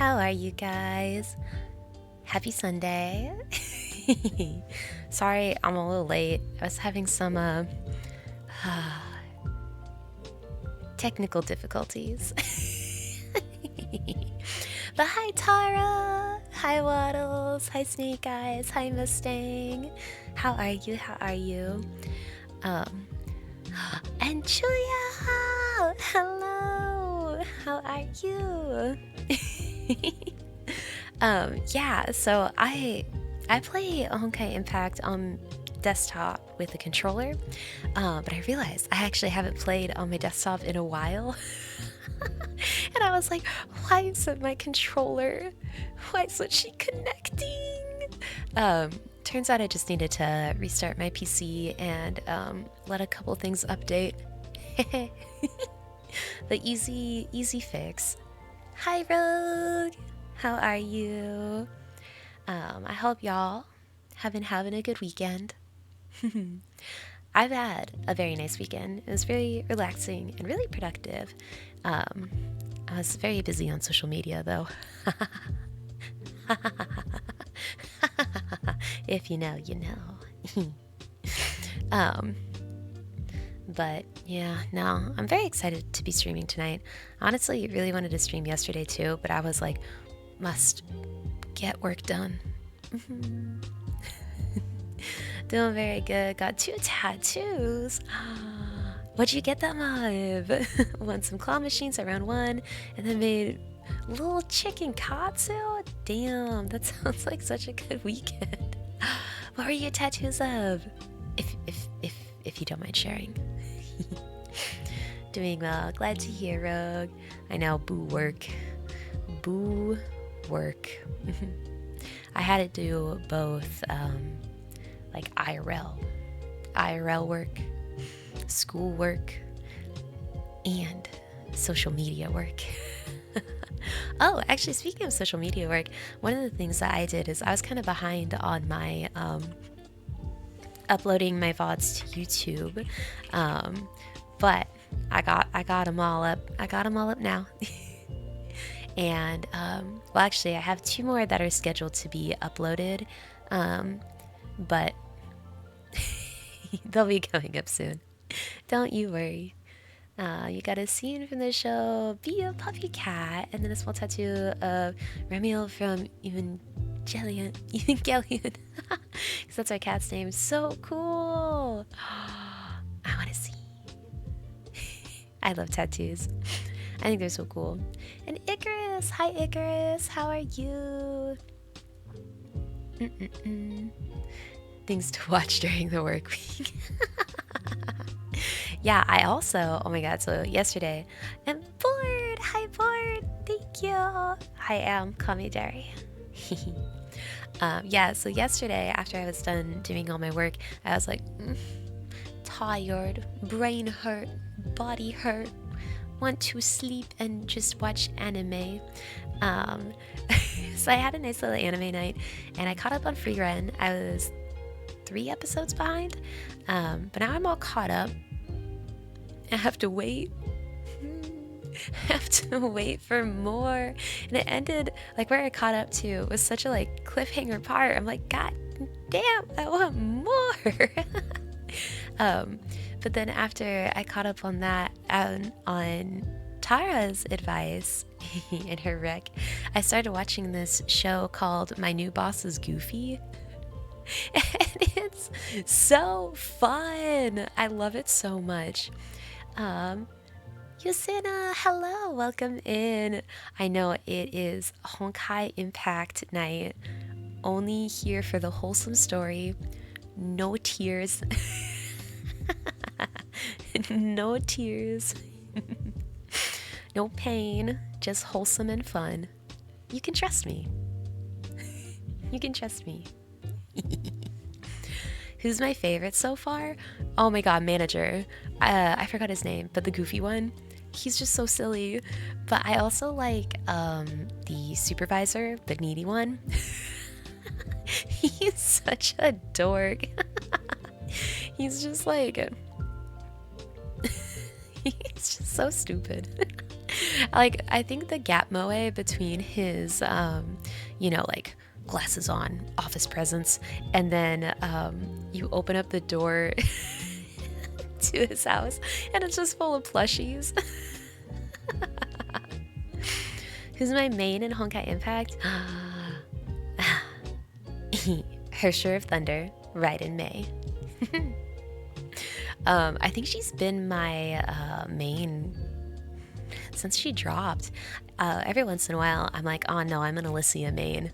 How are you guys? Happy Sunday. Sorry, I'm a little late. I was having some technical difficulties. But hi Tara, hi Waddles, hi Snake Eyes, hi Mustang. How are you? How are you? And Julia, hello. How are you? Yeah, so I play Honkai Impact on desktop with a controller, but I realized I actually haven't played on my desktop in a while. And I was like, why isn't my controller? Why isn't she connecting? Turns out I just needed to restart my PC and let a couple things update. The easy fix. Hi Rogue! How are you? I hope y'all have been having a good weekend. I've had a very nice weekend. It was very relaxing and really productive. I was very busy on social media though. If you know, you know. But yeah, no, I'm very excited to be streaming tonight. Honestly, really wanted to stream yesterday too, but I was like, must get work done. Doing very good. Got 2 tattoos. What'd you get them of? Won some claw machines around 1, and then made little chicken katsu. Damn, that sounds like such a good weekend. What were your tattoos of? If you don't mind sharing. Doing well. Glad to hear, Rogue. I know, boo work. Boo work. I had to do both, like IRL work, school work, and social media work. Oh, actually, speaking of social media work, one of the things that I did is I was kind of behind on my uploading my VODs to YouTube, but I got them all up. I got them all up now. And well, actually, I have 2 more that are scheduled to be uploaded, but they'll be coming up soon. Don't you worry. You got a scene from the show Be a Puppy Cat, and then a small tattoo of Remiel from Evangelion. Because that's our cat's name. So cool. I want to see. I love tattoos. I think they're so cool. And Icarus, hi Icarus, how are you? Things to watch during the work week. Yeah, I also, oh my god, so yesterday, I'm bored. Hi bored, thank you. I am, call me Jerry. Yeah, so yesterday after I was done doing all my work, I was like, tired, brain hurt, body hurt, want to sleep and just watch anime. So I had a nice little anime night, and I caught up on Free Run. I was 3 episodes behind, but now I'm all caught up. I have to wait. I have to wait for more, and it ended like where I caught up to was such a like cliffhanger part. I'm like, god damn, I want more. But then after I caught up on that, on Tara's advice and her rec, I started watching this show called My New Boss is Goofy. And it's so fun. I love it so much. Yusina, hello, welcome in. I know it is Honkai Impact night. Only here for the wholesome story. No tears. No tears. No pain. Just wholesome and fun. You can trust me. You can trust me. Who's my favorite so far? Oh my god, manager. I forgot his name, but the goofy one. He's just so silly. But I also like the supervisor, the needy one. He's such a dork. He's just like... He's just so stupid. Like, I think the gap moe between his, like glasses on, office presence, and then you open up the door to his house and it's just full of plushies. Who's my main in Honkai Impact? Hersher of Thunder, right in May. I think she's been my main since she dropped. Every once in a while, I'm like, oh no, I'm an Alicia main.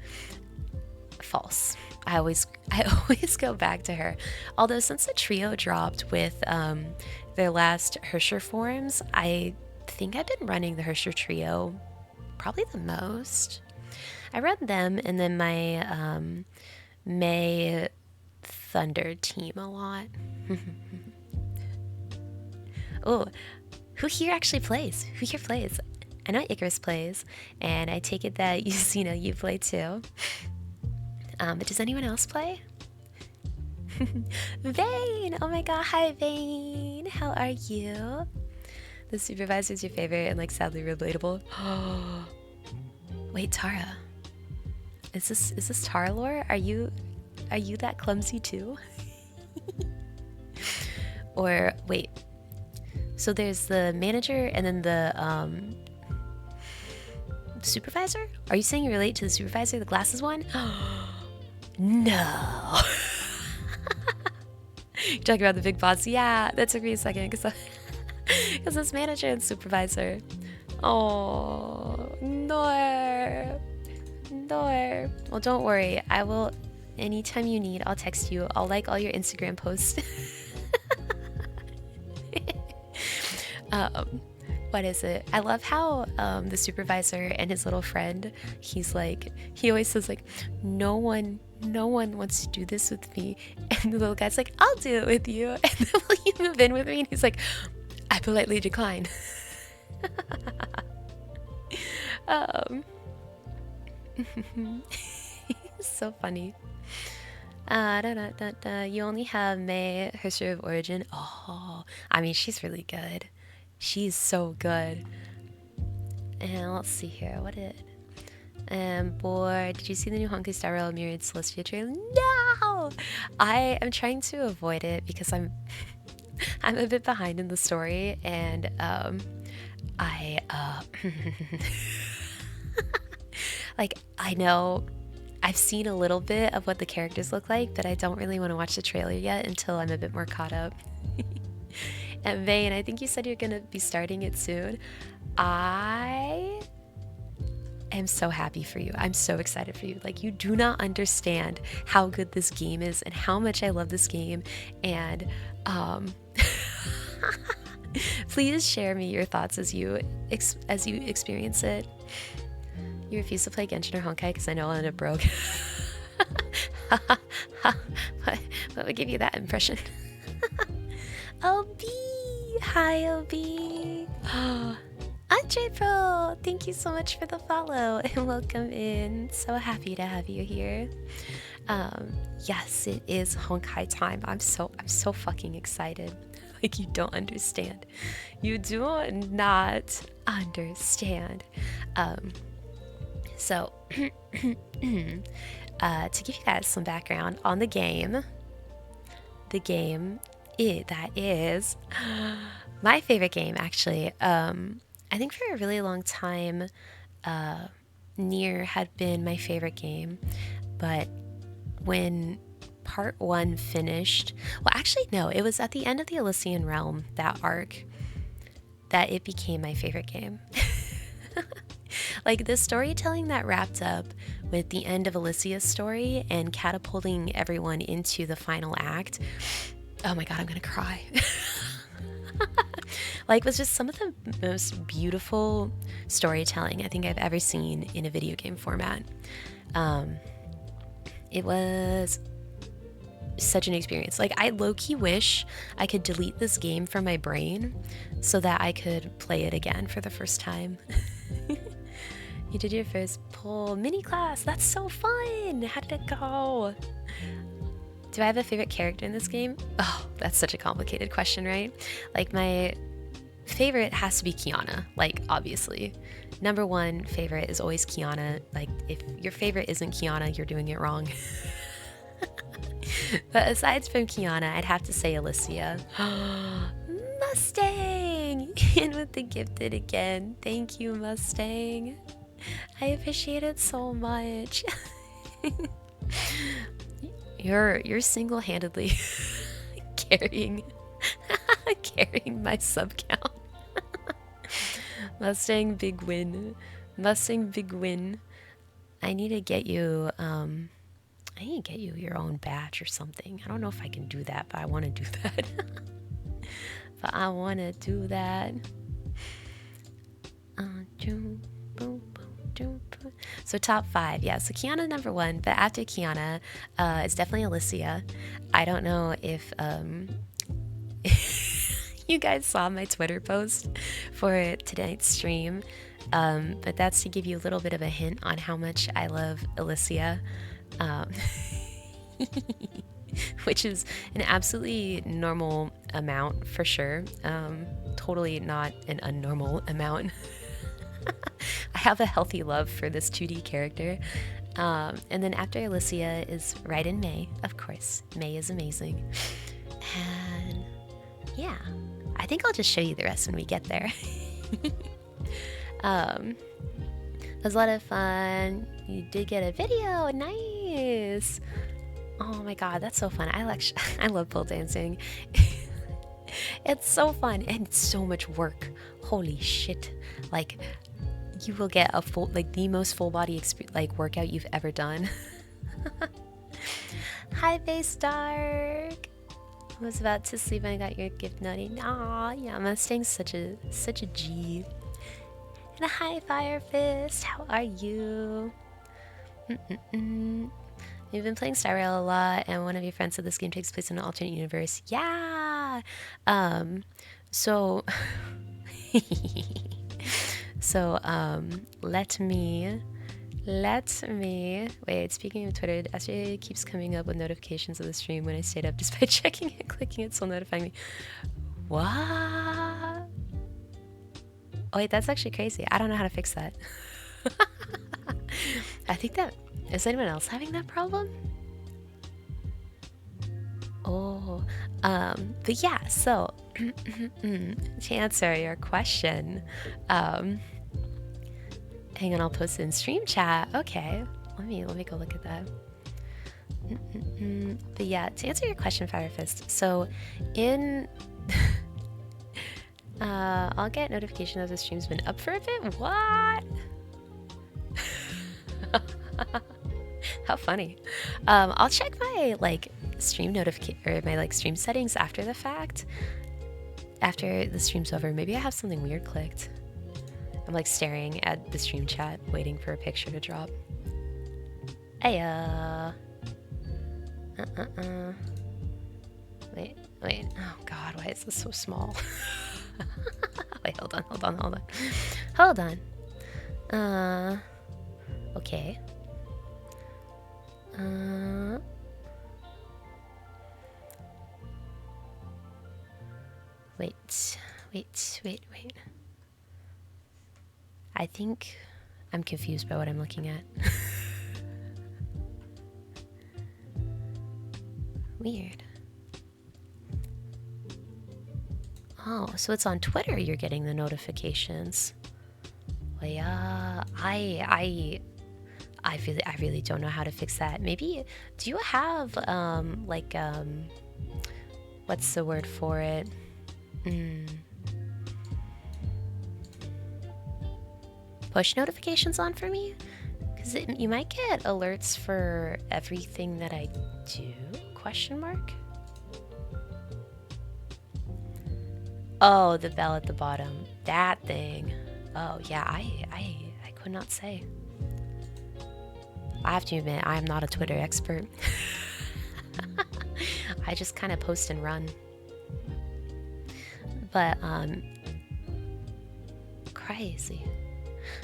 False. I always go back to her. Although since the trio dropped with their last Hersher forms, I think I've been running the Hersher trio probably the most. I run them and then my May Thunder team a lot. Oh, who here actually plays? Who here plays? I know Icarus plays, and I take it that you play too. But does anyone else play? Vane! Oh my god, hi Vane! How are you? The supervisor's your favorite and like sadly relatable. Wait, Tara. Is this Tara lore? Are you that clumsy too? Or wait. So there's the manager and then the supervisor? Are you saying you relate to the supervisor, the glasses one? No. You're talking about the big boss? Yeah, that took me a second because it's manager and supervisor. Oh, no. No. Well, don't worry. I will, anytime you need, I'll text you. I'll like all your Instagram posts. What is it? I love how the supervisor and his little friend, he always says like, no one wants to do this with me. And the little guy's like, I'll do it with you. And then will you move in with me? And he's like, I politely decline. So funny. You only have May, History of Origin. Oh, I mean, she's really good. She's so good. And let's see here. What did... did you see the new Honkai Star Rail Myriad Celestia trailer? No! I am trying to avoid it because I'm a bit behind in the story, and I know I've seen a little bit of what the characters look like, but I don't really want to watch the trailer yet until I'm a bit more caught up. And Vane, I think you said you're gonna be starting it soon. I am so happy for you. I'm so excited for you. Like, you do not understand how good this game is and how much I love this game. And please share me your thoughts as you experience it. You refuse to play Genshin or Honkai because I know I'll end up broke. What would give you that impression? OB! Hi, OB! Andre Pro! Thank you so much for the follow and welcome in. So happy to have you here. Yes, it is Honkai time. I'm so fucking excited. Like, you don't understand. You do not understand. So, to give you guys some background on the game that is my favorite game, actually. I think for a really long time, Nier had been my favorite game, but when part 1 finished, well, actually, no, it was at the end of the Elysian Realm, that arc, that it became my favorite game. Like, the storytelling that wrapped up with the end of Alicia's story and catapulting everyone into the final act. Oh my god, I'm gonna cry. Like, it was just some of the most beautiful storytelling I think I've ever seen in a video game format. It was such an experience. Like, I low-key wish I could delete this game from my brain so that I could play it again for the first time. You did your first pull mini class. That's so fun. How did it go? Do I have a favorite character in this game? Oh, that's such a complicated question, right? Like, my favorite has to be Kiana, like, obviously. Number one favorite is always Kiana. Like, if your favorite isn't Kiana, you're doing it wrong. But aside from Kiana, I'd have to say Alicia. Mustang! In with the gifted again. Thank you, Mustang. I appreciate it so much. You're single-handedly carrying my sub count. Mustang big win. Mustang big win. I need to get you your own badge or something. I don't know if I can do that, but I want to do that. But I want to do that. So top 5, yeah. So Kiana number 1, but after Kiana, it's definitely Alicia. I don't know if you guys saw my Twitter post for tonight's stream, but that's to give you a little bit of a hint on how much I love Alicia, which is an absolutely normal amount for sure. Totally not an unnormal amount. I have a healthy love for this 2D character. And then after Alicia is Raiden Mei, of course. Mei is amazing. And yeah, I think I'll just show you the rest when we get there. It was a lot of fun. You did get a video, nice. Oh my god, that's so fun. I love pole dancing. It's so fun and it's so much work. Holy shit. Like, you will get a full, like, the most full body workout you've ever done. Hi, Base Dark. I was about to sleep and I got your gift nutty. Aw, yeah, Mustang's such a G. And a hi, Fire Fist. How are you? You've been playing Star Rail a lot, and one of your friends said this game takes place in an alternate universe. Yeah. So let me wait. Speaking of Twitter, Astria keeps coming up with notifications of the stream when I stayed up despite checking and clicking it, still notifying me. What? Oh wait, that's actually crazy. I don't know how to fix that. I think that, is anyone else having that problem? Oh, but yeah, so to answer your question, hang on, I'll post it in stream chat. Okay, let me go look at that. But yeah, to answer your question, Firefist, so in I'll get notification that the stream's been up for a bit. What? How funny. I'll check my stream notification or my stream settings after the fact. After the stream's over, maybe I have something weird clicked. I'm staring at the stream chat, waiting for a picture to drop. Wait, oh god, why is this so small? Wait, hold on. Okay. Wait. I think I'm confused by what I'm looking at. Weird. Oh, so it's on Twitter you're getting the notifications. Well, yeah, I really don't know how to fix that. Maybe, do you have, what's the word for it? Push notifications on for me? Because you might get alerts for everything that I do? Question mark? Oh, the bell at the bottom. That thing. Oh, yeah, I could not say. I have to admit, I'm not a Twitter expert. I just kind of post and run. But, crazy.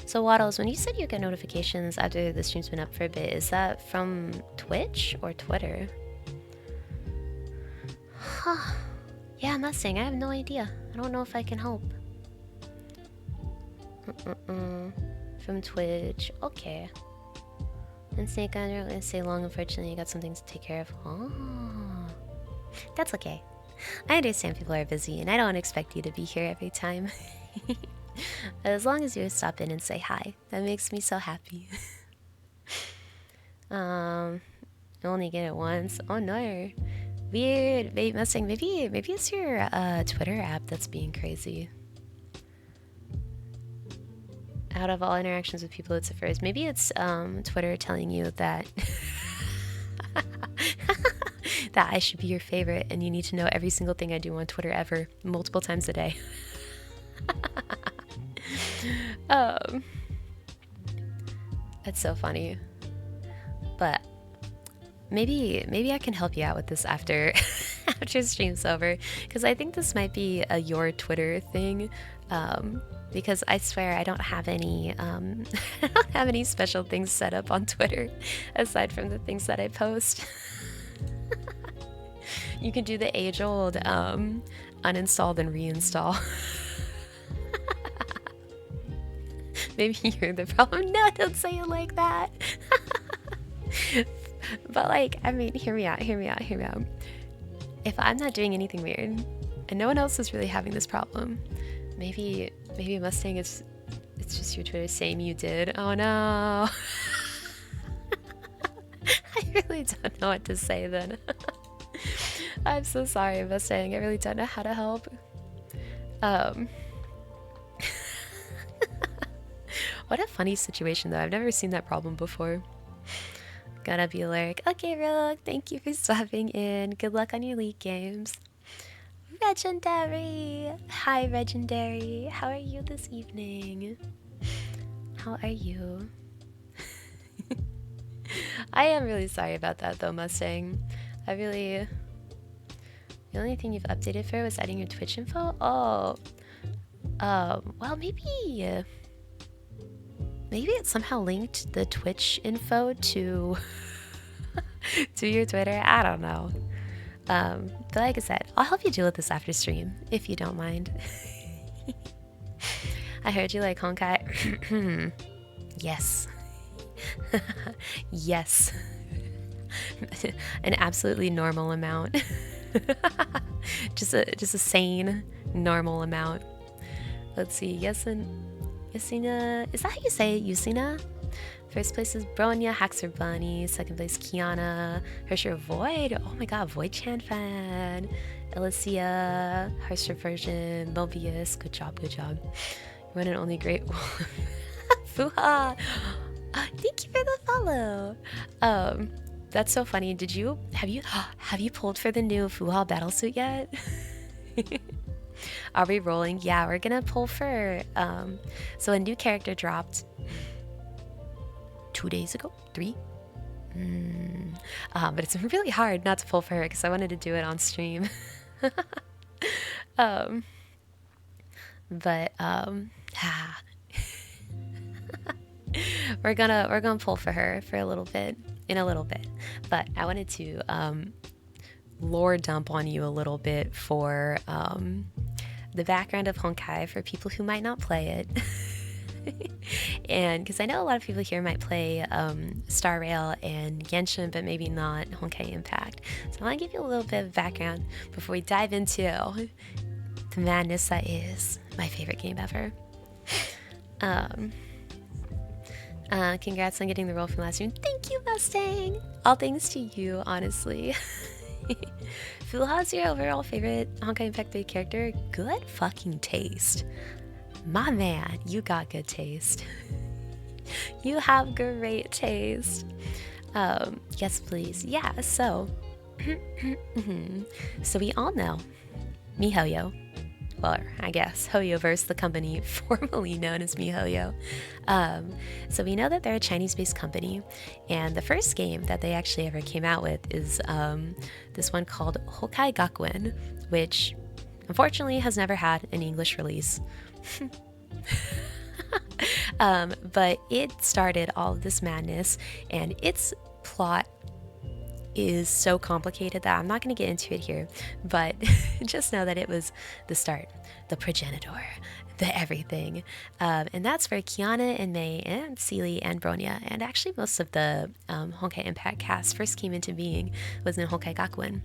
So, Waddles, when you said you get notifications after the stream's been up for a bit, is that from Twitch or Twitter? Huh. Yeah, Mustang, I have no idea. I don't know if I can help. From Twitch. Okay. And Snake, I'm not gonna stay long. Unfortunately, you got some things to take care of. Oh, that's okay. I understand people are busy, and I don't expect you to be here every time. But as long as you stop in and say hi, that makes me so happy. You only get it once. Oh no, weird. Babe Mustang. Maybe it's your Twitter app that's being crazy. Out of all interactions with people, it's the first. Maybe it's Twitter telling you that that I should be your favorite, and you need to know every single thing I do on Twitter ever, multiple times a day. That's so funny. But maybe I can help you out with this after after stream's over, because I think this might be a your Twitter thing. Because I swear I don't have any I don't have any special things set up on Twitter aside from the things that I post. You can do the age-old uninstall then reinstall. Maybe you're the problem. No, don't say it like that. But like, I mean, hear me out. If I'm not doing anything weird and no one else is really having this problem, maybe Mustang it's just your Twitter saying you did. Oh no. I really don't know what to say then. I'm so sorry, Mustang. I really don't know how to help. What a funny situation though. I've never seen that problem before. Gotta be like, okay, Rogue, thank you for stopping in. Good luck on your League games. Legendary! Hi, Legendary. How are you this evening? How are you? I am really sorry about that though, Mustang. The only thing you've updated for was adding your Twitch info? Oh. Well, maybe it somehow linked the Twitch info to to your Twitter. I don't know. But like I said, I'll help you deal with this after stream, if you don't mind. I heard you like Honkai. Yes. Yes. An absolutely normal amount. just a sane, normal amount. Let's see. Yasina. Is that how you say it? Yusina? First place is Bronya, Haxer Bunny. Second place, Kiana. Hersher Void. Oh my god, Void Chan fan. Alicia. Hersher version. Mobius. Good job. One and only great Fuha. Thank you for the follow. That's so funny. Have you pulled for the new Fuha battlesuit yet? Are we rolling? Yeah, we're gonna pull for so a new character dropped 2 days ago? 3? But it's really hard not to pull for her because I wanted to do it on stream. We're gonna pull for her for a little bit, but I wanted to lore dump on you a little bit for the background of Honkai for people who might not play it. And because I know a lot of people here might play Star Rail and Genshin, but maybe not Honkai Impact. So I want to give you a little bit of background before we dive into the madness that is my favorite game ever. Congrats on getting the role from last stream. Thank you, Mustang. All thanks to you, honestly. Fuha's your overall favorite Honkai Impact 3 character? Good fucking taste. My man, you got good taste. You have great taste. Yes, please. Yeah, so so we all know MiHoYo. Well, I guess HoYoverse, the company formerly known as MiHoYo. So we know that they're a Chinese-based company, and the first game that they actually ever came out with is this one called Honkai Gakuen, which unfortunately has never had an English release. But it started all of this madness, and its plot is so complicated that I'm not going to get into it here, but just know that it was the start, the progenitor, the everything. And that's where Kiana and Mei and Seely and Bronya, and actually most of the Honkai Impact cast first came into being, was in Honkai Gakuen.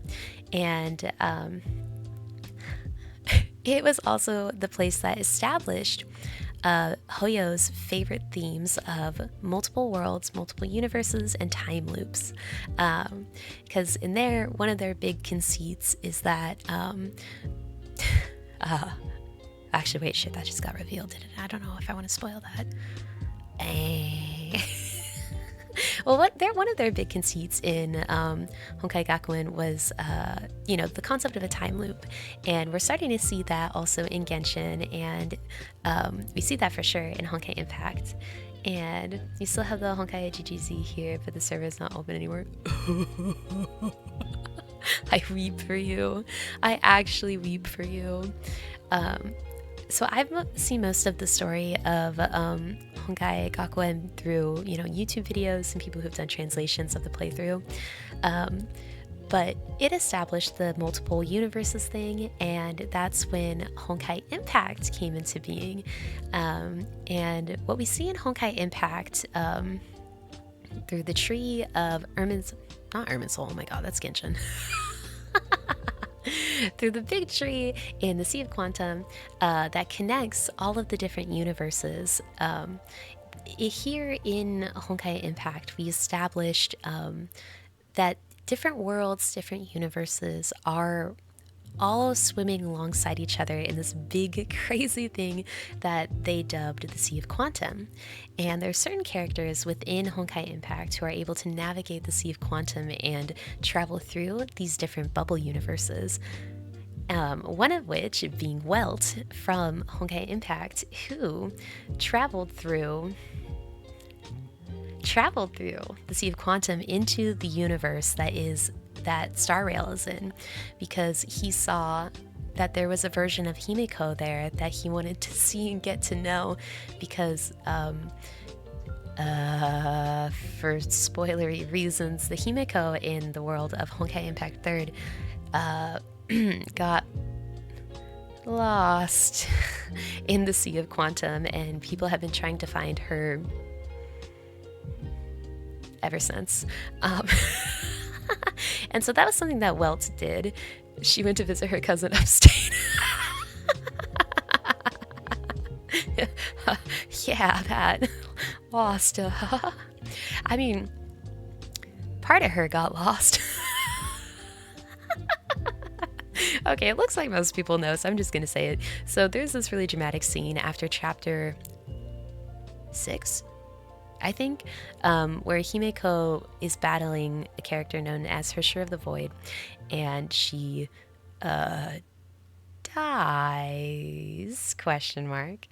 And it was also the place that established Hoyo's favorite themes of multiple worlds, multiple universes, and time loops. Because in there, one of their big conceits is that. Actually, wait, shit, that just got revealed, didn't it? I don't know if I want to spoil that. Well, one of their big conceits in Honkai Gakuen was, the concept of a time loop, and we're starting to see that also in Genshin, and we see that for sure in Honkai Impact. And you still have the Honkai GGZ here, but the server is not open anymore. I weep for you. I actually weep for you. So I've seen most of the story of Honkai Gakuen through, YouTube videos and people who've done translations of the playthrough. But it established the multiple universes thing, and that's when Honkai Impact came into being. And what we see in Honkai Impact through the tree of not Irminsul, oh my god, that's Genshin. Through the big tree in the Sea of Quantum that connects all of the different universes. Here in Honkai Impact, we established that different worlds, different universes are all swimming alongside each other in this big, crazy thing that they dubbed the Sea of Quantum. And there are certain characters within Honkai Impact who are able to navigate the Sea of Quantum and travel through these different bubble universes. One of which being Welt from Honkai Impact, who traveled through the Sea of Quantum into the universe that Star Rail is in, because he saw that there was a version of Himeko there that he wanted to see and get to know, because for spoilery reasons, the Himeko in the world of Honkai Impact 3rd got lost in the Sea of Quantum, and people have been trying to find her ever since. And so that was something that Welt did. She went to visit her cousin upstate. Yeah, that lost. I mean, part of her got lost. Okay, it looks like most people know, so I'm just gonna say it. So there's this really dramatic scene after chapter 6, I think, where Himeko is battling a character known as Herrscher of the Void, and she dies, question mark.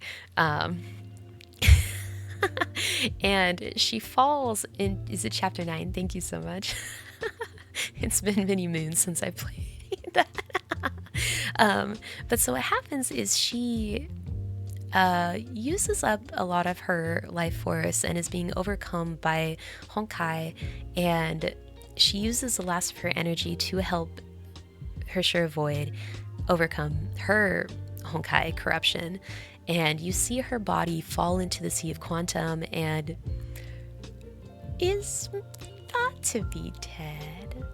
And she falls in, is it chapter 9? Thank you so much. It's been many moons since I played that. But so what happens is she uses up a lot of her life force and is being overcome by Honkai, and she uses the last of her energy to help Herrscher Void overcome her Honkai corruption. And you see her body fall into the Sea of Quantum and is thought to be dead.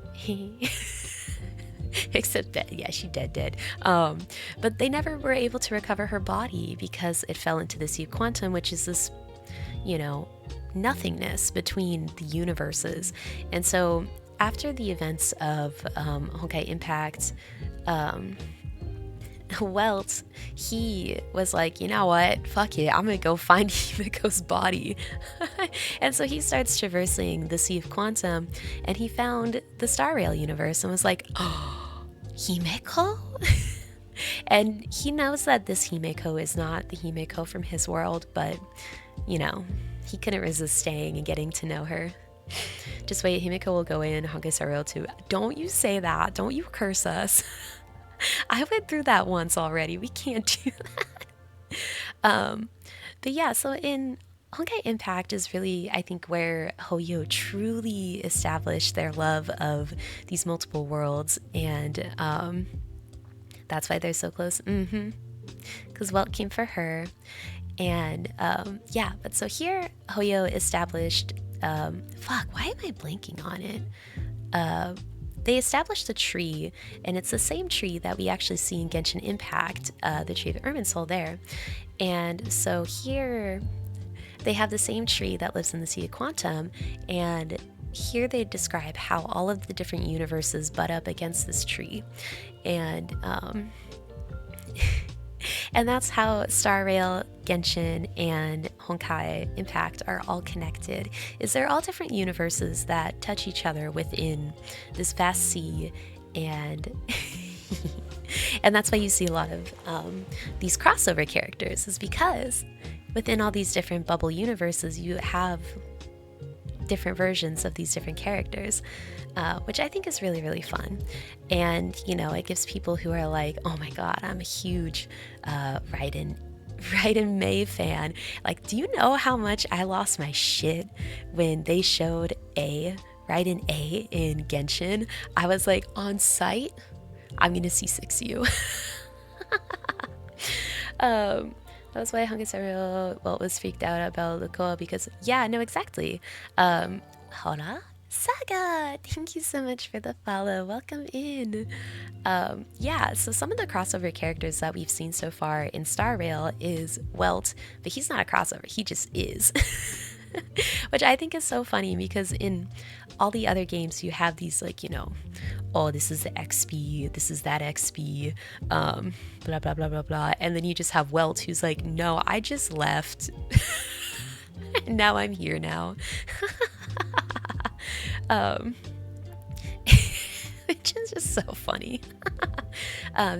Except that, yeah, she dead. But they never were able to recover her body because it fell into the Sea of Quantum, which is this, nothingness between the universes. And so after the events of Honkai Impact, Welt, he was like, you know what, fuck it, I'm gonna go find Himiko's body. And so he starts traversing the Sea of Quantum, and he found the Star Rail universe and was like, oh, Himeko? And he knows that this Himeko is not the Himeko from his world, but, he couldn't resist staying and getting to know her. Just wait, Himeko will go in Honkai Star Rail 2. Don't you say that. Don't you curse us. I went through that once already. We can't do that. But yeah, so in Honkai Impact is really, I think, where Hoyo truly established their love of these multiple worlds, and that's why they're so close. Because Welt came for her, and yeah. But so here, Hoyo established. Fuck, why am I blanking on it? They established a tree, and it's the same tree that we actually see in Genshin Impact, the tree of Irminsul there. And so here, they have the same tree that lives in the Sea of Quantum, and here they describe how all of the different universes butt up against this tree. And and that's how Star Rail, Genshin, and Honkai Impact are all connected. Is they're all different universes that touch each other within this vast sea, and and that's why you see a lot of these crossover characters, is because within all these different bubble universes, you have different versions of these different characters, which I think is really, really fun. And, you know, it gives people who are like, oh my god, I'm a huge Raiden Mei fan. Like, do you know how much I lost my shit when they showed Raiden A in Genshin? I was like, on site, I'm gonna C6 you. That's why Honkai was freaked out about Lukoa, because, yeah, no, exactly. Hona Saga, thank you so much for the follow. Welcome in. Yeah, so some of the crossover characters that we've seen so far in Star Rail is Welt, but he's not a crossover, he just is. Which I think is so funny, because in all the other games you have these, like, you know, oh, this is the XP, this is that XP, blah, blah, blah, blah, blah. And then you just have Welt, who's like, no, I just left. Now I'm here now. Which is just so funny.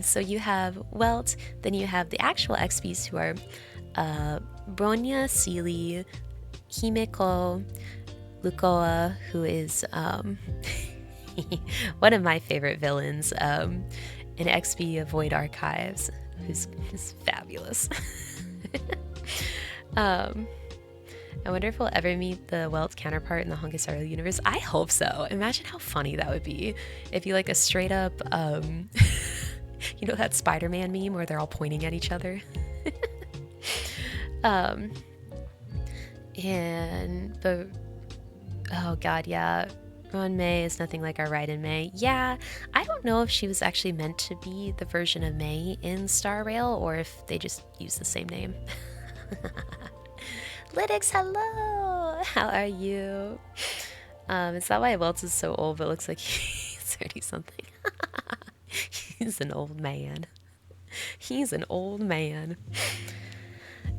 So you have Welt, then you have the actual XPs, who are Bronya, Seely, Himeko, Lukoa, who is one of my favorite villains, in XP of Void Archives, who's just fabulous. I wonder if we'll ever meet the Welt counterpart in the Honkai Star Rail universe. I hope so. Imagine how funny that would be if you, like, a straight up, you know that Spider-Man meme where they're all pointing at each other? But oh god, yeah, Ron Mei is nothing like our Raiden Mei. Yeah, I don't know if she was actually meant to be the version of Mei in Star Rail, or if they just use the same name. Lytics, hello! How are you? Is that why Welt is so old but looks like he's 30-something? He's an old man. He's an old man.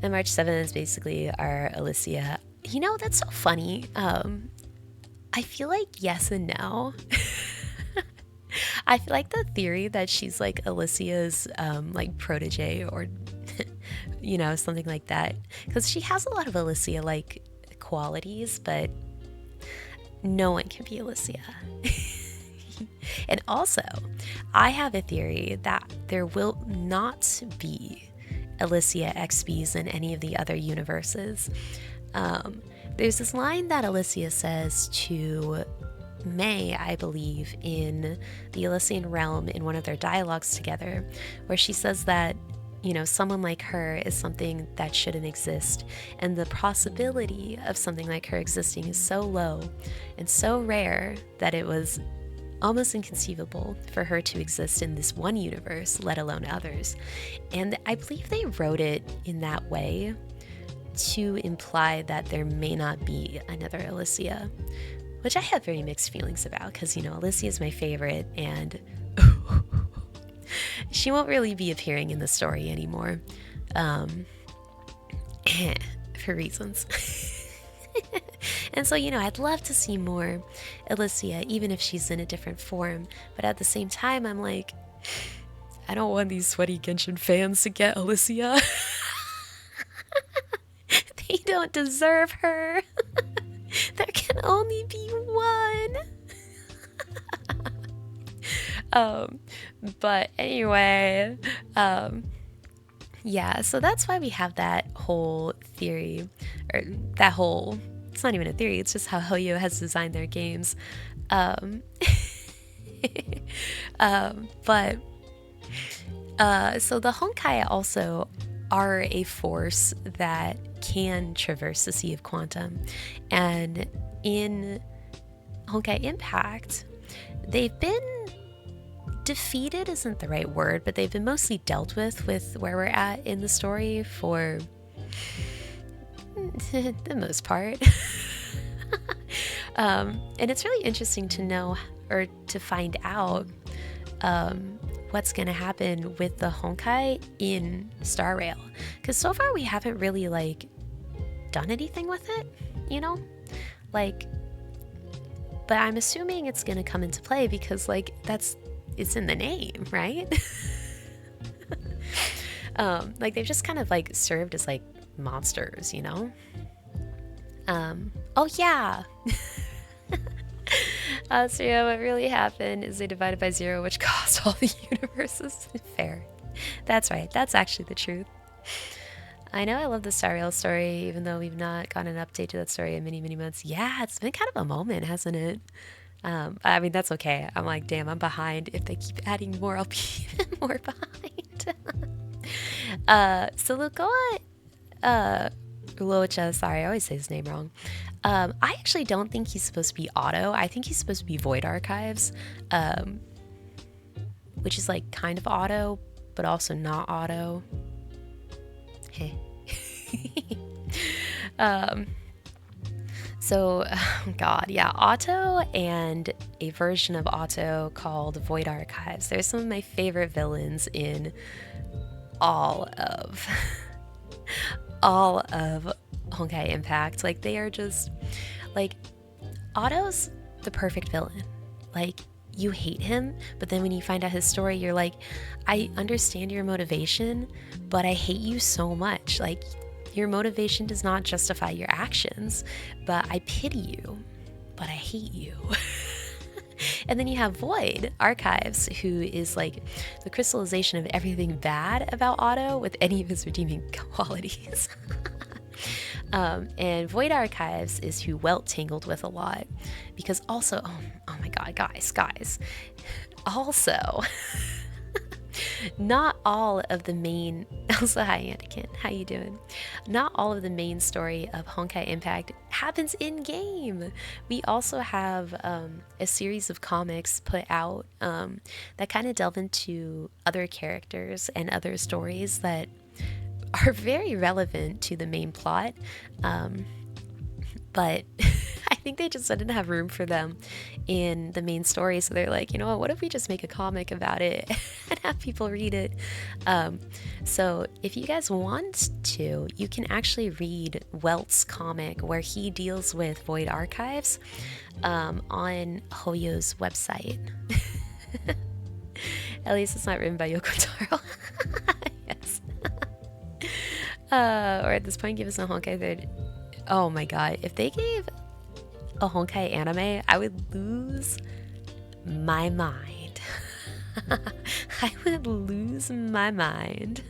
And March 7th is basically our Alicia. You know, that's so funny. I feel like yes and no. I feel like the theory that she's like Alicia's like protege, or you know, something like that, because she has a lot of Alicia like qualities, but no one can be Alicia. And also, I have a theory that there will not be Alicia XPs in any of the other universes. There's this line that Alicia says to Mei, I believe, in the Elysian realm in one of their dialogues together, where she says that, you know, someone like her is something that shouldn't exist, and the possibility of something like her existing is so low and so rare that it was almost inconceivable for her to exist in this one universe, let alone others. And I believe they wrote it in that way to imply that there may not be another Alicia, which I have very mixed feelings about, because, you know, Alicia is my favorite, and she won't really be appearing in the story anymore, for reasons. And so, you know, I'd love to see more Alicia, even if she's in a different form, but at the same time, I'm like, I don't want these sweaty Genshin fans to get Alicia. They don't deserve her. There can only be one. But anyway, Yeah, so that's why we have that whole theory, or that whole, it's not even a theory, it's just how Hoyo has designed their games. Um, but so the Honkai also are a force that can traverse the Sea of Quantum. And in Honkai Impact, they've been defeated isn't the right word, but they've been mostly dealt with where we're at in the story for the most part. And it's really interesting to know or to find out what's going to happen with the Honkai in Star Rail, because so far we haven't really like done anything with it, you know, like, but I'm assuming it's going to come into play because like it's in the name, right? Like they've just kind of like served as like monsters, you know. Oh yeah. Astria, what really happened is they divided by 0, which caused all the universes. Fair. That's right. That's actually the truth. I know I love the Star Rail story, even though we've not gotten an update to that story in many, many months. Yeah, it's been kind of a moment, hasn't it? I mean, that's okay. I'm like, damn, I'm behind. If they keep adding more, I'll be even more behind. So Lugoa, Ulocha, sorry, I always say his name wrong. I actually don't think he's supposed to be Auto. I think he's supposed to be Void Archives, which is like kind of Auto, but also not Auto. Hey. So, God, yeah, Auto and a version of Auto called Void Archives. They're some of my favorite villains in all of Honkai Impact. Like, they are just, like, Auto's the perfect villain. Like, you hate him, but then when you find out his story, you're like, I understand your motivation, but I hate you so much. Like, your motivation does not justify your actions, but I pity you, but I hate you. And then you have Void Archives, who is like the crystallization of everything bad about Otto with any of his redeeming qualities. And Void Archives is who Welt tangled with a lot, because also, oh my god, guys, also, not all of the main, also hi Anakin, how you doing? Not all of the main story of Honkai Impact happens in game. We also have a series of comics put out that kind of delve into other characters and other stories that are very relevant to the main plot, but I think they just didn't have room for them in the main story, so they're like, you know what if we just make a comic about it and have people read it? So if you guys want to, you can actually read Welt's comic where he deals with Void Archives on Hoyo's website. At least it's not written by Yoko Taro. Yes. Or at this point, give us a Honkai third. Oh my god, if they gave a Honkai anime, I would lose my mind. I would lose my mind.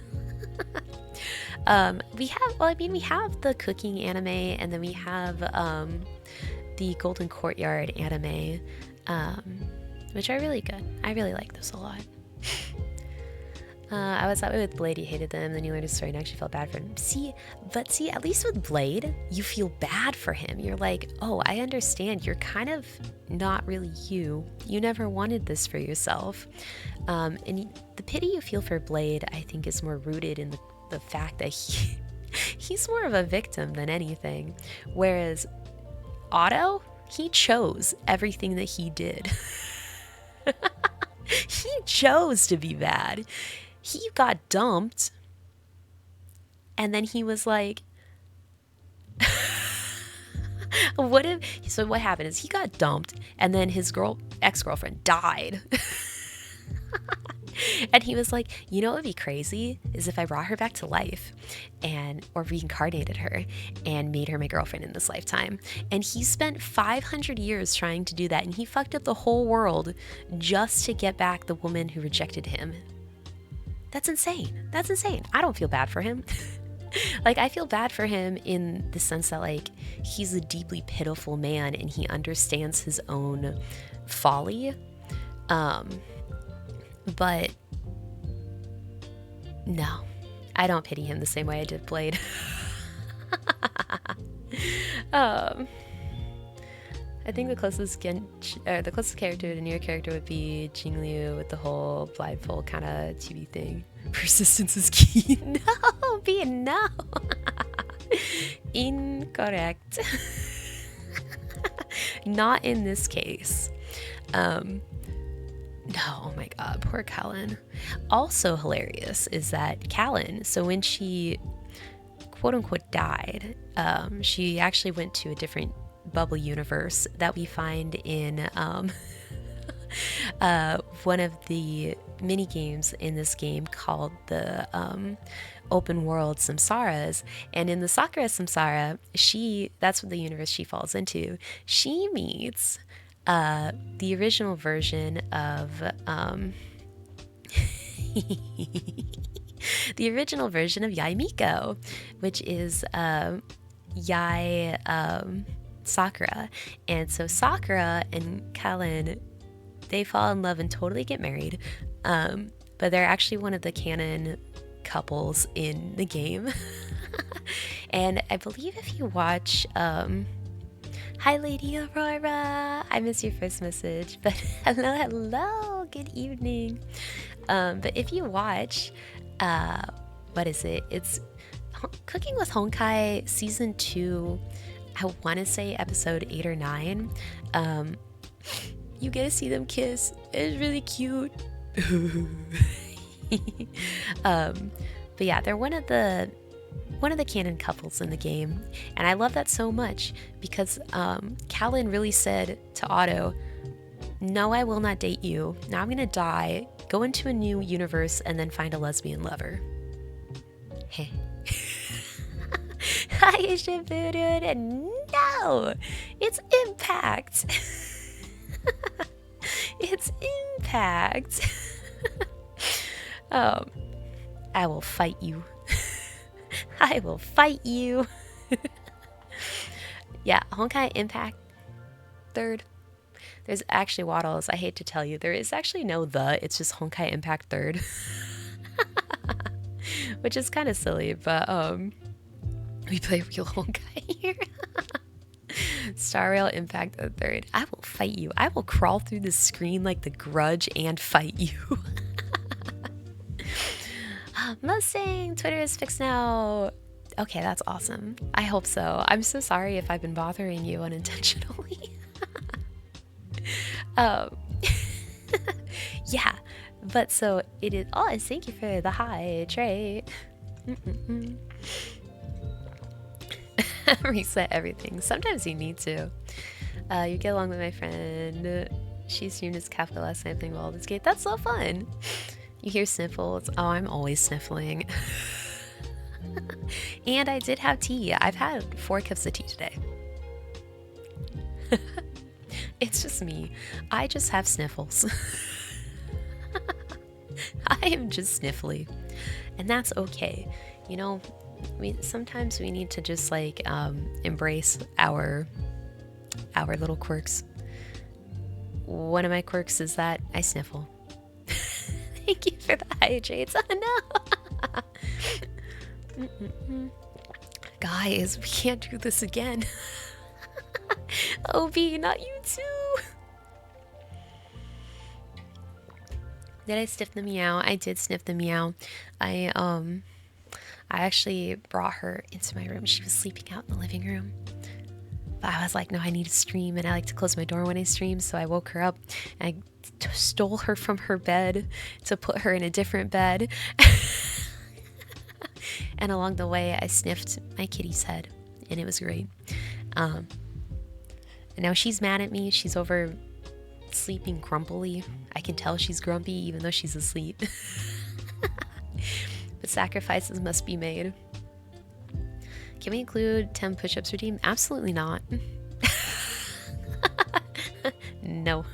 We have the cooking anime, and then we have the Golden Courtyard anime, which are really good. I really like those a lot. I was that way with Blade, you hated them, then you learned his story and actually felt bad for him. See, at least with Blade, you feel bad for him. You're like, oh, I understand. You're kind of not really you. You never wanted this for yourself. And the pity you feel for Blade, I think, is more rooted in the fact that he's more of a victim than anything. Whereas Otto, he chose everything that he did. He chose to be bad. He got dumped, and then he was like, what happened is he got dumped, and then his ex-girlfriend died. And he was like, you know what would be crazy is if I brought her back to life or reincarnated her and made her my girlfriend in this lifetime. And he spent 500 years trying to do that, and he fucked up the whole world just to get back the woman who rejected him. That's insane. That's insane. I don't feel bad for him. Like, I feel bad for him in the sense that, like, he's a deeply pitiful man and he understands his own folly. But no, I don't pity him the same way I did Blade. I think the closest character to Nier character would be Jingliu with the whole blindfold kind of chibi thing. Persistence is key. No, no. Incorrect. Not in this case. No, oh my god, poor Callan. Also hilarious is that Callan, so when she quote unquote died, she actually went to a different bubble universe that we find in one of the mini games in this game called the open world Samsaras. And in the Sakura Samsara, that's what the universe she falls into. She meets the original version of the original version of Yai Miko, which is Yai Sakura. And so Sakura and Callan, they fall in love and totally get married, but they're actually one of the canon couples in the game. And I believe if you watch hi Lady Aurora, I missed your first message, but hello, good evening. But if you watch what is it, it's Cooking with Honkai season 2, I want to say episode 8 or 9, you get to see them kiss. It's really cute. But yeah, they're one of the canon couples in the game, and I love that so much because Callan really said to Otto, no, I will not date you. Now I'm gonna die, go into a new universe, and then find a lesbian lover. Hey. Hi, Shibuya. No, it's Impact. It's Impact. I will fight you. I will fight you. Yeah, Honkai Impact 3rd. There's actually Waddles. I hate to tell you, there is actually no it's just Honkai Impact 3rd. Which is kind of silly, but we play real Honkai here. Star Rail Impact 3rd. I will fight you. I will crawl through the screen like the Grudge and fight you. Mustang, Twitter is fixed now. Okay, that's awesome. I hope so. I'm so sorry if I've been bothering you unintentionally. Yeah, but so it is. Oh, thank you for the hi, Trey. Reset everything. Sometimes you need to. You get along with my friend. She streamed as Kafka last night playing Baldur's Gate. That's so fun. You hear sniffles. Oh, I'm always sniffling. And I did have tea. I've had 4 cups of tea today. It's just me. I just have sniffles. I am just sniffly. And that's okay. You know, sometimes we need to just like embrace our little quirks. One of my quirks is that I sniffle. Thank you for the hydrates. Oh no. Guys, we can't do this again. OB, not you too. Did I sniff the meow? I did sniff the meow. I actually brought her into my room. She was sleeping out in the living room. But I was like, no, I need to stream, and I like to close my door when I stream, so I woke her up and I stole her from her bed to put her in a different bed. And along the way, I sniffed my kitty's head, and it was great. And now she's mad at me. She's over sleeping grumpily. I can tell she's grumpy even though she's asleep. But sacrifices must be made. Can we include 10 push-ups routine? Absolutely not. No.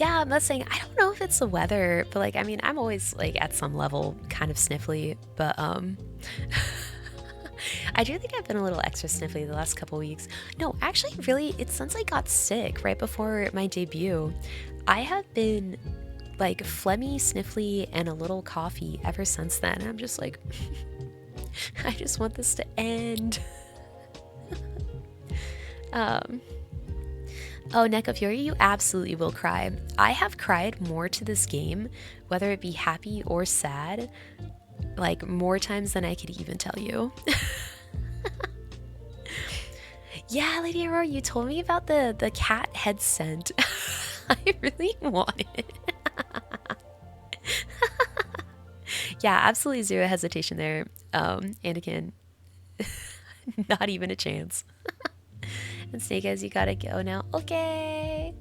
Yeah, I'm not saying, I don't know if it's the weather, but like, I mean, I'm always like at some level kind of sniffly, but I do think I've been a little extra sniffly the last couple weeks. No, actually, really, it's since I got sick right before my debut. I have been like phlegmy, sniffly, and a little coffee ever since then. I'm just like, I just want this to end. Oh, Neko Fury, you absolutely will cry. I have cried more to this game, whether it be happy or sad, like more times than I could even tell you. Yeah, Lady Aurora, you told me about the cat head scent. I really want it. Yeah, absolutely zero hesitation there. Anakin, not even a chance. And Snake Eyes, you gotta go now. Okay.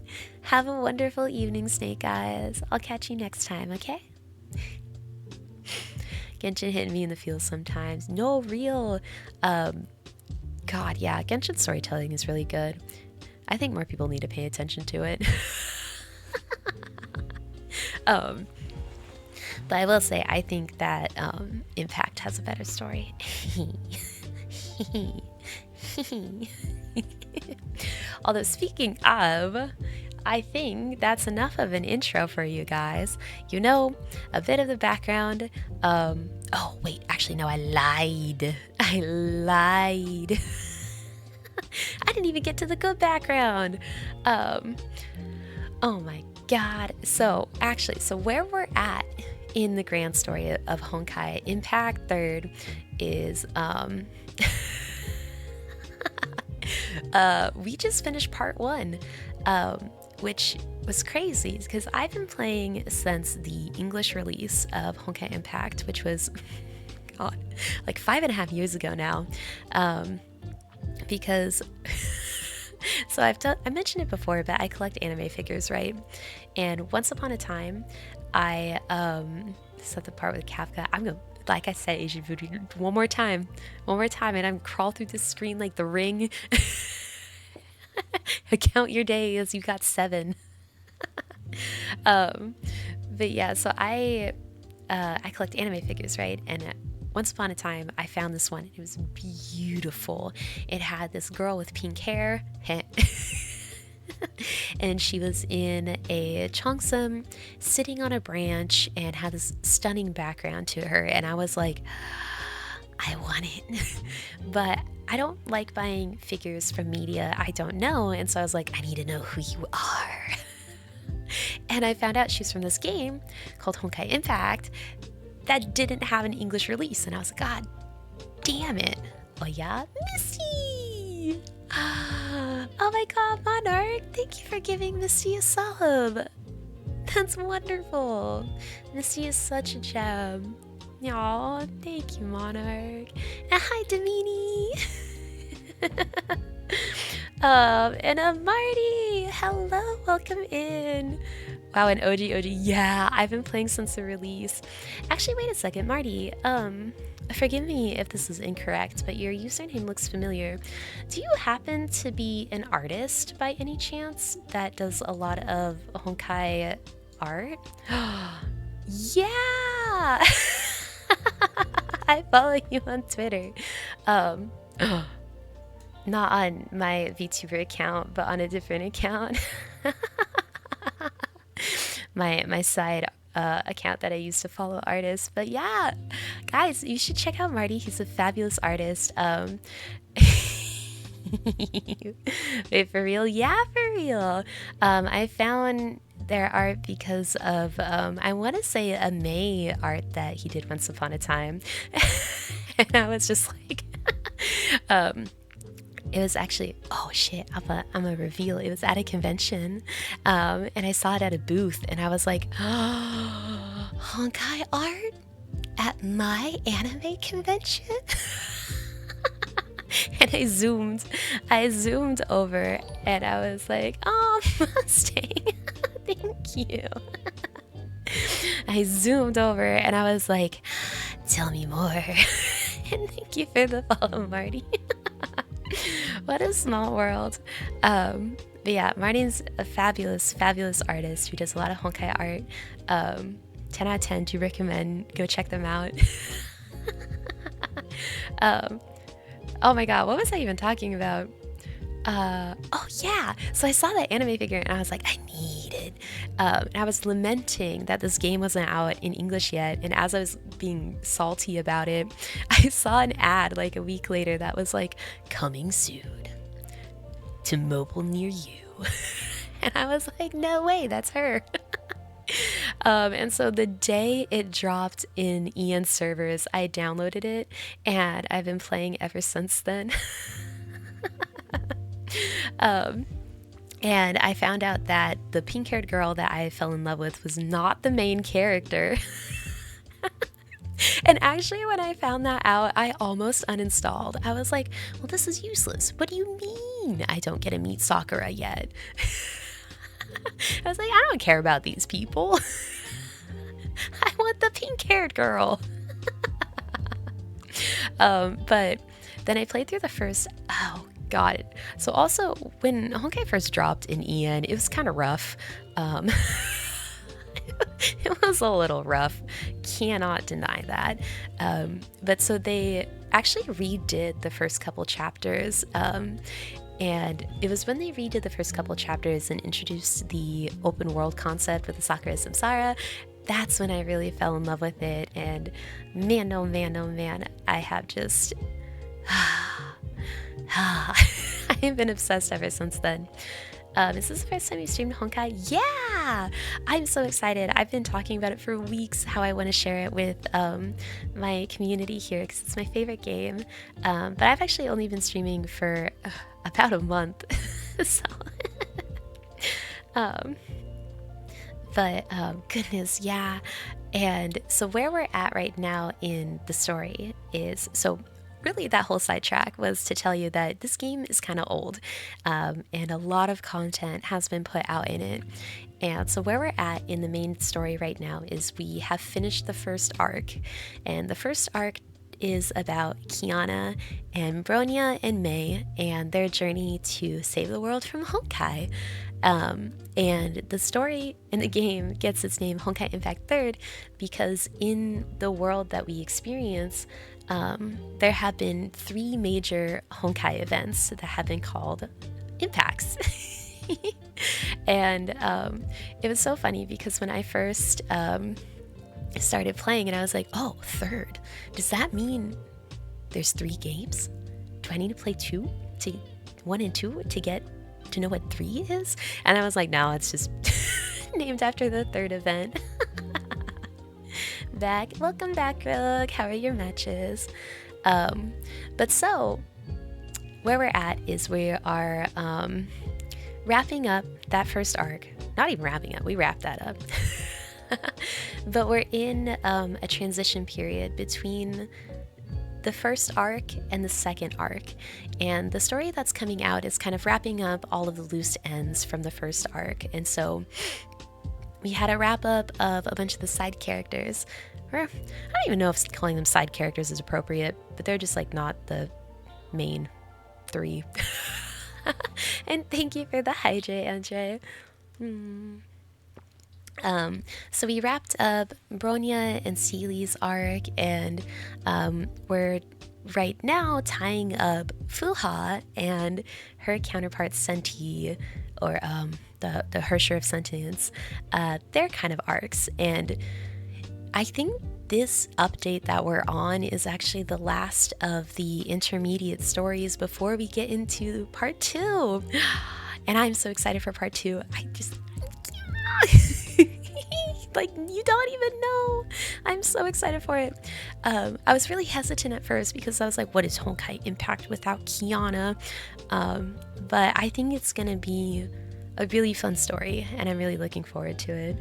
Have a wonderful evening, Snake Eyes. I'll catch you next time, okay? Genshin hitting me in the feels sometimes. No, real. God, yeah, Genshin storytelling is really good. I think more people need to pay attention to it. But I will say, I think that Impact has a better story. Although, speaking of, I think that's enough of an intro for you guys. You know, a bit of the background. Oh, wait, actually, no, I lied. I lied. I didn't even get to the good background. Oh my god. So, actually, where we're at in the grand story of Honkai Impact 3rd is, we just finished part 1, which was crazy because I've been playing since the English release of Honkai Impact, which was, God, like 5.5 years ago now. Because, so I mentioned it before, but I collect anime figures, right? And once upon a time, I, this is the part with Kafka, I'm gonna, like I said, Asian Voodoo, one more time, and I'm crawl through this screen like the Ring. Count your days, you got 7. But yeah, so I collect anime figures, right? And once upon a time, I found this one. It was beautiful. It had this girl with pink hair, and she was in a cheongsam, sitting on a branch, and had this stunning background to her. And I was like, I want it. But I don't like buying figures from media I don't know, and so I was like, I need to know who you are. And I found out she's from this game called Honkai Impact that didn't have an English release, and I was like, God damn it. Oh yeah, Misty! Oh my god, Monarch, thank you for giving Misty a sub. That's wonderful. Misty is such a gem. Aw, thank you, Monarch. And hi, Damini. And Marty, hello, welcome in. Wow, an OG, yeah, I've been playing since the release. Actually, wait a second, Marty, forgive me if this is incorrect, but your username looks familiar. Do you happen to be an artist by any chance that does a lot of Honkai art? Yeah! I follow you on Twitter. Not on my VTuber account, but on a different account. my side account that I use to follow artists. But yeah, guys, you should check out Marty. He's a fabulous artist. Wait, for real? Yeah, for real. I found their art because of, I want to say a May art that he did once upon a time. And I was just like, it was actually, oh shit, I'm a reveal. It was at a convention, and I saw it at a booth, and I was like, oh, Honkai art at my anime convention? And I zoomed over, and I was like, oh, Mustang, thank you. I zoomed over, and I was like, tell me more. And thank you for the follow, Marty. What a small world. But yeah, Martin's a fabulous, fabulous artist who does a lot of Honkai art. 10 out of 10, do recommend. Go check them out. um, oh my god, what was I even talking about? Oh yeah, so I saw that anime figure and I was like, I need it. And I was lamenting that this game wasn't out in English yet, and as I was being salty about it, I saw an ad like a week later that was like, coming soon to mobile near you. And I was like, no way, that's her. And so the day it dropped in EN servers, I downloaded it and I've been playing ever since then. um, and I found out that the pink haired girl that I fell in love with was not the main character. And actually, when I found that out, I almost uninstalled. I was like, well, this is useless. What do you mean I don't get to meet Sakura yet? I was like, I don't care about these people. I want the pink haired girl. But then I played through the first. Oh, God. So, also, when Honkai first dropped in EN, it was kind of rough. It was a little rough. Cannot deny that. But so they actually redid the first couple chapters. And it was when they redid the first couple chapters and introduced the open world concept with the Sakura Samsara. That's when I really fell in love with it. And man, oh man, oh man, I have just. I have been obsessed ever since then. Is this the first time you streamed Honkai? Yeah! I'm so excited. I've been talking about it for weeks, how I want to share it with my community here because it's my favorite game. But I've actually only been streaming for about a month. So, goodness, yeah. And so where we're at right now in the story is, so really that whole sidetrack was to tell you that this game is kind of old, and a lot of content has been put out in it. And so where we're at in the main story right now is we have finished the first arc, and the first arc is about Kiana and Bronya and Mei and their journey to save the world from Honkai. And the story in the game gets its name Honkai Impact 3rd because in the world that we experience, there have been 3 major Honkai events that have been called impacts. And it was so funny because when I first started playing and I was like, oh, 3rd, does that mean there's 3 games? Do I need to play 1 and 2 to get to know what 3 is? And I was like, no, it's just named after the 3rd event. Welcome back, Rogue. How are your matches? But so where we're at is we are wrapping up that first arc. Not even wrapping up, we wrapped that up. But we're in a transition period between the first arc and the second arc, and the story that's coming out is kind of wrapping up all of the loose ends from the first arc. And so we had a wrap up of a bunch of the side characters, or I don't even know if calling them side characters is appropriate, but they're just like not the main 3. And thank you for the hydrate, Andre. So we wrapped up Bronya and Seely's arc, and we're right now tying up Fuha and her counterpart Senti, or the Hersher of Sentience, their kind of arcs. And I think this update that we're on is actually the last of the intermediate stories before we get into part 2. And I'm so excited for part 2. Like, you don't even know. I'm so excited for it. I was really hesitant at first because I was like, what is Honkai Impact without Kiana? But I think it's going to be a really fun story, and I'm really looking forward to it.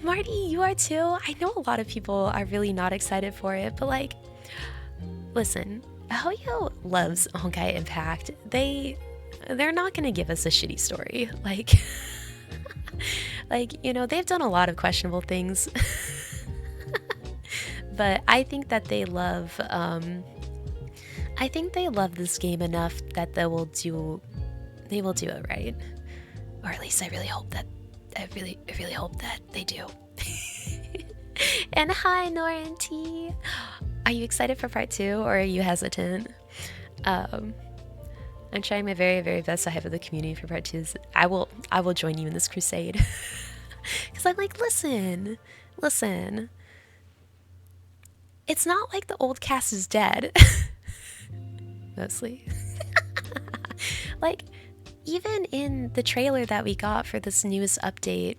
Marty, you are too? I know a lot of people are really not excited for it, but like, listen, Hoyo loves Honkai Impact. They're not going to give us a shitty story. Like... Like, you know, they've done a lot of questionable things. But I think that they love this game enough that they will do it right. or at least I really hope that I really hope that they do. And hi, Nora T. Are you excited for part 2 or are you hesitant? I'm trying my very, very best to hype up the community for part 2. I will join you in this crusade. Because I'm like, listen. It's not like the old cast is dead. Mostly. Like, even in the trailer that we got for this newest update,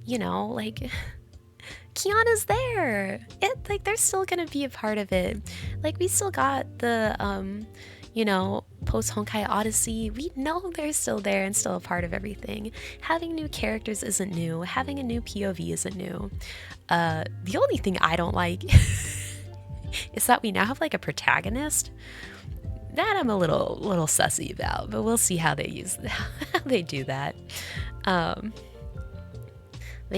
you know, like, Kiana's there. Like, they're still gonna be a part of it. Like, we still got the, you know, post Honkai Odyssey. We know they're still there and still a part of everything. Having new characters isn't new. Having a new POV isn't new. The only thing I don't like is that we now have like a protagonist. That I'm a little sussy about, but we'll see how they how they do that. But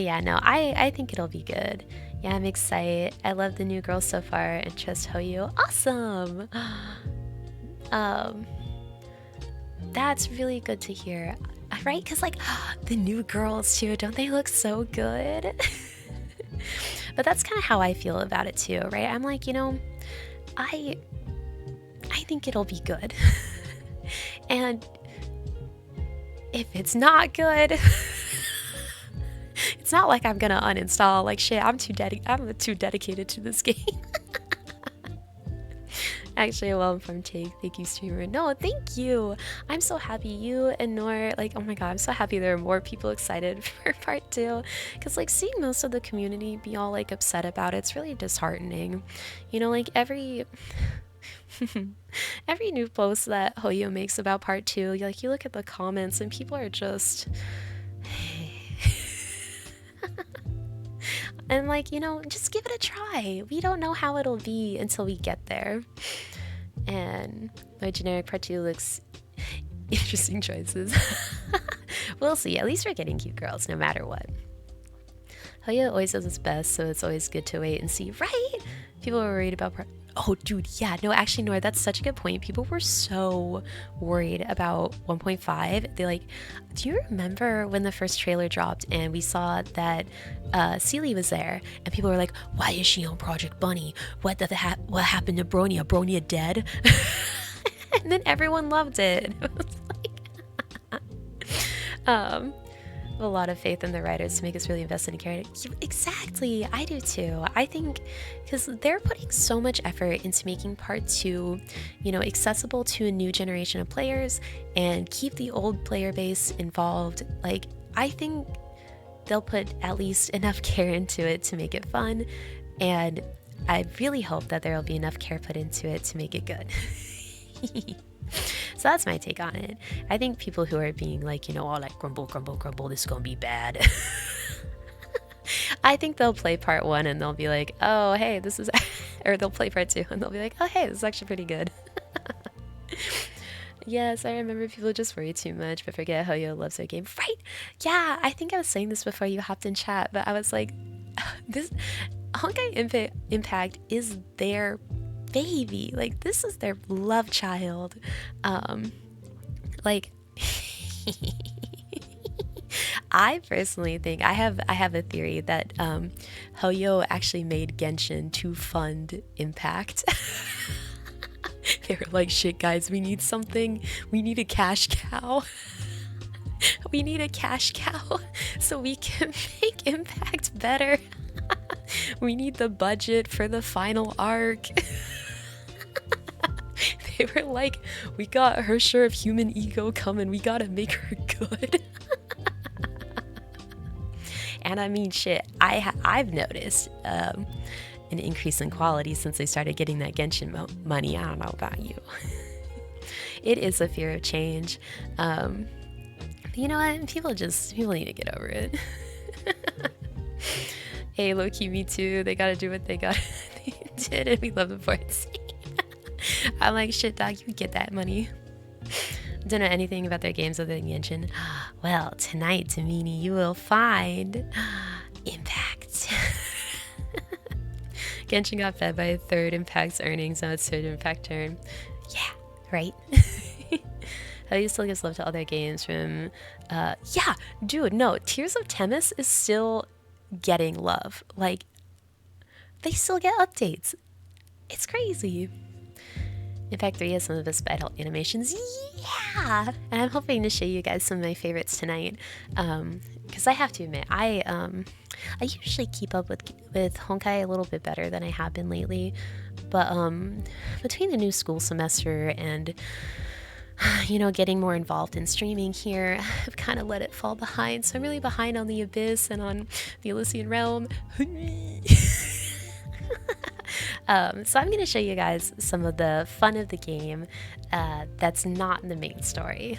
yeah, no, I think it'll be good. Yeah, I'm excited. I love the new girls so far and trust Hoyo. Awesome. That's really good to hear, right? Because like the new girls too, don't they look so good? But that's kind of how I feel about it too, right? I'm like, you know, I think it'll be good. And if it's not good, it's not like I'm gonna uninstall. Like shit, I'm too dedicated to this game. Actually, a well-informed take. Thank you, streamer. No, thank you. I'm so happy you and Nor, like, oh my god, I'm so happy there are more people excited for part 2. Because, like, seeing most of the community be all, like, upset about it's really disheartening. You know, like, every new post that Hoyo makes about part 2, like, you look at the comments and people are just... And like, you know, just give it a try. We don't know how it'll be until we get there. And my generic part 2 looks interesting choices. We'll see. At least we're getting cute girls no matter what. Hoya always does its best, so it's always good to wait and see, right? People were worried about oh dude, yeah, no, actually no, that's such a good point. People were so worried about 1.5. They like, do you remember when the first trailer dropped and we saw that Seely was there and people were like, why is she on Project Bunny? What happened to Bronya? Bronya dead? And then everyone loved it. It was like a lot of faith in the writers to make us really invested in character. Exactly, I do too. I think because they're putting so much effort into making part 2, you know, accessible to a new generation of players and keep the old player base involved. Like, I think they'll put at least enough care into it to make it fun, and I really hope that there will be enough care put into it to make it good. So that's my take on it. I think people who are being like, you know, all like grumble, this is gonna be bad. I think they'll play part 1 and they'll be like, oh, hey, this is, or they'll play part 2 and they'll be like, oh, hey, this is actually pretty good. Yes, I remember people just worry too much but forget Hoyo loves their game. Right? Yeah, I think I was saying this before you hopped in chat, but I was like, this Honkai Impact is their baby. Like, this is their love child. Like, I personally think I have a theory that Hoyo actually made Genshin to fund Impact. They were like, shit guys, we need something. We need a cash cow. We need a cash cow so we can make Impact better. We need the budget for the final arc. They were like, we got her share of human ego coming, we gotta make her good. And I mean, shit, I've noticed an increase in quality since they started getting that Genshin money. I don't know about you. It is a fear of change. You know what? People need to get over it. Hey, low-key, me too. They gotta do what they did, and we love the board scene. I'm like, shit, dog, you get that money. Don't know anything about their games other than Genshin. Well, tonight, Tamini, you will find Impact. Genshin got fed by third Impact's earnings, now it's third Impact turn. Yeah, right? How he still gives love to other games from, yeah, dude, no, Tears of Temis is still getting love. Like, they still get updates. It's crazy. Impact 3 has some of the best battle animations. Yeah! And I'm hoping to show you guys some of my favorites tonight. Because I have to admit, I usually keep up with Honkai a little bit better than I have been lately. But between the new school semester and you know, getting more involved in streaming here, I've kind of let it fall behind. So I'm really behind on the Abyss and on the Elysian Realm. So I'm going to show you guys some of the fun of the game that's not the main story.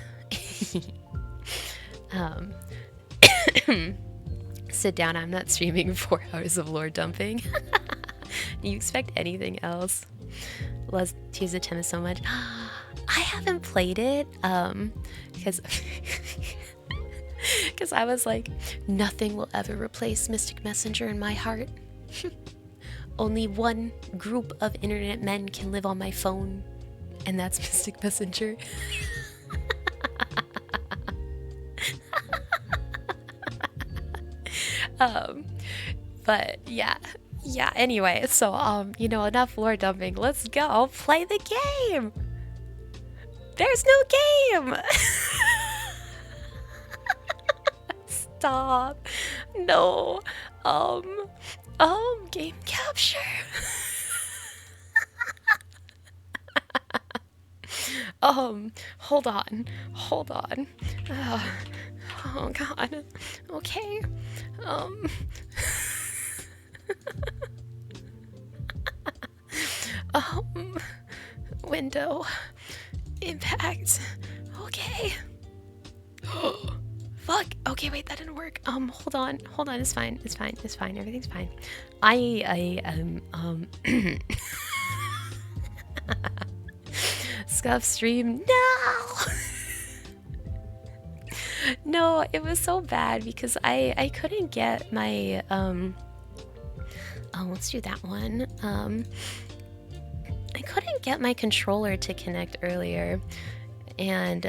Sit down, I'm not streaming 4 hours of lore dumping. Do you expect anything else? Loves Tears of Tennis so much. I haven't played it because because I was like, nothing will ever replace Mystic Messenger in my heart. Only one group of internet men can live on my phone, and that's Mystic Messenger. But yeah, anyway, so you know, enough lore dumping. Let's go play the game. There's no game. Stop. No. Game capture. Hold on. Oh god. Okay. Window. Impact. Okay. Fuck. Okay, wait, that didn't work. Hold on. It's fine. Everything's fine. I Scuff stream. No. No, it was so bad because I couldn't get my let's do that one. I couldn't get my controller to connect earlier, and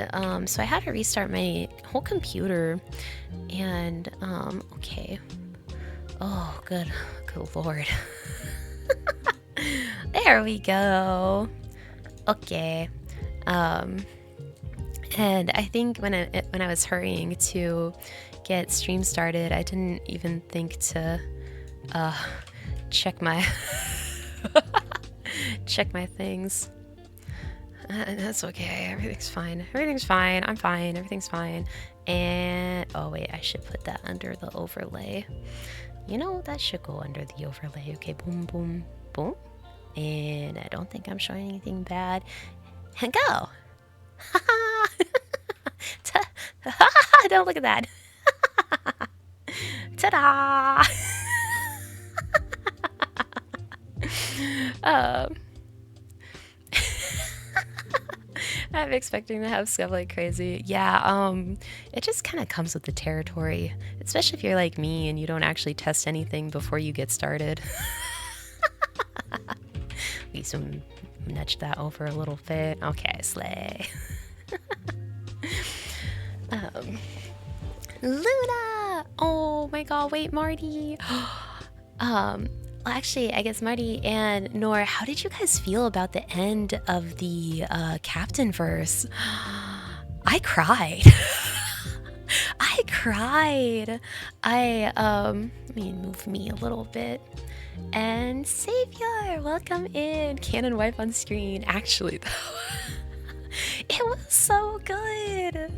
so I had to restart my whole computer. And okay. Oh, good lord. There we go. Okay. And I think when I was hurrying to get stream started, I didn't even think to check my check my things. That's okay. Everything's fine. I'm fine. Everything's fine. And oh wait, I should put that under the overlay. You know, that should go under the overlay. Okay, boom, boom, boom. And I don't think I'm showing anything bad. And go. Don't look at that. Ta-da! I'm expecting to have stuff like crazy. Yeah, it just kind of comes with the territory, especially if you're like me and you don't actually test anything before you get started. We some nudge that over a little bit. Okay, slay. Luna! Oh my god, wait, Marty. Actually, I guess Marty and Nor, how did you guys feel about the end of the Captain verse? I cried. I cried. Let me move me a little bit. And Savior, welcome in. Canon wipe on screen. Actually, though, it was so good.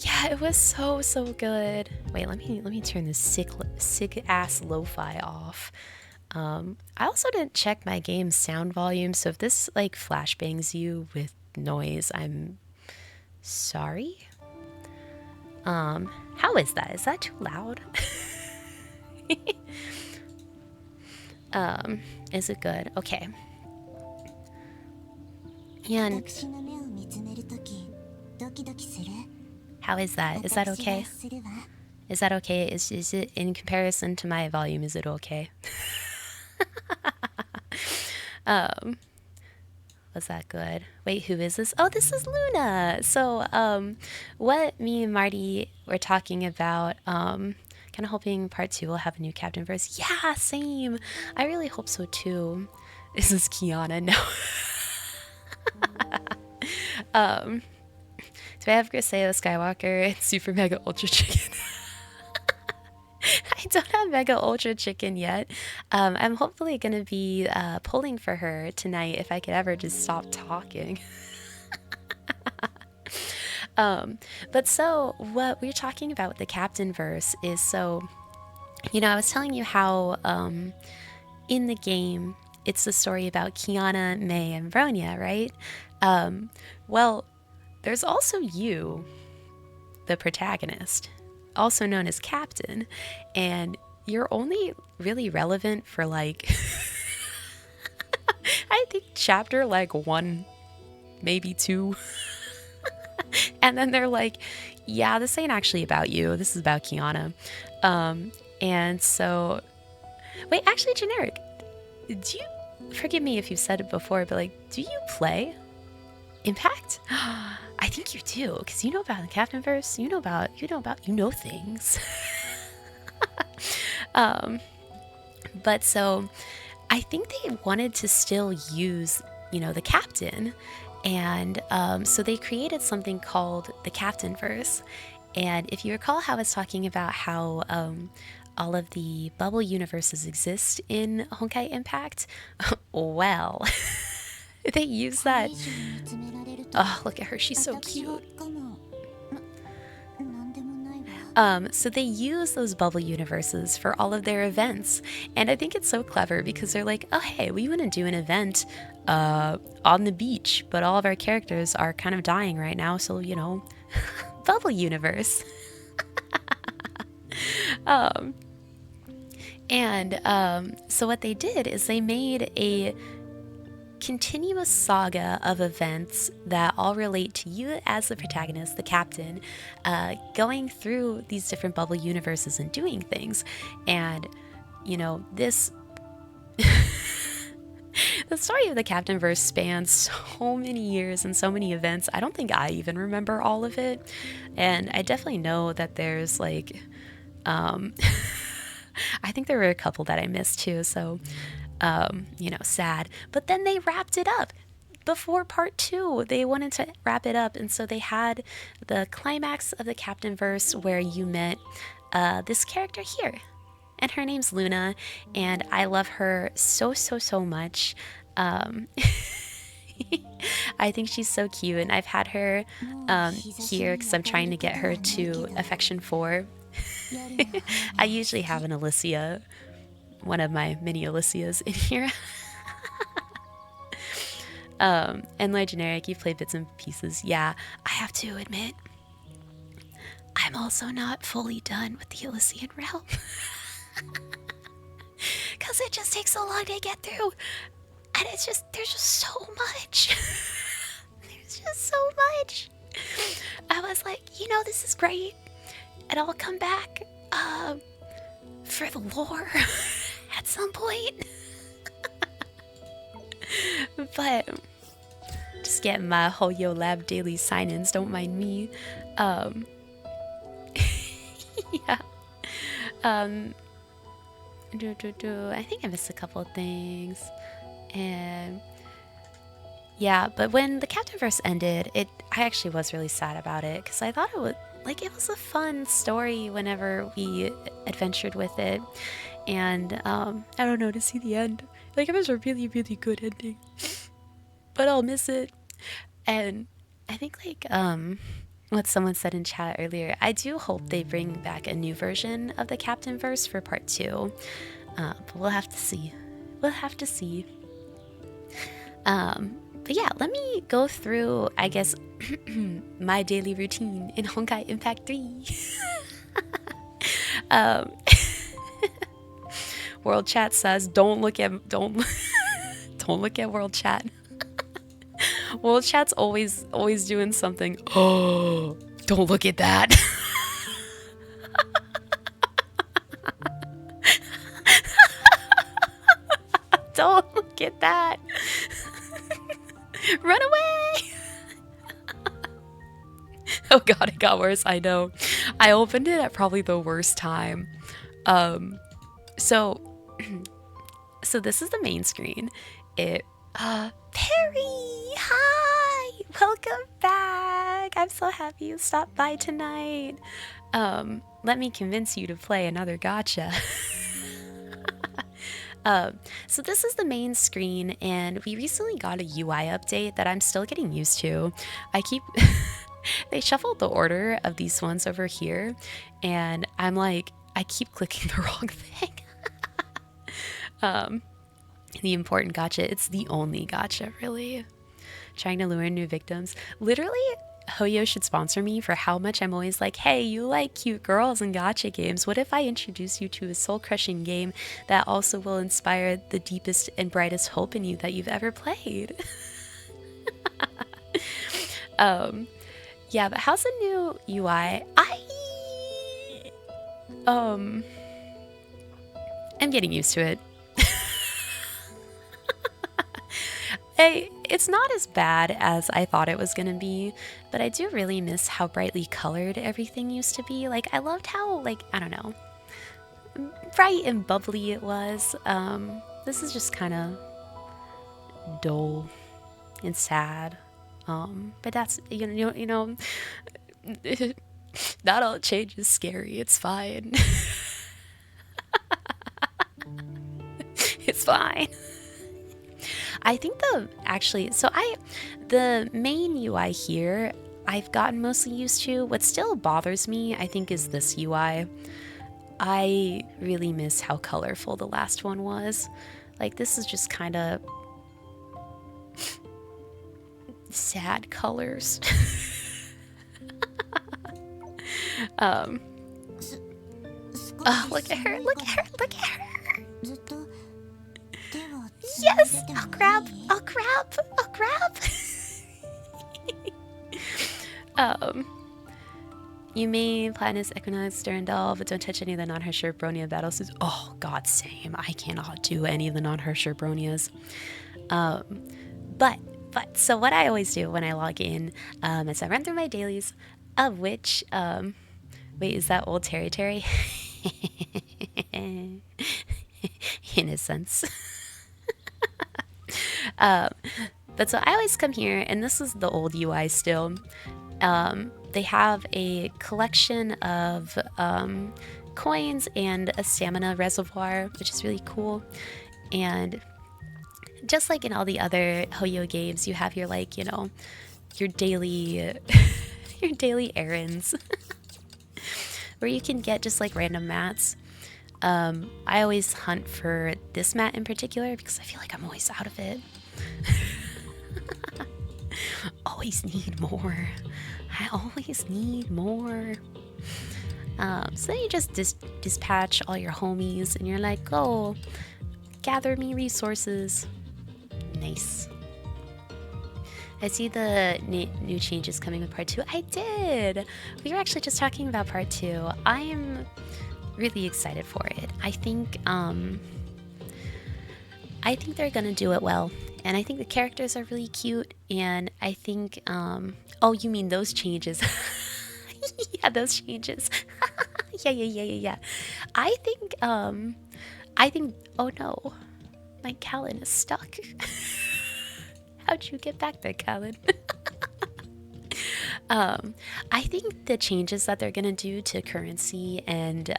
Yeah, it was so good. Wait, let me turn this sick ass lo-fi off. I also didn't check my game's sound volume, so if this like flashbangs you with noise, I'm sorry. How is that? Is that too loud? Is it good? Okay. And how is that? Is that okay? Is that okay? Is it in comparison to my volume? Is it okay? Was that good? Wait, who is this? Oh, this is Luna. So, what me and Marty were talking about, kind of hoping part 2 will have a new Captain verse. Yeah, same. I really hope so too. This is Kiana. No. Do I have Griseo Skywalker and Super Mega Ultra Chicken? I don't have Mega Ultra Chicken yet. I'm hopefully going to be pulling for her tonight if I could ever just stop talking. But so, what we're talking about with the Captain verse is so, I was telling you how in the game it's the story about Kiana, May, and Vronia, right? Well, there's also you, the protagonist, also known as Captain, and you're only really relevant for like I think chapter like 1, maybe 2. And then they're like, yeah, this ain't actually about you, this is about Kiana. And so wait, actually, Generic, do you, forgive me if you've said it before, but like, do you play Impact? I think you do, because you know about the Captain verse, you know things. But so I think they wanted to still use, the Captain, and so they created something called the Captain verse. And if you recall how I was talking about how all of the bubble universes exist in Honkai Impact, well, they use that. Oh, look at her, she's so cute. So they use those bubble universes for all of their events, and I think it's so clever because they're like, oh hey, we want to do an event on the beach, but all of our characters are kind of dying right now, so bubble universe. So what they did is they made a continuous saga of events that all relate to you as the protagonist, the Captain, going through these different bubble universes and doing things. And this the story of the Captain verse spans so many years and so many events. I don't think I even remember all of it, and I definitely know that there's like I think there were a couple that I missed too, so sad. But then they wrapped it up before part 2. They wanted to wrap it up, and so they had the climax of the Captain verse where you met this character here, and her name's Luna, and I love her so much. I think she's so cute, and I've had her here because I'm trying to get her to Affection 4. I usually have an Alicia, one of my mini Alicias in here. And like Generic, you've played bits and pieces. Yeah, I have to admit, I'm also not fully done with the Elysian realm. Because it just takes so long to get through. And there's just so much. There's just so much. I was like, this is great. And I'll come back for the lore at some point. But just getting my Hoyo Lab daily sign-ins, don't mind me. Yeah. I think I missed a couple of things. And yeah, but when the Captiverse ended, I actually was really sad about it because I thought it was a fun story whenever we adventured with it. And I don't know, to see the end, it was a really good ending, but I'll miss it. And I think what someone said in chat earlier, I do hope they bring back a new version of the Captain verse for part 2, but we'll have to see. But yeah, let me go through, I guess, my daily routine in Honkai Impact 3. World Chat says, don't look at World Chat. World Chat's always doing something. Oh, don't look at that. Don't look at that. Run away! Oh god, it got worse. I know. I opened it at probably the worst time. So so this is the main screen. It Perry, hi, welcome back. I'm so happy you stopped by tonight. Let me convince you to play another gotcha. So this is the main screen, and we recently got a UI update that I'm still getting used to. I keep they shuffled the order of these ones over here, and I'm like, I keep clicking the wrong thing. The important gotcha, it's the only gotcha, really. Trying to lure in new victims. Literally, Hoyo should sponsor me for how much I'm always like, hey, you like cute girls and gotcha games. What if I introduce you to a soul-crushing game that also will inspire the deepest and brightest hope in you that you've ever played? Yeah, but how's the new UI? I'm getting used to it. It's not as bad as I thought it was gonna be, but I do really miss how brightly colored everything used to be. Like, I loved how, like, I don't know, bright and bubbly it was. This is just kind of dull and sad. But that's, you know, not all change is scary. It's fine. It's fine. I think the main UI here, I've gotten mostly used to. What still bothers me, I think, is this UI. I really miss how colorful the last one was. Like, this is just kind of sad colors. Oh, look at her, look at her, look at her. Yes! I'll grab! I'll grab! I'll grab! You may Platinus, Equinox, Durandal, but don't touch any of the non-Hersher Bronia battlesuits. Oh, god, same. I cannot do any of the non-Hersher Bronias. So what I always do when I log in is I run through my dailies, of which, wait, is that old territory? In a sense. But so I always come here, and this is the old UI still. They have a collection of coins and a stamina reservoir, which is really cool. And just like in all the other Hoyo games, you have your, like, you know, your daily your daily errands where you can get just like random mats. I always hunt for this mat in particular because I feel like I'm always out of it. Always need more. I always need more. So then you just dispatch all your homies and you're like, go gather me resources. Nice. I see the new changes coming with part 2. I did. We were actually just talking about part 2. I am really excited for it. I think they're gonna do it well, and I think the characters are really cute. And I think oh, you mean those changes? Yeah, those changes. Yeah. I think oh no, my Callan is stuck. How'd you get back there, Callan? I think the changes that they're gonna do to currency and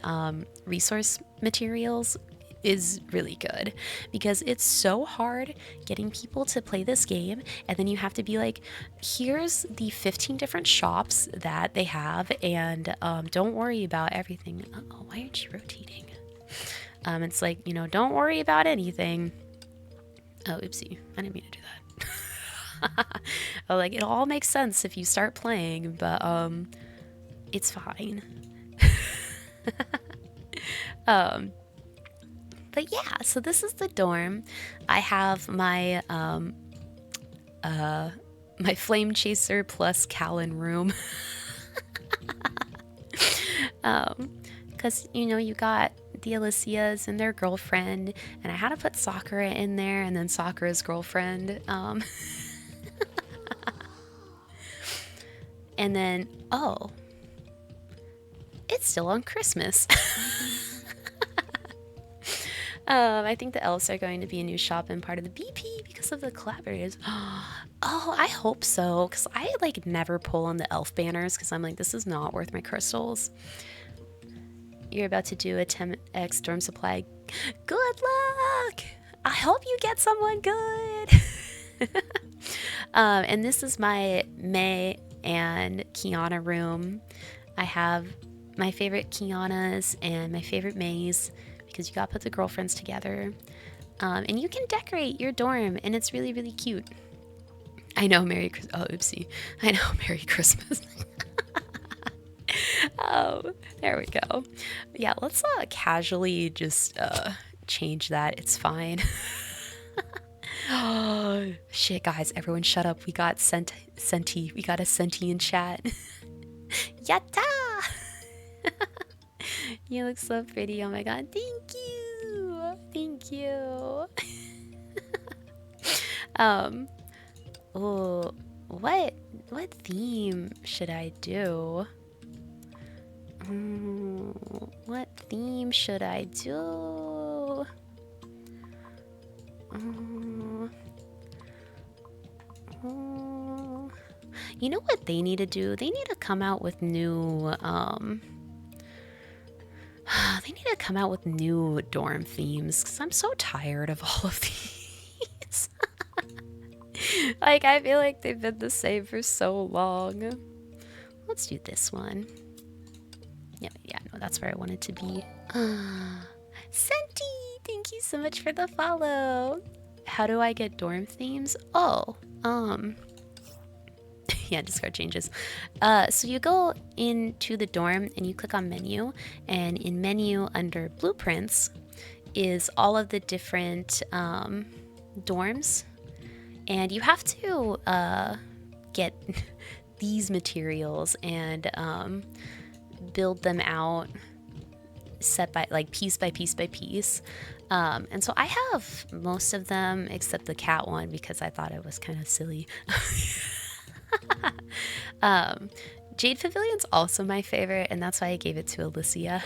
resource materials is really good, because it's so hard getting people to play this game, and then you have to be like, here's the 15 different shops that they have, and don't worry about everything. Oh, why aren't you rotating? It's like, you know, don't worry about anything. Oh, oopsie, I didn't mean to do that. Oh, like, it all makes sense if you start playing, but it's fine. But yeah, so this is the dorm. I have my my flame chaser plus Callan room. Because, you know, you got the Alicias and their girlfriend, and I had to put Sakura in there, and then Sakura's girlfriend. And then, oh, it's still on Christmas. I think the elves are going to be a new shop and part of the BP because of the collaborators. Oh, I hope so, because I like never pull on the elf banners because I'm like, this is not worth my crystals. You're about to do a 10x storm supply. Good luck! I hope you get someone good. And this is my May and Kiana room. I have my favorite Kianas and my favorite Mays because you got to put the girlfriends together. And you can decorate your dorm, and it's really, really cute. I know, Merry Christmas. Oh, oopsie. I know, Merry Christmas. Oh, there we go. Yeah, let's casually just change that. It's fine. Oh, shit, guys. Everyone shut up. We got Senti. We got a Senti in chat. Yatta! You look so pretty. Oh my god. Thank you. Thank you. Oh, what theme should I do? What theme should I do? You know what they need to do? They need to come out with new they need to come out with new dorm themes because I'm so tired of all of these. Like, I feel like they've been the same for so long. Let's do this one. Yeah, no, that's where I want it to be. Senti, thank you so much for the follow. How do I get dorm themes? Oh, yeah, discard changes. So you go into the dorm and you click on menu, and in menu under blueprints is all of the different dorms, and you have to get these materials and build them out set by like piece by piece by piece. And so I have most of them except the cat one because I thought it was kind of silly. Jade Pavilion's also my favorite, and that's why I gave it to Alicia.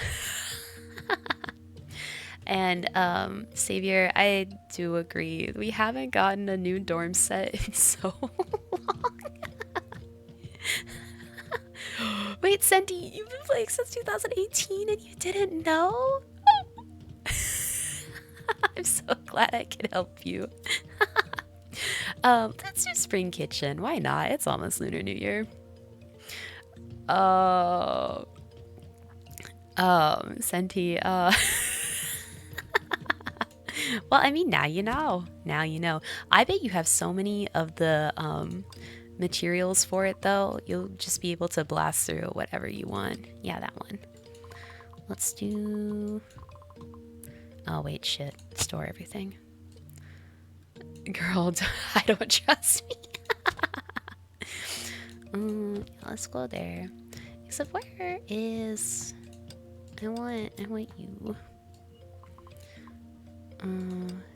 And Savior, I do agree. We haven't gotten a new dorm set in so long. Wait, Senti, you've been playing since 2018 and you didn't know? I'm so glad I could help you. Let's do Spring Kitchen. Why not? It's almost Lunar New Year. Senti, well, I mean, now you know. Now you know. I bet you have so many of the materials for it, though. You'll just be able to blast through whatever you want. Yeah, that one. Let's do... Oh, wait, shit. Store everything. Girl, I don't trust me. Let's go there. Except where is... I want you.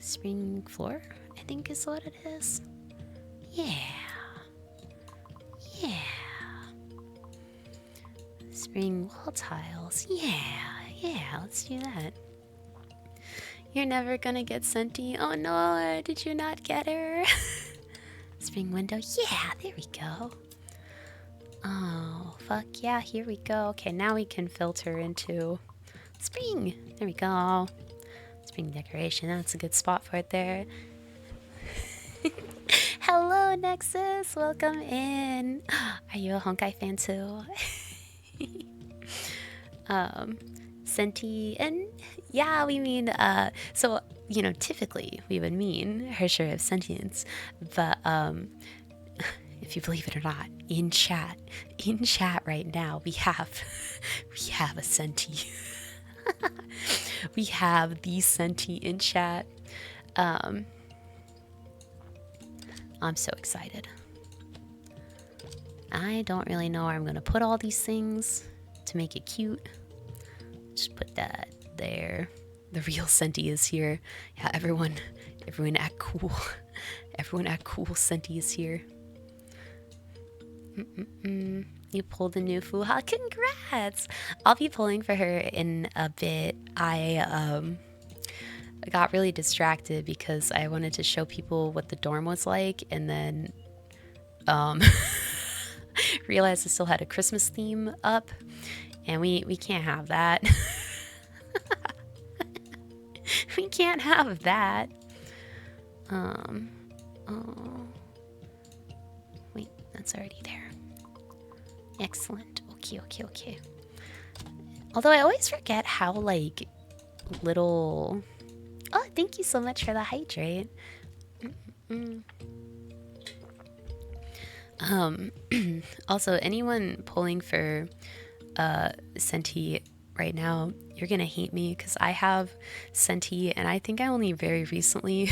Spring floor, I think is what it is. Yeah. Yeah. Spring wall tiles. Yeah, let's do that. You're never gonna get Senti. Oh no, did you not get her? Spring window. Yeah, there we go. Oh, fuck yeah, here we go. Okay, now we can filter into spring. There we go. Spring decoration, that's a good spot for it there. Hello, Nexus. Welcome in. Are you a Honkai fan too? Senti, and yeah, we mean, so, you know, typically we would mean her share of sentience, but, if you believe it or not, in chat right now, we have a Senti. We have the Senti in chat. I'm so excited. I don't really know where I'm gonna put all these things to make it cute. Just put that there. The real Senti is here. Yeah, everyone act cool. Everyone act cool. Senti is here. You pulled a new Fuha. Congrats! I'll be pulling for her in a bit. I got really distracted because I wanted to show people what the dorm was like, and then um, realized I still had a Christmas theme up, and we can't have that. We can't have that. Oh, wait, that's already there. Excellent. Okay. Although I always forget how, like, little... Oh, thank you so much for the hydrate. Also, anyone pulling for Senti right now, you're gonna hate me because I have Senti and I think I only very recently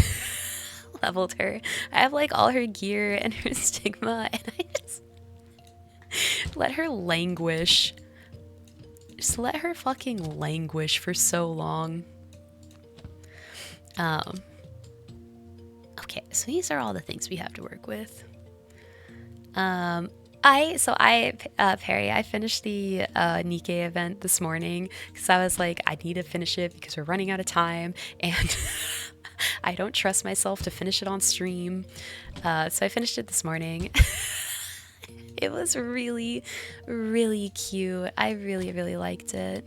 leveled her. I have like all her gear and her stigma, and I just let her languish. Just let her fucking languish for so long. Okay, so these are all the things we have to work with. Perry, I finished the Nikkei event this morning because I was like, I need to finish it because we're running out of time, and I don't trust myself to finish it on stream. So I finished it this morning. It was really, really cute. I really, really liked it.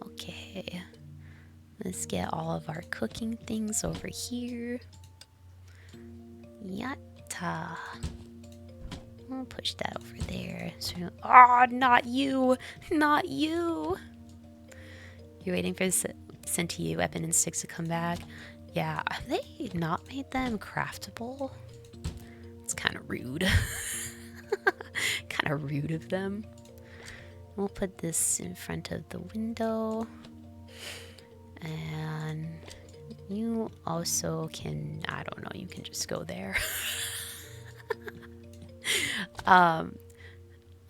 Okay, let's get all of our cooking things over here. Yatta. I'll push that over there. So, not you! Not you! You're waiting for the Senti weapon and sticks to come back. Yeah, have they not made them craftable? It's kind of rude. Kind of rude of them. We'll put this in front of the window. And you also can, I don't know, you can just go there. Oh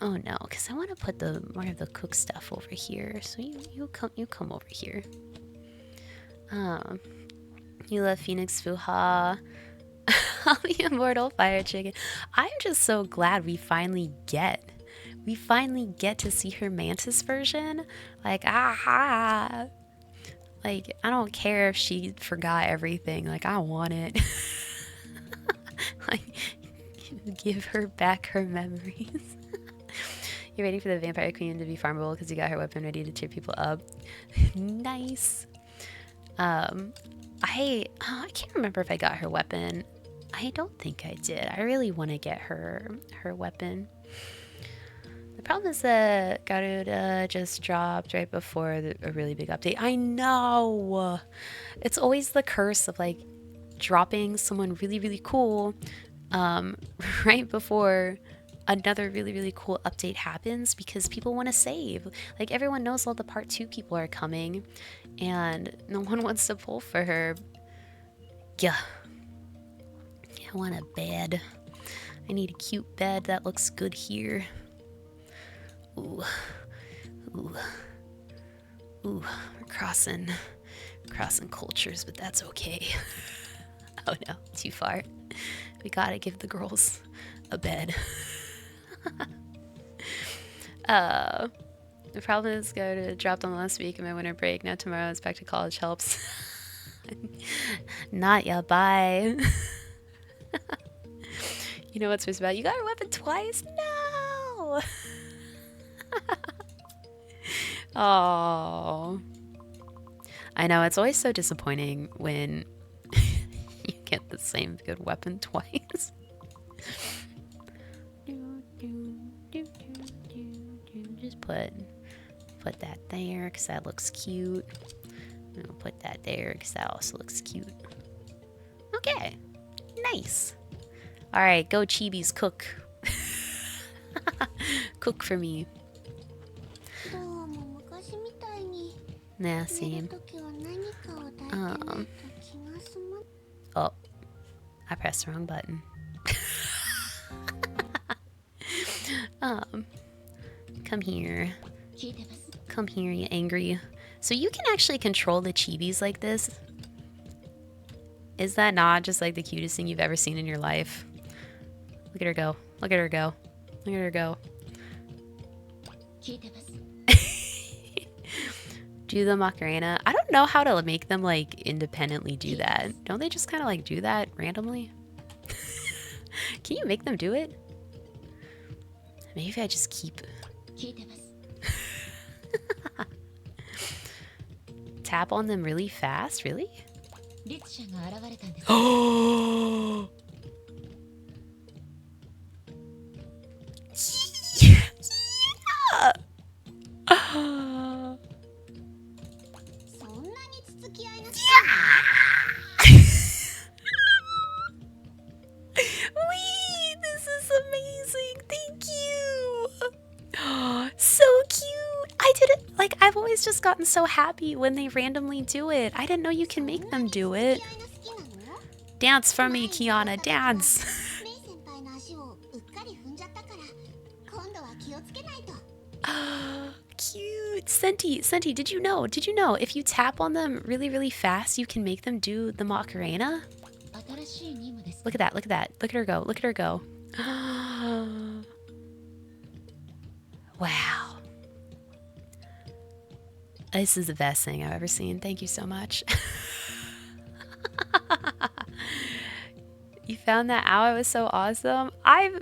no, because I want to put the more of the cook stuff over here. So you come over here. You love Phoenix Fuha. I'll be Immortal Fire Chicken. I'm just so glad we finally get to see her Mantis version. Like, aha! Like, I don't care if she forgot everything. Like, I want it. Like, give her back her memories. You're waiting for the Vampire Queen to be farmable because you got her weapon ready to cheer people up. Nice. I can't remember if I got her weapon. I don't think I did. I really want to get her weapon. The problem is that Garuda just dropped right before a really big update. I know! It's always the curse of like dropping someone really, really cool right before another really, really cool update happens because people want to save. Like, everyone knows all the part 2 people are coming and no one wants to pull for her. Yeah. I want a bed. I need a cute bed that looks good here. Ooh. We're crossing cultures, but that's okay. Oh no, too far. We gotta give the girls a bed. The problem is Garuda dropped on last week in my winter break. Now tomorrow is back to college helps. Not ya, bye. You know what's about? You got her weapon twice? No! Oh. I know, it's always so disappointing when you get the same good weapon twice. Just put that there because that looks cute. And we'll put that there because that also looks cute. Okay, nice. All right, go Chibis, cook. Cook for me. Nah, same. Oh, I pressed the wrong button. Come here. Come here, you angry. So you can actually control the chibis like this? Is that not just like the cutest thing you've ever seen in your life? Look at her go. Look at her go. Look at her go. Do the Macarena. I don't know how to make them like independently do that. Don't they just kind of like do that randomly? Can you make them do it? Maybe if I just keep tap on them really fast, really? Oh! Wee! This is amazing! Thank you! So cute! I didn't like I've always just gotten so happy when they randomly do it. I didn't know you can make them do it. Dance for me, Kiana, dance! Cute! Senti, did you know? Did you know if you tap on them really, really fast, you can make them do the Macarena? Look at that, look at that. Look at her go, look at her go. Wow. This is the best thing I've ever seen. Thank you so much. You found that out? It was so awesome. I've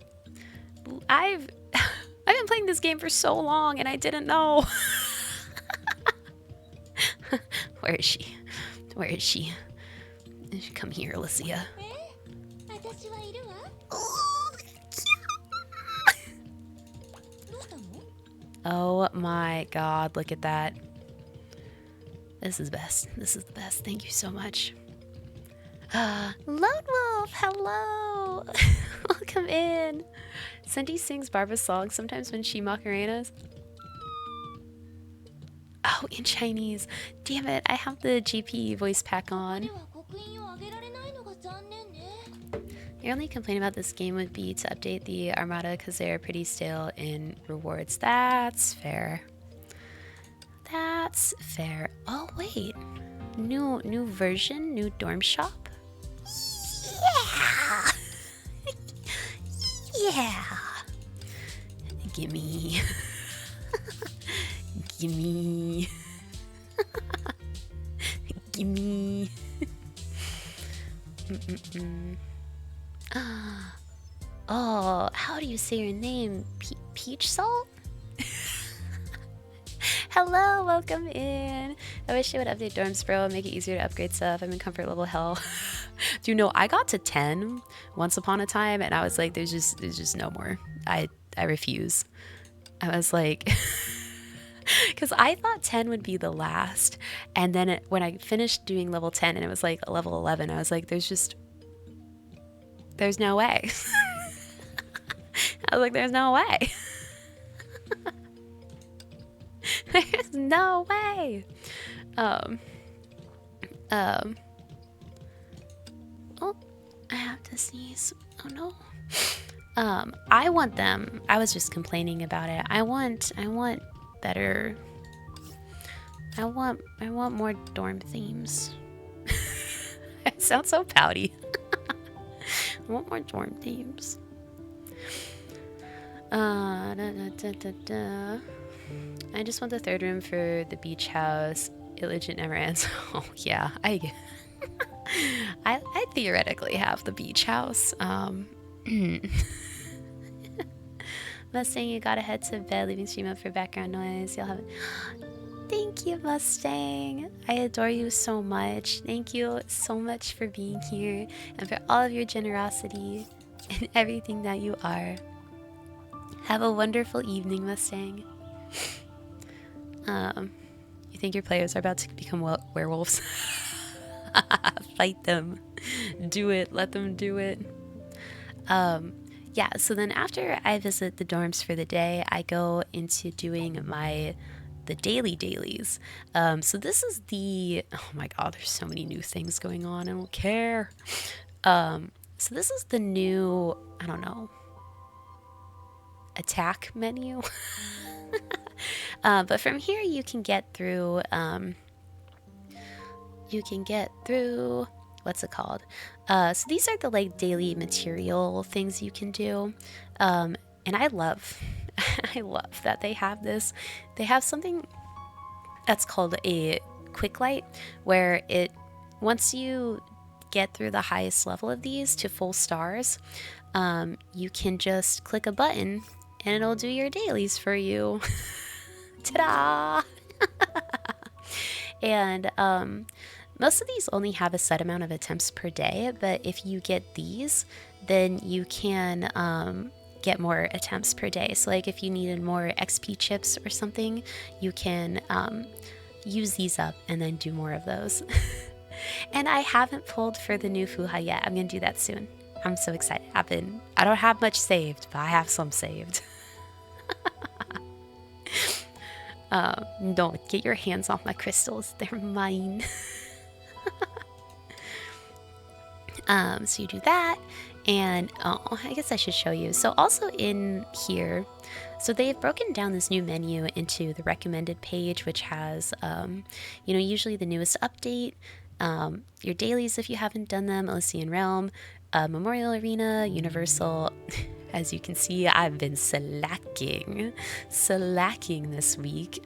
been playing this game for so long and I didn't know. Where is she? Where is she? Come here, Alicia. Oh my god, look at that. This is best. This is the best. Thank you so much. Lone Wolf, hello! Welcome in. Cindy sings Barbara's songs sometimes when she Macarenas. Oh, in Chinese. Damn it, I have the GP voice pack on. Your only complaint about this game would be to update the Armada because they're pretty stale in rewards. That's fair. That's fair. Oh wait, new version, new dorm shop. Yeah, yeah. Gimme, gimme, gimme. Oh, how do you say your name? Peach Salt? Hello, welcome in. I wish they would update dorms, bro, and make it easier to upgrade stuff. I'm in comfort level hell. Do you know I got to 10 once upon a time, and I was like, there's just no more. I refuse. I was like, because I thought 10 would be the last, and then when I finished doing level 10 and it was like a level 11, I was like, there's no way. I was like, there's no way. There's no way. Oh, I have to sneeze. Oh no. I want them. I was just complaining about it. I want better. I want more dorm themes. I sound so pouty. I want more dorm themes. I just want the third room for the beach house. It legit never ends. Oh yeah, I theoretically have the beach house. Mustang, you gotta head to bed, leaving stream up for background noise. You'll have it. Thank you, Mustang. I adore you so much. Thank you so much for being here and for all of your generosity and everything that you are. Have a wonderful evening, Mustang. You think your players are about to become werewolves? Fight them. Do it. Let them do it. Yeah, so then after I visit the dorms for the day, I go into doing the dailies. So this is oh my god, there's so many new things going on. I don't care. So this is the new, I don't know, attack menu. But from here you can get through what's it called? So these are the like daily material things you can do. And I love, I love that they have this. They have something that's called a quick light, where once you get through the highest level of these to full stars, you can just click a button and it'll do your dailies for you. Ta-da! And most of these only have a set amount of attempts per day, but if you get these, then you can get more attempts per day. So, like if you needed more XP chips or something, you can use these up and then do more of those. And I haven't pulled for the new Fuha yet. I'm gonna do that soon. I'm so excited. I don't have much saved, but I have some saved. Don't get your hands off my crystals. They're mine. So you do that, and I guess I should show you. So also in here, so they've broken down this new menu into the recommended page, which has, usually the newest update, your dailies if you haven't done them, Elysian Realm, Memorial Arena, Universal. As you can see, I've been slacking this week.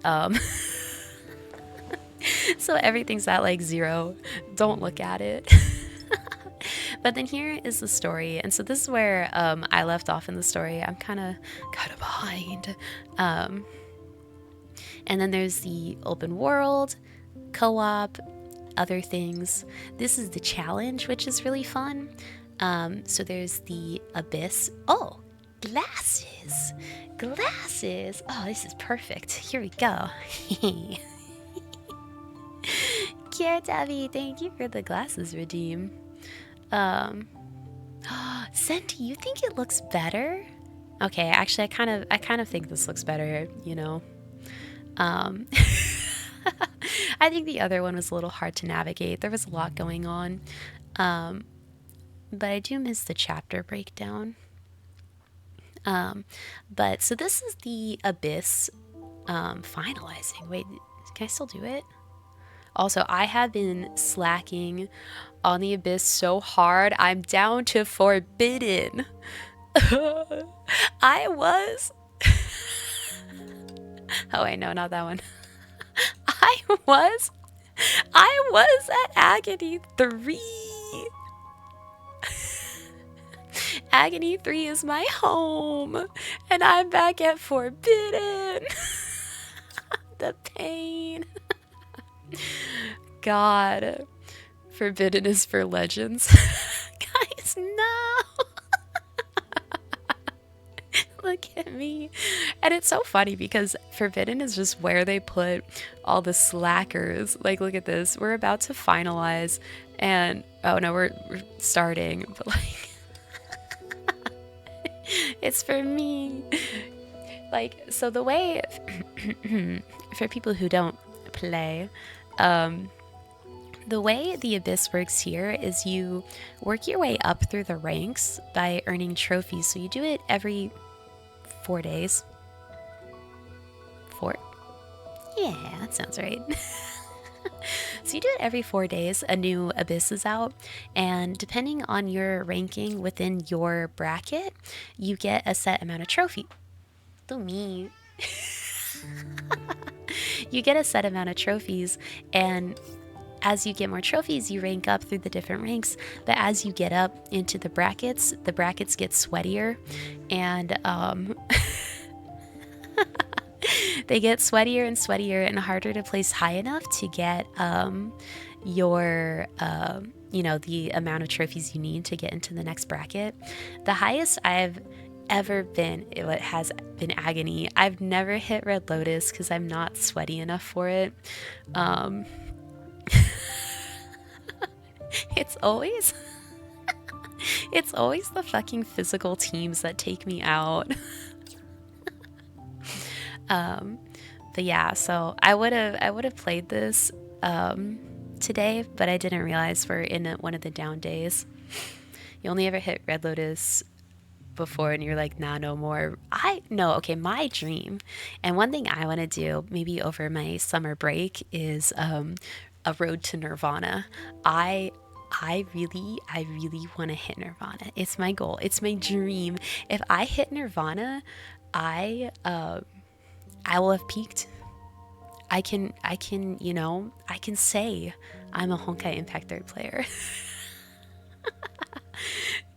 So everything's at like 0. Don't look at it. But then here is the story, and so this is where I left off in the story. I'm kind of behind. And then there's the open world, co-op, other things. This is the challenge, which is really fun. So there's the abyss. Oh, glasses. Oh, this is perfect. Here we go. Kiara Tabby, thank you for the glasses redeem. Senti, you think it looks better? Okay, actually, I kind of think this looks better. I think the other one was a little hard to navigate. There was a lot going on. But I do miss the chapter breakdown. But so this is the abyss finalizing. Wait, can I still do it? Also, I have been slacking on the abyss so hard. I'm down to forbidden. I was. Oh wait, no, not that one. I was at Agony 3. Agony 3 is my home, and I'm back at Forbidden. The pain. God, Forbidden is for legends. Guys, no. Look at me. And it's so funny because Forbidden is just where they put all the slackers. Like, look at this. We're about to finalize, and oh no, we're starting, but like it's for me. Like, so the way for people who don't play, the way the abyss works here is you work your way up through the ranks by earning trophies. So you do it every 4 days. 4? Yeah, that sounds right. So you do it every 4 days. A new abyss is out, and depending on your ranking within your bracket, you get a set amount of trophy. To me. You get a set amount of trophies, and as you get more trophies, you rank up through the different ranks. But as you get up into the brackets get sweatier, and they get sweatier and sweatier and harder to place high enough to get your the amount of trophies you need to get into the next bracket. The highest I've ever been, it has been Agony. I've never hit Red Lotus because I'm not sweaty enough for it. It's always the fucking physical teams that take me out. But yeah, so I would have played this today, but I didn't realize we're in one of the down days. You only ever hit Red Lotus before and you're like, nah, no more. My dream, and one thing I want to do maybe over my summer break is a road to Nirvana. I I really want to hit Nirvana. It's my goal. It's my dream. If I hit Nirvana, I will have peaked. I can say I'm a Honkai Impact third player.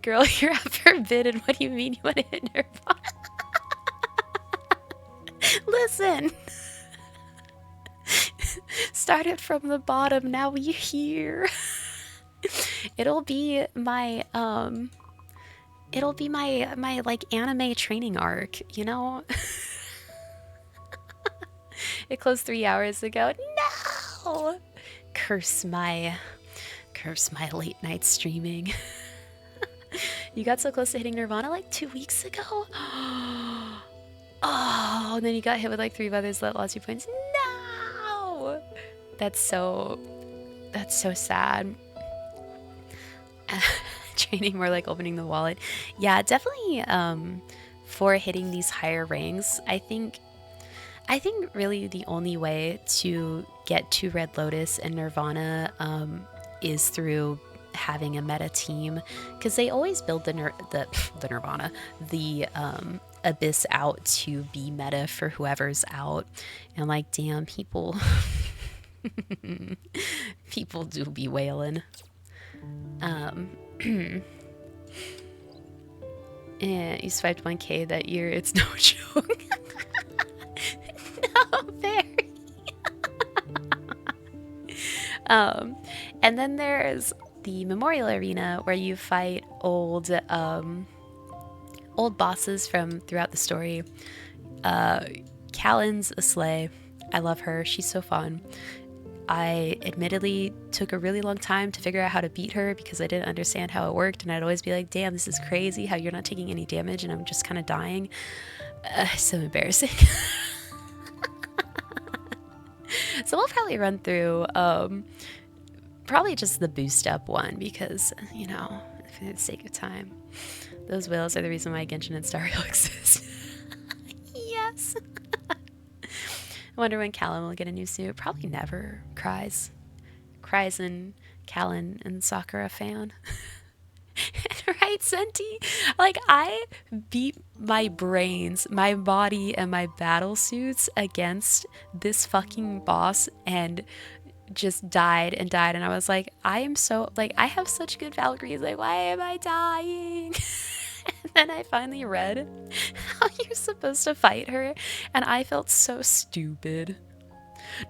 Girl, you're up forbidden. What do you mean you want to hit Nirvana? Listen. Started from the bottom, now we're here. It'll be my my like anime training arc, you know? It closed 3 hours ago. No! Curse my late night streaming. You got so close to hitting Nirvana like 2 weeks ago? Oh, and then you got hit with like 3 others that lost you points. No! That's so sad. Training more like opening the wallet. Yeah, definitely for hitting these higher ranks, I think really the only way to get to Red Lotus and Nirvana is through having a meta team, because they always build the Nirvana, the Abyss out to be meta for whoever's out. And like, damn, people people do be wailing. And you swiped 1K that year. It's no joke. No, very. And then there's the Memorial Arena, where you fight old bosses from throughout the story. Callan's a slay. I love her. She's so fun. I admittedly took a really long time to figure out how to beat her because I didn't understand how it worked, and I'd always be like, damn, this is crazy how you're not taking any damage and I'm just kind of dying. So embarrassing. So we'll probably run through probably just the boost up one, because, you know, for the sake of time. Those whales are the reason why Genshin and Star Rail exist. Yes. I wonder when Callan will get a new suit. Probably never. Cries and Callan and Sakura fan. Right, Senti? Like, I beat my brains, my body, and my battle suits against this fucking boss and just died and died. And I was like, I am so, like, I have such good Valkyries. Like, why am I dying? And then I finally read how you're supposed to fight her, and I felt so stupid.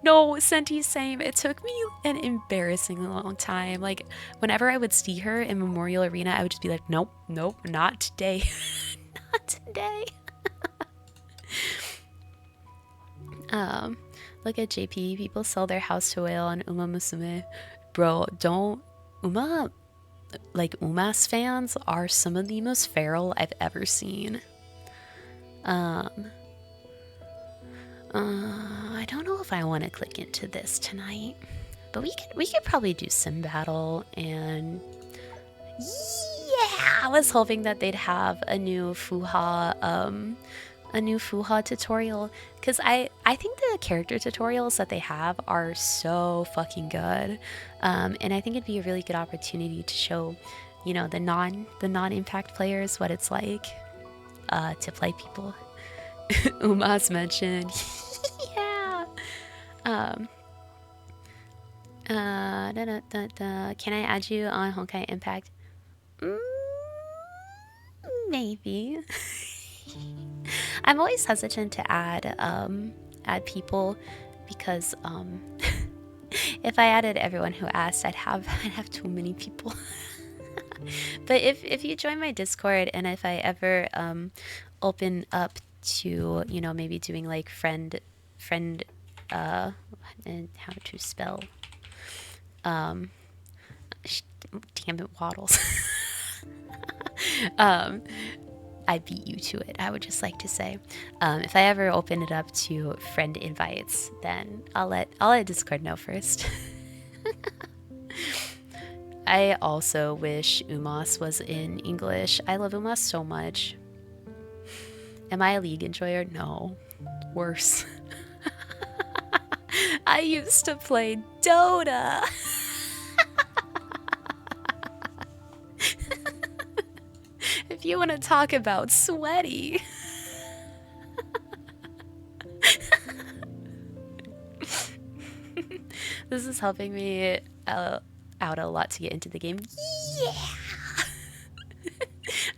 No, Senti, same. It took me an embarrassingly long time. Like, whenever I would see her in Memorial Arena, I would just be like, nope, not today. Not today. Look at JP. People sell their house to whale on Uma Musume. Bro, don't. Uma's fans are some of the most feral I've ever seen. I don't know if I want to click into this tonight, but we could probably do sim battle. And yeah, I was hoping that they'd have a new Fuha tutorial, because I think the character tutorials that they have are so fucking good, and I think it'd be a really good opportunity to show, you know, the non-impact players what it's like to play people. Uma's mentioned. Yeah. Can I add you on Honkai Impact? Maybe. I'm always hesitant to add people, because if I added everyone who asked, I'd have too many people. But if you join my Discord, and if I ever open up to, you know, maybe doing like friend and how to spell damn it, Waddles. I beat you to it, I would just like to say. If I ever open it up to friend invites, then I'll let Discord know first. I also wish Umas was in English. I love Umas so much. Am I a League enjoyer? No. Worse. I used to play Dota. if you want to talk about sweaty. This is helping me out a lot to get into the game. Yeah!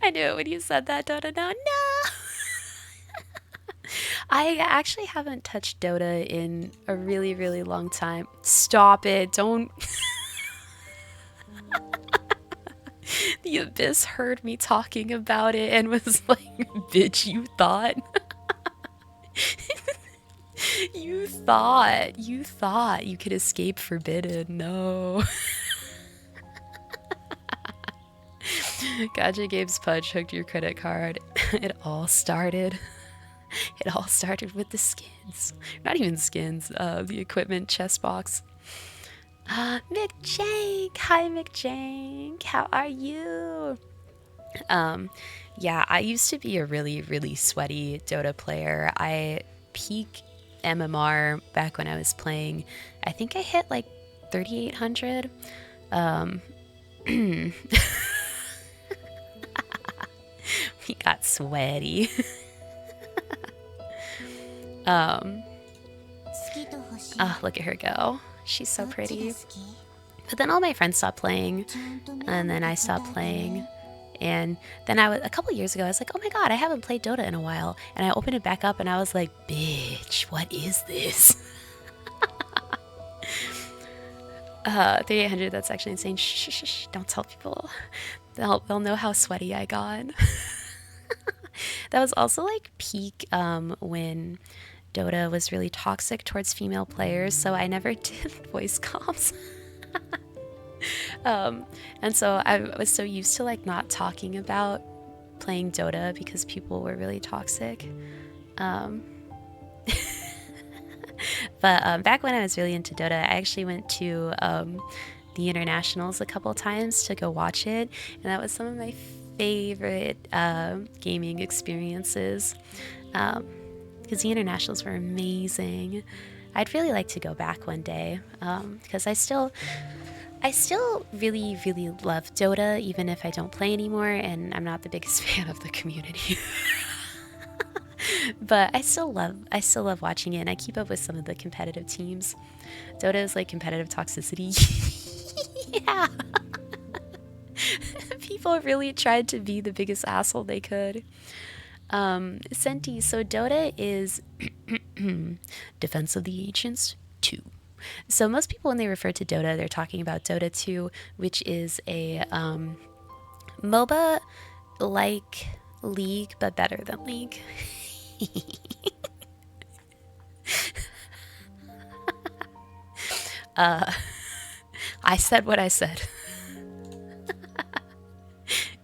I knew it when you said that, Dota. No, no! I actually haven't touched Dota in a really, really long time. Stop it. Don't. The Abyss heard me talking about it and was like, bitch, you thought? You thought you could escape Forbidden. No. Gacha Games Punch hooked your credit card. It all started with the skins. Not even skins, the equipment chest box. Mick Jank! Hi, Mick Jank! How are you? Yeah, I used to be a really, really sweaty Dota player. I peak MMR back when I was playing. I think I hit like 3,800. We got sweaty. Look at her go. She's so pretty. But then all my friends stopped playing, and then I stopped playing. And then a couple years ago, I was like, oh my god, I haven't played Dota in a while. And I opened it back up, and I was like, bitch, what is this? 3,800, that's actually insane. Shh, shh, shh, don't tell people. They'll know how sweaty I got. That was also like peak when Dota was really toxic towards female players, so I never did voice comms. And so I was so used to like not talking about playing Dota because people were really toxic. But back when I was really into Dota, I actually went to the internationals a couple times to go watch it, and that was some of my favorite gaming experiences, because the internationals were amazing. I'd really like to go back one day, because I still really, really love Dota, even if I don't play anymore, and I'm not the biggest fan of the community. But I still love watching it, and I keep up with some of the competitive teams. Dota is like competitive toxicity. Yeah. People really tried to be the biggest asshole they could. Senti, so Dota is Defense of the Ancients 2. So most people, when they refer to Dota, they're talking about Dota 2, which is a MOBA like League, but better than League. I said what I said.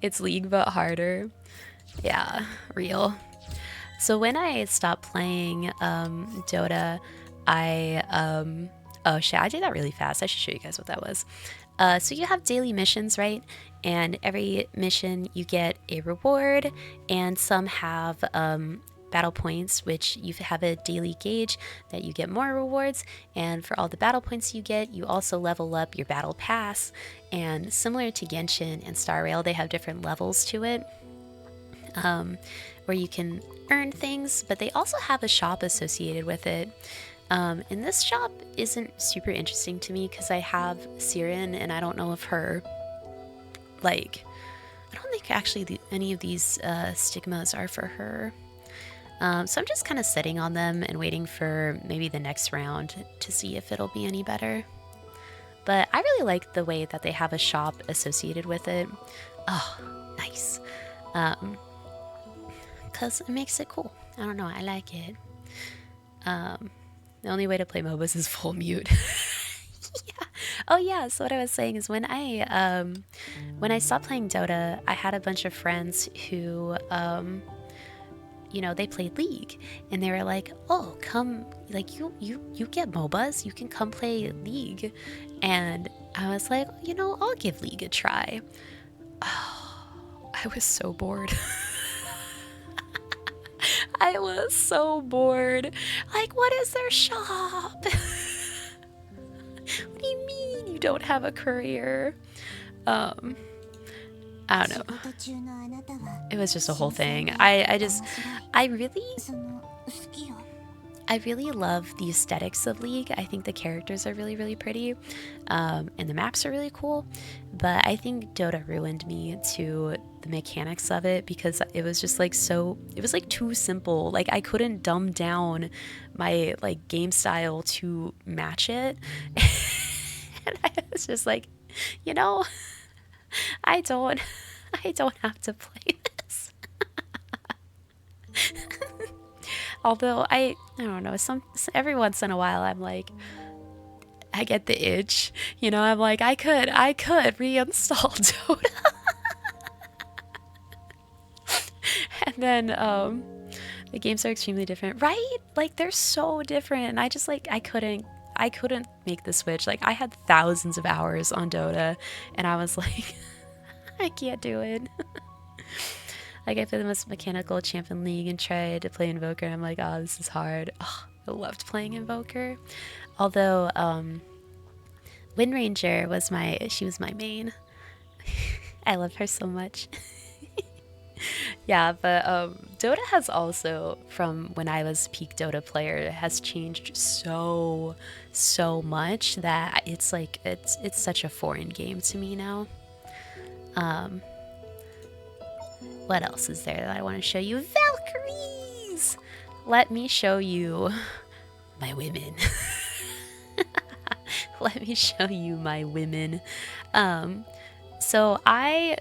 It's League, but harder. Yeah, real. So when I stopped playing Dota, oh shit, I did that really fast. I should show you guys what that was. So you have daily missions, right? And every mission you get a reward, and some have battle points, which you have a daily gauge that you get more rewards. And for all the battle points you get, you also level up your battle pass. And similar to Genshin and Star Rail, they have different levels to it, where you can earn things, but they also have a shop associated with it. And this shop isn't super interesting to me because I have Siren, and I don't know if her, like, I don't think actually any of these stigmas are for her. So I'm just kind of sitting on them and waiting for maybe the next round to see if it'll be any better. But I really like the way that they have a shop associated with it. Oh, nice. Because it makes it cool. I don't know, I like it. The only way to play MOBAs is full mute. Yeah. Oh yeah, so what I was saying is when I stopped playing Dota, I had a bunch of friends who you know, they played League, and they were like, oh, come, like, you get MOBAs, you can come play League. And I was like, you know, I'll give League a try. Oh, I was so bored. I was so bored. Like, what is their shop? What do you mean you don't have a career? I don't know. It was just a whole thing. I really love the aesthetics of League. I think the characters are really, really pretty, and the maps are really cool. But I think Dota ruined me to the mechanics of it because it was just like it was like too simple. Like I couldn't dumb down my like game style to match it, and I was just like, you know, I don't, I don't have to play this. Although I don't know, every once in a while I'm like, I get the itch, you know. I'm like, I could reinstall Dota, and then the games are extremely different, right? Like they're so different, and I just like I couldn't make the switch. Like I had thousands of hours on Dota, and I was like, I can't do it. Like I played the most mechanical Champion League and tried to play Invoker, and I'm like, oh, this is hard. Oh, I loved playing Invoker. Although Wind Ranger was my main. I love her so much. Yeah, but Dota has also, from when I was peak Dota player, has changed so much that it's like it's such a foreign game to me now. What else is there that I want to show you? Valkyries! Let me show you my women. Let me show you my women. So I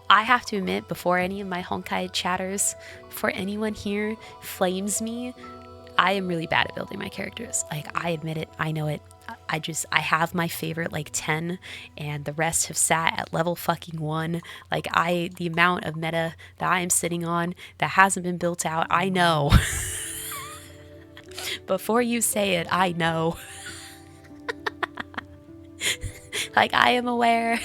have to admit, before any of my Honkai chatters, before anyone here flames me, I am really bad at building my characters. Like, I admit it, I know it. I have my favorite like 10, and the rest have sat at level fucking 1. Like the amount of meta that I am sitting on that hasn't been built out, I know. Before you say it, I know. Like I am aware.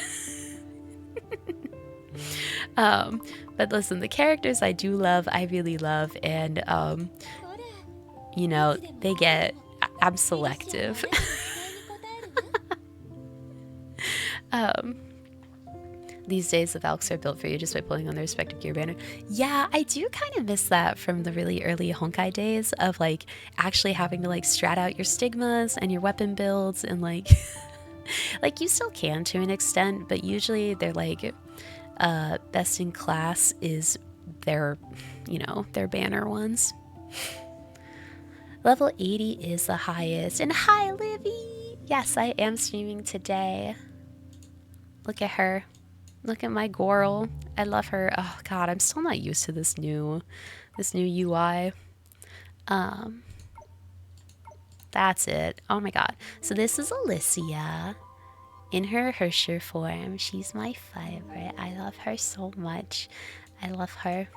But listen, the characters I do love, I really love, and you know, I'm selective. These days the Valks are built for you just by pulling on their respective gear banner. Yeah, I do kind of miss that from the really early Honkai days of like actually having to like strat out your stigmas and your weapon builds, and like like you still can to an extent, but usually they're like best in class is their, you know, their banner ones. Level 80 is the highest. And hi, Livy! Yes, I am streaming today. Look at her. Look at my Goral. I love her. Oh god, I'm still not used to this new UI. That's it. Oh my god. So this is Alicia in her Hersher form. She's my favorite. I love her so much. I love her.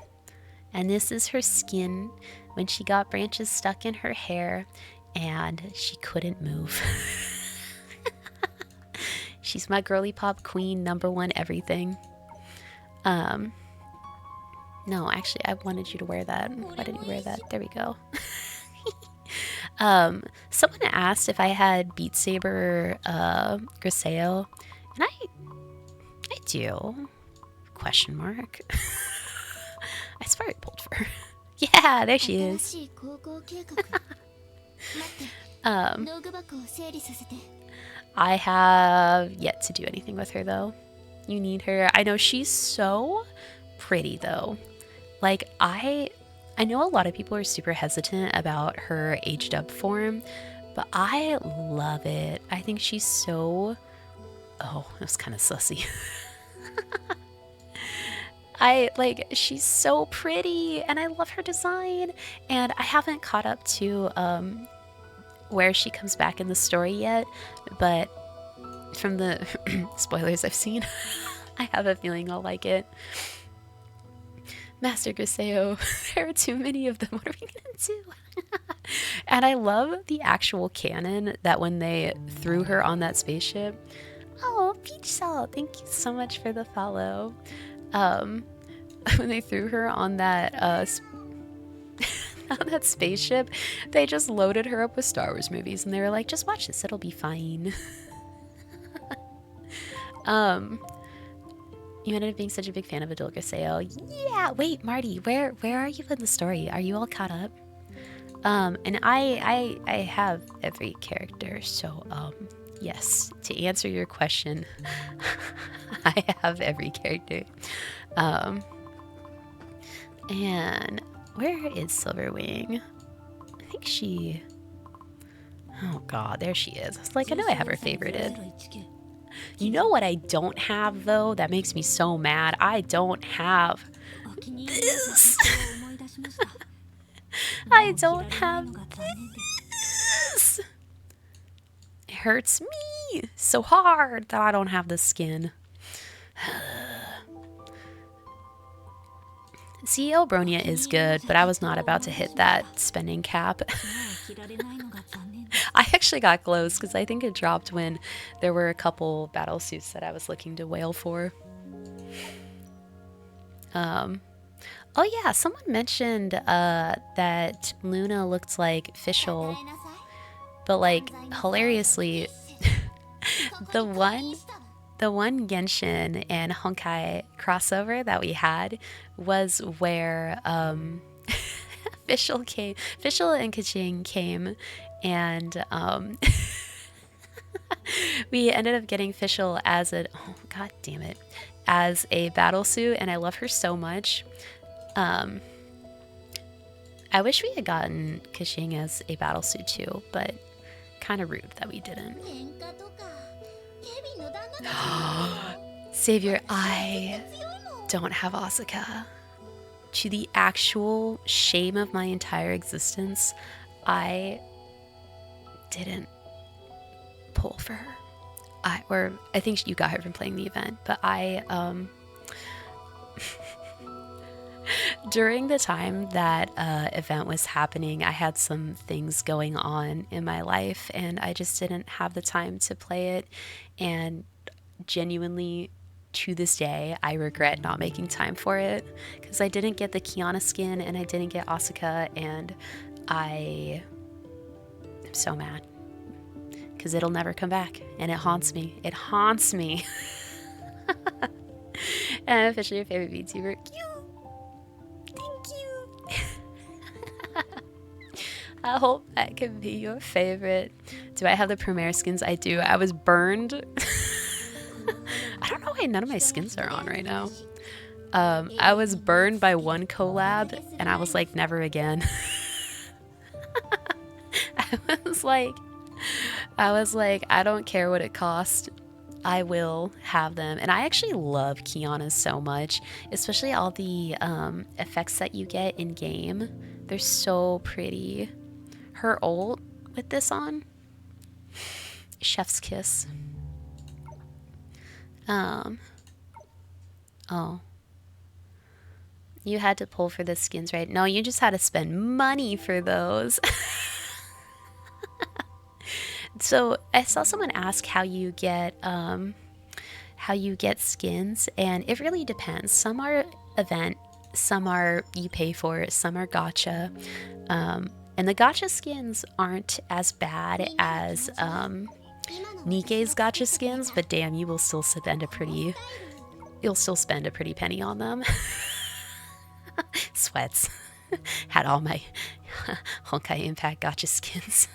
And this is her skin when she got branches stuck in her hair and she couldn't move. She's my girly pop queen, #1 everything. No, actually, I wanted you to wear that. Why didn't you wear that? There we go. Someone asked if I had Beat Saber Griseo, and I do. Question mark. I swear I pulled for her. Yeah, there she is. I have yet to do anything with her though. You need her. I know she's so pretty though. Like I know a lot of people are super hesitant about her aged up form, but I love it. I think she's so... Oh, that was kind of sussy. She's so pretty and I love her design, and I haven't caught up to where she comes back in the story yet, but from the spoilers I've seen, I have a feeling I'll like it. Master Griseo, there are too many of them, what are we gonna do? And I love the actual canon that when they threw her on that spaceship. Oh, Peach Salt, thank you so much for the follow. When they threw her on that on that spaceship, they just loaded her up with Star Wars movies, and they were like, just watch this, it'll be fine. You ended up being such a big fan of Adult Graseo. Yeah, wait, Marty, where are you in the story? Are you all caught up? And I have every character, so yes, to answer your question, I have every character. And where is Silverwing? I think she. Oh god, there she is. I was like, I know I have her favorited. You know what I don't have though? That makes me so mad. I don't have this. I don't have this. It hurts me so hard that I don't have the skin. CEO Bronya is good, but I was not about to hit that spending cap. I actually got close because I think it dropped when there were a couple battle suits that I was looking to whale for. Oh yeah, someone mentioned that Luna looked like Fischl, but like hilariously, the one Genshin and Honkai crossover that we had was where Fischl and Kaching came, and we ended up getting Fischl as a god damn it, as a battle suit, and I love her so much. I wish we had gotten Kaching as a battle suit too, but kind of rude that we didn't. Savior, I don't have Asuka. To the actual shame of my entire existence, I didn't pull for her. I think you got her from playing the event, but during the time that event was happening, I had some things going on in my life, and I just didn't have the time to play it. And genuinely, to this day, I regret not making time for it because I didn't get the Kiana skin and I didn't get Asuka, and I am so mad because it'll never come back, and it haunts me. It haunts me. And I'm officially your favorite VTuber. Thank you. I hope that can be your favorite. Do I have the Premier skins? I do. I was burned. I don't know why none of my skins are on right now. I was burned by one collab, and I was like, never again. I was like, I don't care what it costs. I will have them. And I actually love Kiana so much, especially all the effects that you get in game. They're so pretty. Her ult with this on, chef's kiss. Oh. You had to pull for the skins, right? No, you just had to spend money for those. So I saw someone ask how you get skins, and it really depends. Some are event, some are you pay for, some are gacha. And the gacha skins aren't as bad as Nikkei's gacha skins, but damn, you'll still spend a pretty penny on them. Sweats. Had all my Honkai Impact gacha skins.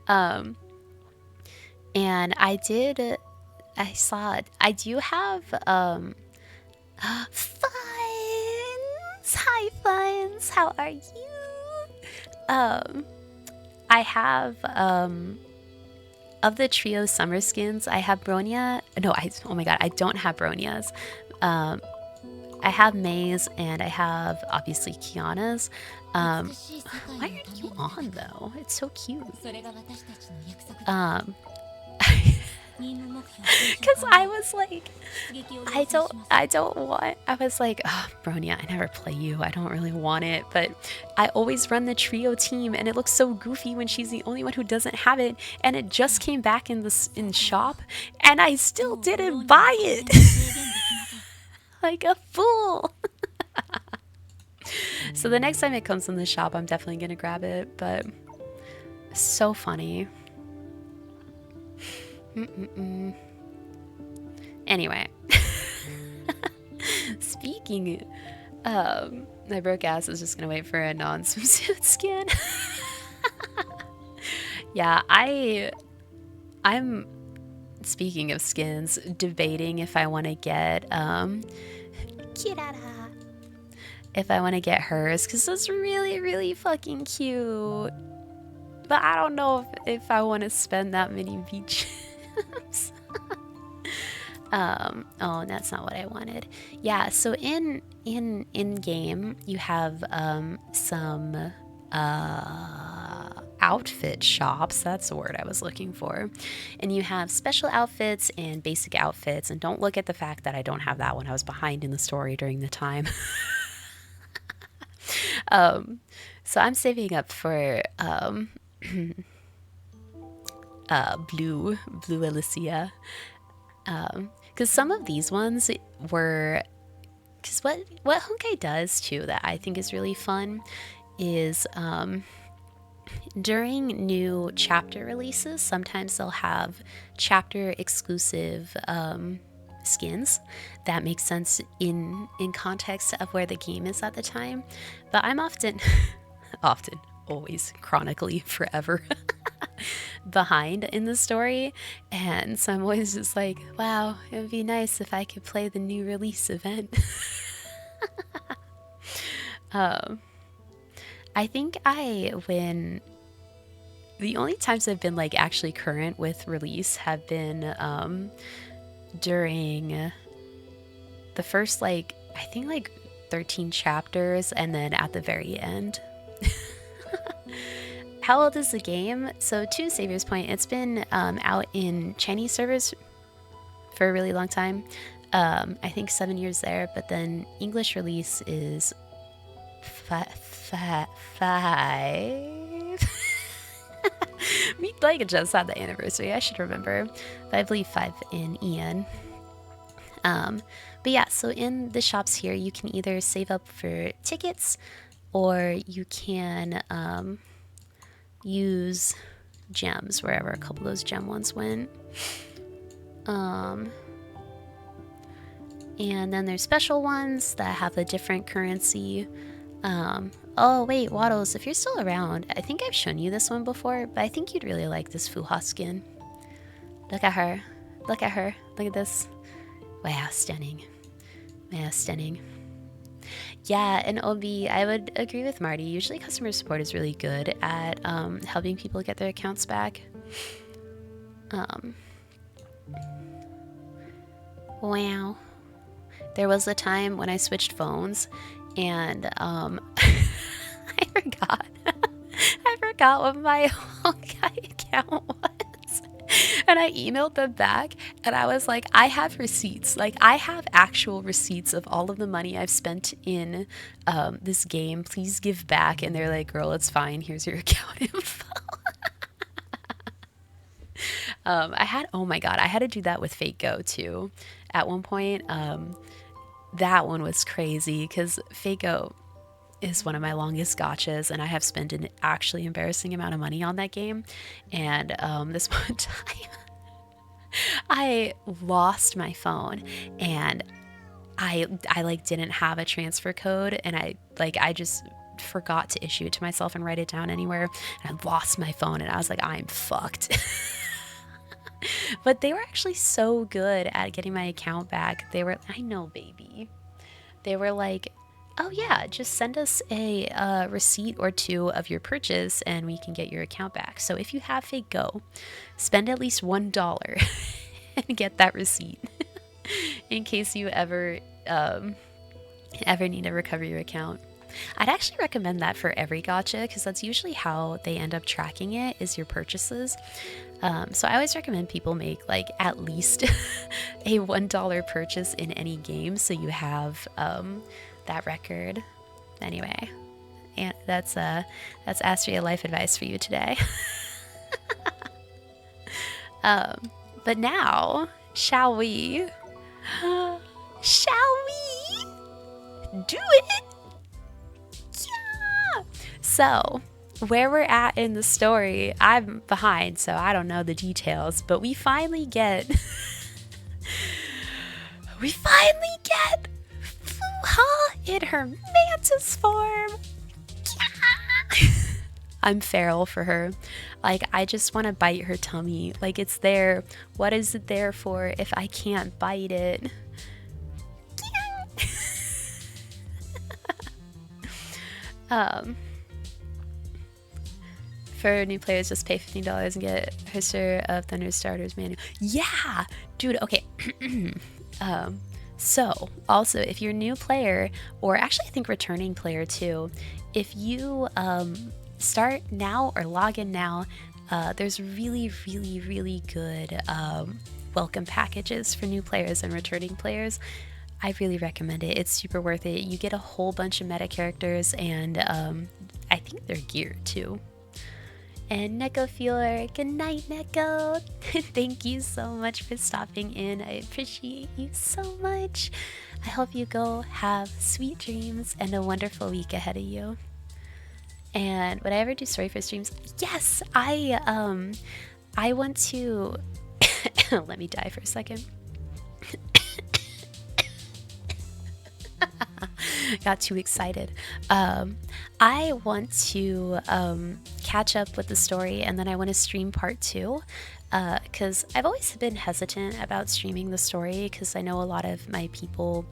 And I do have Funs. Hi Funs, how are you? I have of the trio summer skins, I have Bronya. No, oh my god, I don't have Bronia's. I have May's and I have obviously Kiana's. Why aren't you on though? It's so cute. Because I was like, I was like, oh, Bronya, I never play you. I don't really want it. But I always run the trio team, and it looks so goofy when she's the only one who doesn't have it. And it just came back in shop, and I still didn't buy it. Like a fool. So the next time it comes in the shop, I'm definitely gonna grab it. But so funny. Anyway, speaking, my broke ass is just gonna wait for a non-swimsuit skin. Yeah, I'm speaking of skins, debating if I want to get Kirara, if I want to get hers, because it's really, really fucking cute. But I don't know if I want to spend that many beach chips. Oh, that's not what I wanted. Yeah, so in game you have some outfit shops. That's the word I was looking for. And you have special outfits and basic outfits. And don't look at the fact that I don't have that one. I was behind in the story during the time. So I'm saving up for blue Alicia. Because some of these ones were, because what Honkai does too that I think is really fun is during new chapter releases, sometimes they'll have chapter exclusive skins that make sense in context of where the game is at the time. But I'm often always, chronically, forever behind in the story, and so I'm always just like, wow, it would be nice if I could play the new release event. I think when the only times I've been like actually current with release have been during the first I think 13 chapters, and then at the very end. How old is the game? So to Savior's point, it's been out in Chinese servers for a really long time. I think 7 years there, but then English release is 5. We just had the anniversary, I should remember. But I believe 5 in EN. But yeah, so in the shops here, you can either save up for tickets, or you can use gems wherever a couple of those gem ones went. And then there's special ones that have a different currency. Oh wait, Waddles, if you're still around, I think I've shown you this one before, but I think you'd really like this Fuha skin. Look at her. Look at her. Look at this. Wow, stunning. Wow, stunning. Yeah, and Obi, I would agree with Marty. Usually customer support is really good at helping people get their accounts back. Wow. There was a time when I switched phones, and I forgot. I forgot what my Honkai account was. And I emailed them back, and I was like, I have receipts. I have actual receipts of all of the money I've spent in this game. Please give back. And they're like, girl, it's fine. Here's your account info. Oh my god, I had to do that with Fate Go too. At one point, that one was crazy because Fate Go is one of my longest gachas, and I have spent an actually embarrassing amount of money on that game. And this one time, I lost my phone, and I didn't have a transfer code, and I just forgot to issue it to myself and write it down anywhere. And I lost my phone, and I was like, I'm fucked. But they were actually so good at getting my account back. They were, I know, baby. They were like, oh yeah, just send us a receipt or two of your purchase and we can get your account back. So if you have Fate Go, spend at least $1 and get that receipt in case you ever need to recover your account. I'd actually recommend that for every gacha, because that's usually how they end up tracking it, is your purchases. So I always recommend people make at least a $1 purchase in any game, so you have that record. Anyway, and that's Astria life advice for you today. But now, shall we? Shall we do it? Yeah. So, where we're at in the story, I'm behind, so I don't know the details, but we finally get We finally get Fuha in her mantis form. Yeah. I'm feral for her. Like, I just want to bite her tummy. Like, it's there. What is it there for if I can't bite it? For new players, just pay $15 and get History of Thunder Starters manual. Yeah, dude. Okay. So also, if you're a new player, or actually I think returning player too, if you start now or log in now, there's really good welcome packages for new players and returning players. I really recommend it. It's super worth it. You get a whole bunch of meta characters, and I think they're geared too. And Neko Feeler, good night, Neko. Thank you so much for stopping in. I appreciate you so much. I hope you go have sweet dreams and a wonderful week ahead of you. And would I ever do story for streams? Yes, I want to. Let me die for a second. Got too excited. I want to catch up with the story, and then I want to stream part 2, because I've always been hesitant about streaming the story, because I know a lot of my people,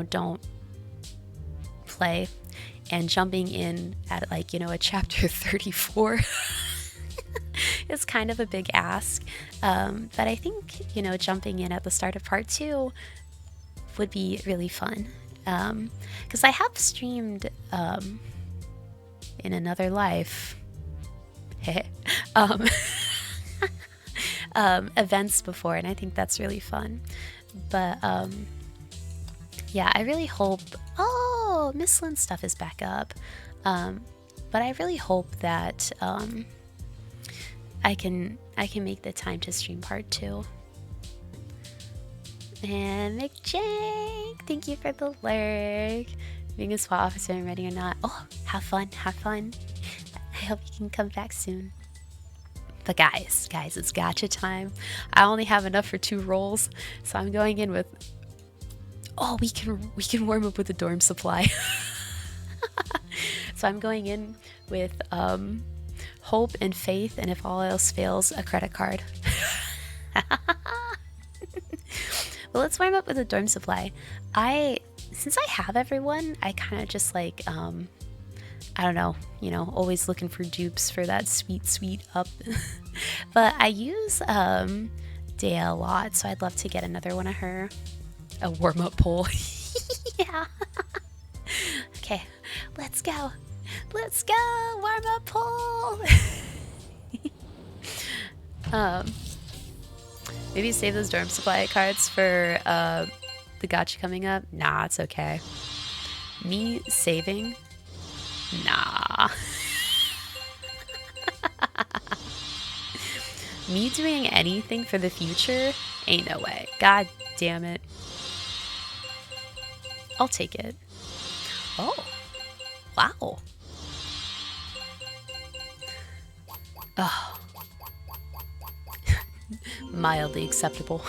don't play, and jumping in at like, a chapter 34 is kind of a big ask. But I think, jumping in at the start of part 2 would be really fun. Because I have streamed in another life events before, and I think that's really fun. But yeah, I really hope. Oh, Miss Lynn stuff is back up. But I really hope that I can make the time to stream part 2. And McJake, thank you for the lurk. Being a SWAT officer and ready or not. Oh, have fun, have fun. I hope you can come back soon. But guys, it's gacha time. I only have enough for 2 rolls, so I'm going in with. Oh, we can warm up with a dorm supply. So I'm going in with hope and faith, and if all else fails, a credit card. Well, let's warm up with a dorm supply. Since I have everyone, I kind of just like, I don't know, always looking for dupes for that sweet up. But I use Dea a lot, so I'd love to get another one of her. A warm-up pole. Yeah. Okay, let's go. Let's go, warm-up pole. Maybe save those dorm supply cards for the gacha coming up. Nah, it's okay. Me saving? Nah. Me doing anything for the future? Ain't no way. God damn it. I'll take it. Oh. Wow. Oh. Mildly acceptable.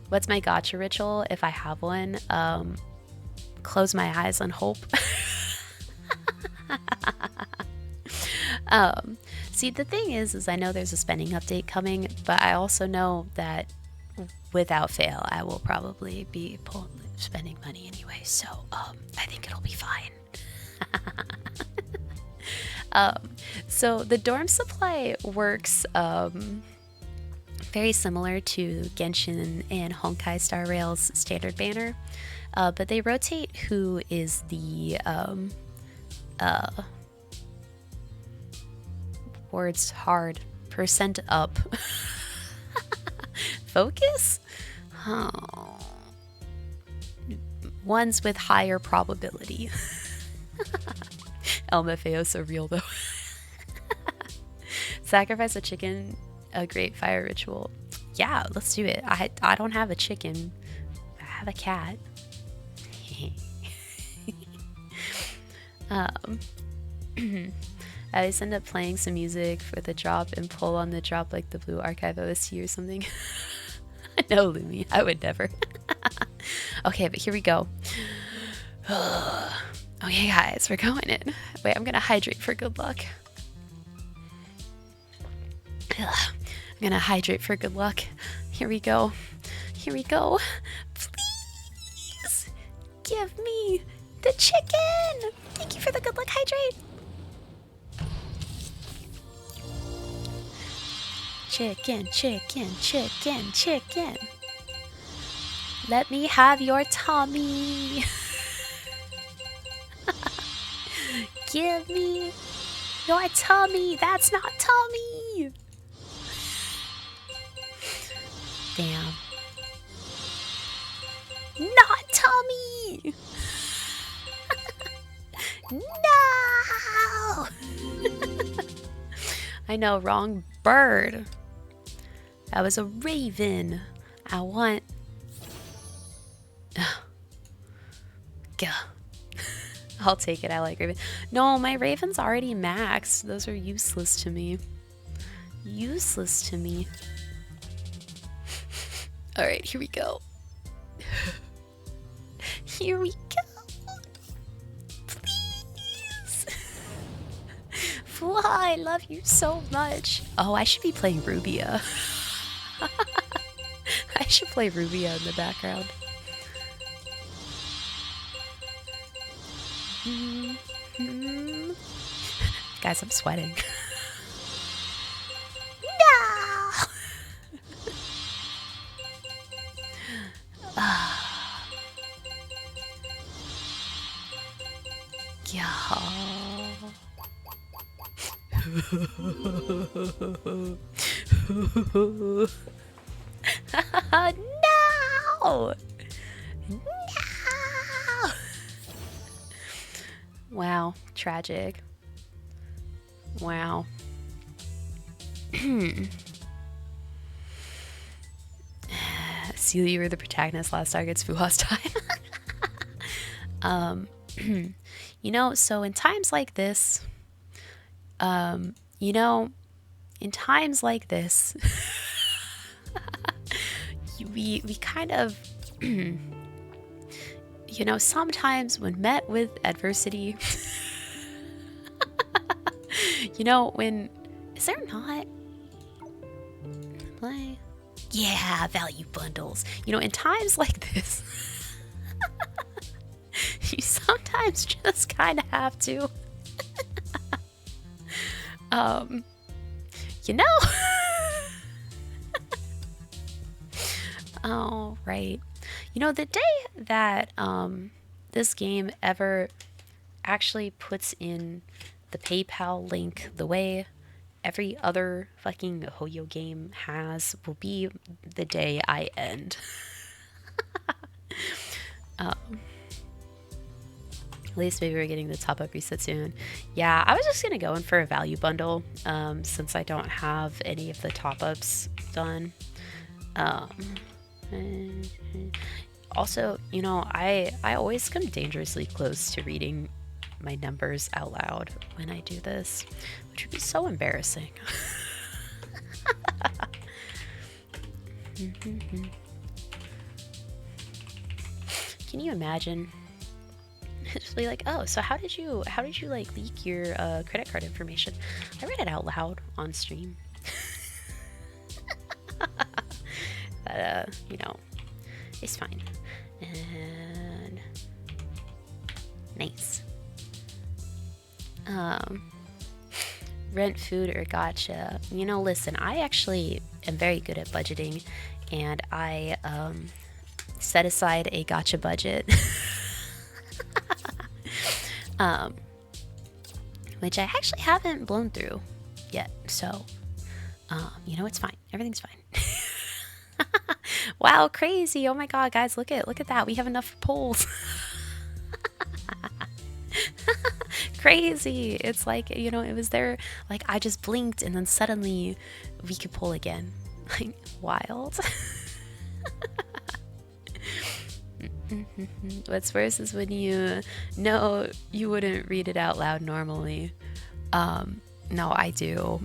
What's my gacha ritual if I have one? Close my eyes and hope. See, the thing is I know there's a spending update coming, but I also know that without fail I will probably be spending money anyway, so I think it'll be fine. So the dorm supply works very similar to Genshin and Honkai Star Rail's standard banner, but they rotate who is the words hard percent up focus. Oh. Ones with higher probability. LMFAO so real though. Sacrifice a chicken, a great fire ritual. Yeah, let's do it. I don't have a chicken. I have a cat. I always end up playing some music for the drop and pull on the drop like the blue archive OST or something. No, Lumi, I would never. Okay, but here we go. Okay, guys, we're going in. Wait, I'm gonna hydrate for good luck. I'm gonna hydrate for good luck. Here we go. Here we go. Please give me the chicken. Thank you for the good luck hydrate. Chicken, chicken, chicken, chicken. Let me have your tummy. Give me your tummy. That's not tummy. Damn. Not tummy. No. I know, wrong bird. That was a raven. I want. Gah. I'll take it. I like raven. No, my raven's already maxed. Those are useless to me. Useless to me. All right, here we go. Here we go. Please. Fly, I love you so much. Oh, I should be playing Rubia. I should play Rubia in the background. Guys, I'm sweating. No! No! No! Wow, tragic. Wow. See, you were the protagonist. Last target's Fuha's time. You know, so in times like this, you know, in times like this, we kind of, you know, sometimes when met with adversity, you know, when, is there not? Play. Yeah, value bundles. You know, in times like this, you sometimes just kind of have to, you know? Oh, right. You know, the day that this game ever actually puts in the PayPal link the way every other fucking Hoyo game has will be the day I end. At least maybe we're getting the top up reset soon. Yeah, I was just gonna go in for a value bundle since I don't have any of the top ups done. Also, you know, I always come dangerously close to reading my numbers out loud when I do this, which would be so embarrassing. Can you imagine? Just be like, oh, so how did you like leak your credit card information? I read it out loud on stream. But you know, it's fine. And nice. Rent, food, or gotcha. You know, listen, I actually am very good at budgeting, and I set aside a gotcha budget. Which I actually haven't blown through yet, so you know, it's fine. Everything's fine. Wow, crazy. Oh my god, guys, look at that. We have enough polls. Crazy. It's like, you know, it was there, like I just blinked and then suddenly we could pull again. Like, wild. What's worse is when you know you wouldn't read it out loud normally. No, I do.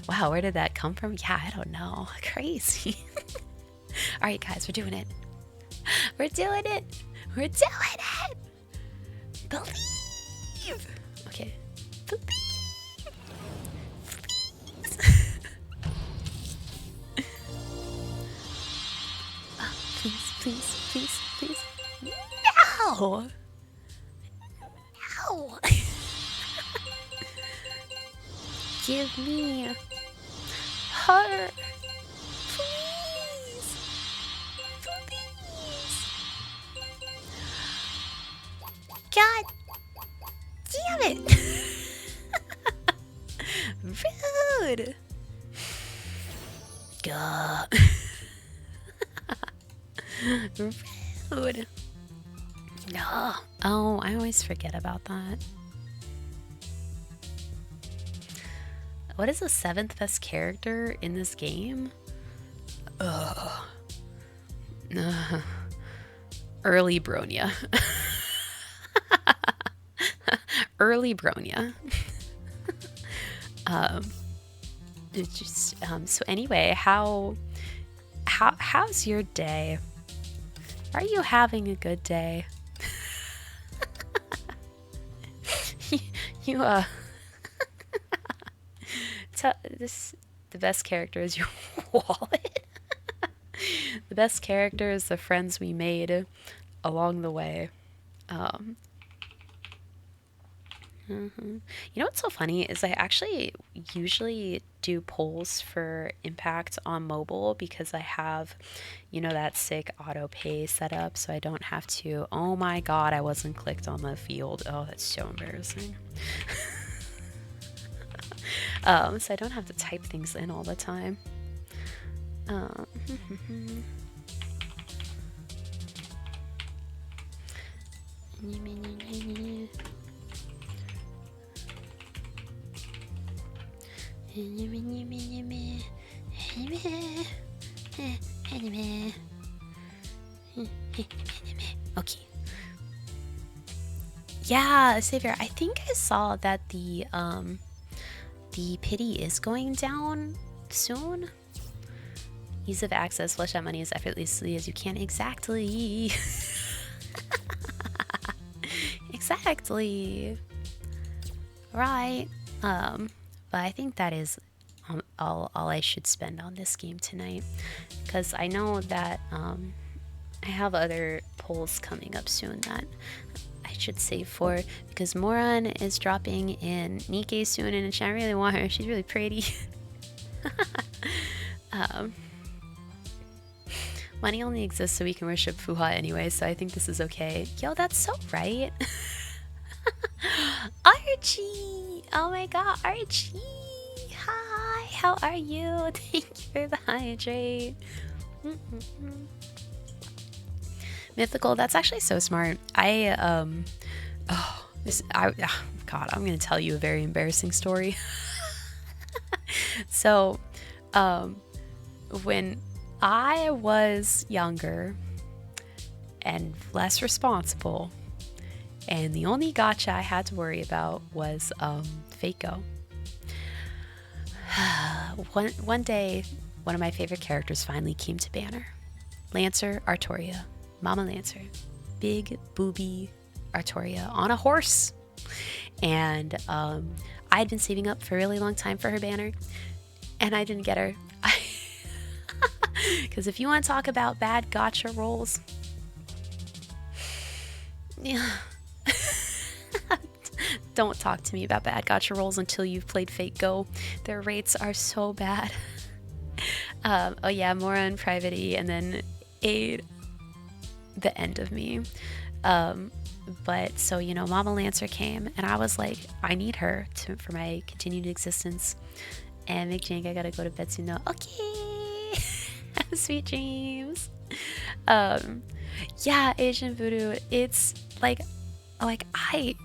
Wow, where did that come from? Yeah, I don't know. Crazy. All right, guys, we're doing it. We're doing it. We're doing it. Believe. Okay. Believe. Please. Please, please, please, please. No. No. Give me her. Please. Please. God damn it. Rude. God. Rude. No. Oh, I always forget about that. What is the 7th best character in this game? Ugh. Early Bronya. Early Bronya. So anyway, how's your day? Are you having a good day? The best character is your wallet. The best character is the friends we made along the way. You know what's so funny is I actually usually do polls for Impact on mobile because I have, that sick auto pay set up, so I don't have to. Oh my god, I wasn't clicked on the field. Oh, that's so embarrassing. So I don't have to type things in all the time. Okay. Yeah, Savior, I think I saw that the pity is going down soon. Ease of access, flush out money as effortlessly as you can. Exactly. Exactly. Right. But I think that is all I should spend on this game tonight, because I know that I have other polls coming up soon that I should save for, because Moran is dropping in Nikkei soon, and I really want her. She's really pretty. Money only exists so we can worship Fuha anyway, so I think this is okay. Yo, that's so right. Archie! Oh my god, Archie! Hi, how are you? Thank you for the hydrate. Mythical, that's actually so smart. God, I'm gonna tell you a very embarrassing story. So, when I was younger and less responsible, and the only gacha I had to worry about was Fako. One day, one of my favorite characters finally came to Banner. Lancer Artoria, Mama Lancer, big booby Artoria on a horse. And I had been saving up for a really long time for her banner, and I didn't get her. Because if you want to talk about bad gacha rolls, yeah. Don't talk to me about bad gacha rolls until you've played Fate Go. Their rates are so bad. Oh yeah, more on Private E, and then Aid, the end of me. But so, Mama Lancer came, and I was like, I need her for my continued existence. And Mick Jank, I gotta go to bed soon. No, okay. Sweet dreams. Yeah, Asian Voodoo. It's like I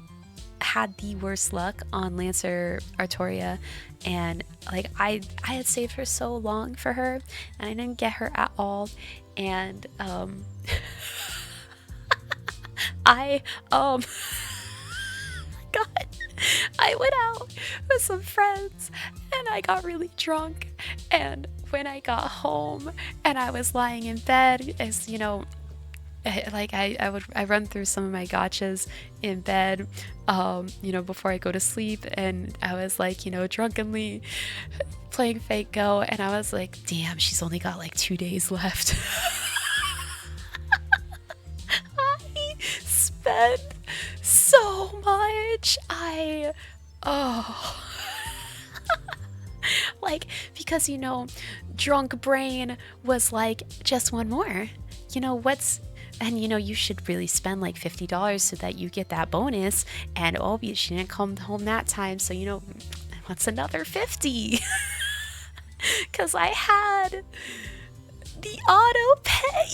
had the worst luck on Lancer Artoria, and I had saved her so long for her, and I didn't get her at all, and God, I went out with some friends and I got really drunk. And when I got home and I was lying in bed, as you know, I run through some of my gotchas in bed, before I go to sleep, and I was like, drunkenly playing Fate Go, and I was like, damn, she's only got like 2 days left. I spent so much. Oh. Like, because, drunk brain was like, just one more. And you should really spend like $50 so that you get that bonus. And she didn't come home that time, so what's another 50? Because I had the auto pay.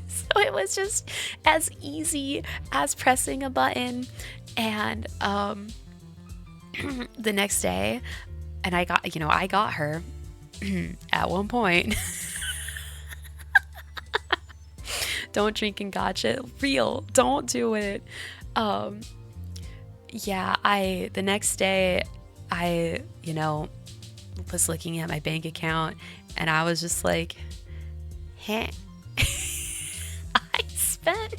So it was just as easy as pressing a button. And the next day, and I got her at one point. Don't drink and gotcha. Real. Don't do it. The next day I, was looking at my bank account and I was just like, I spent.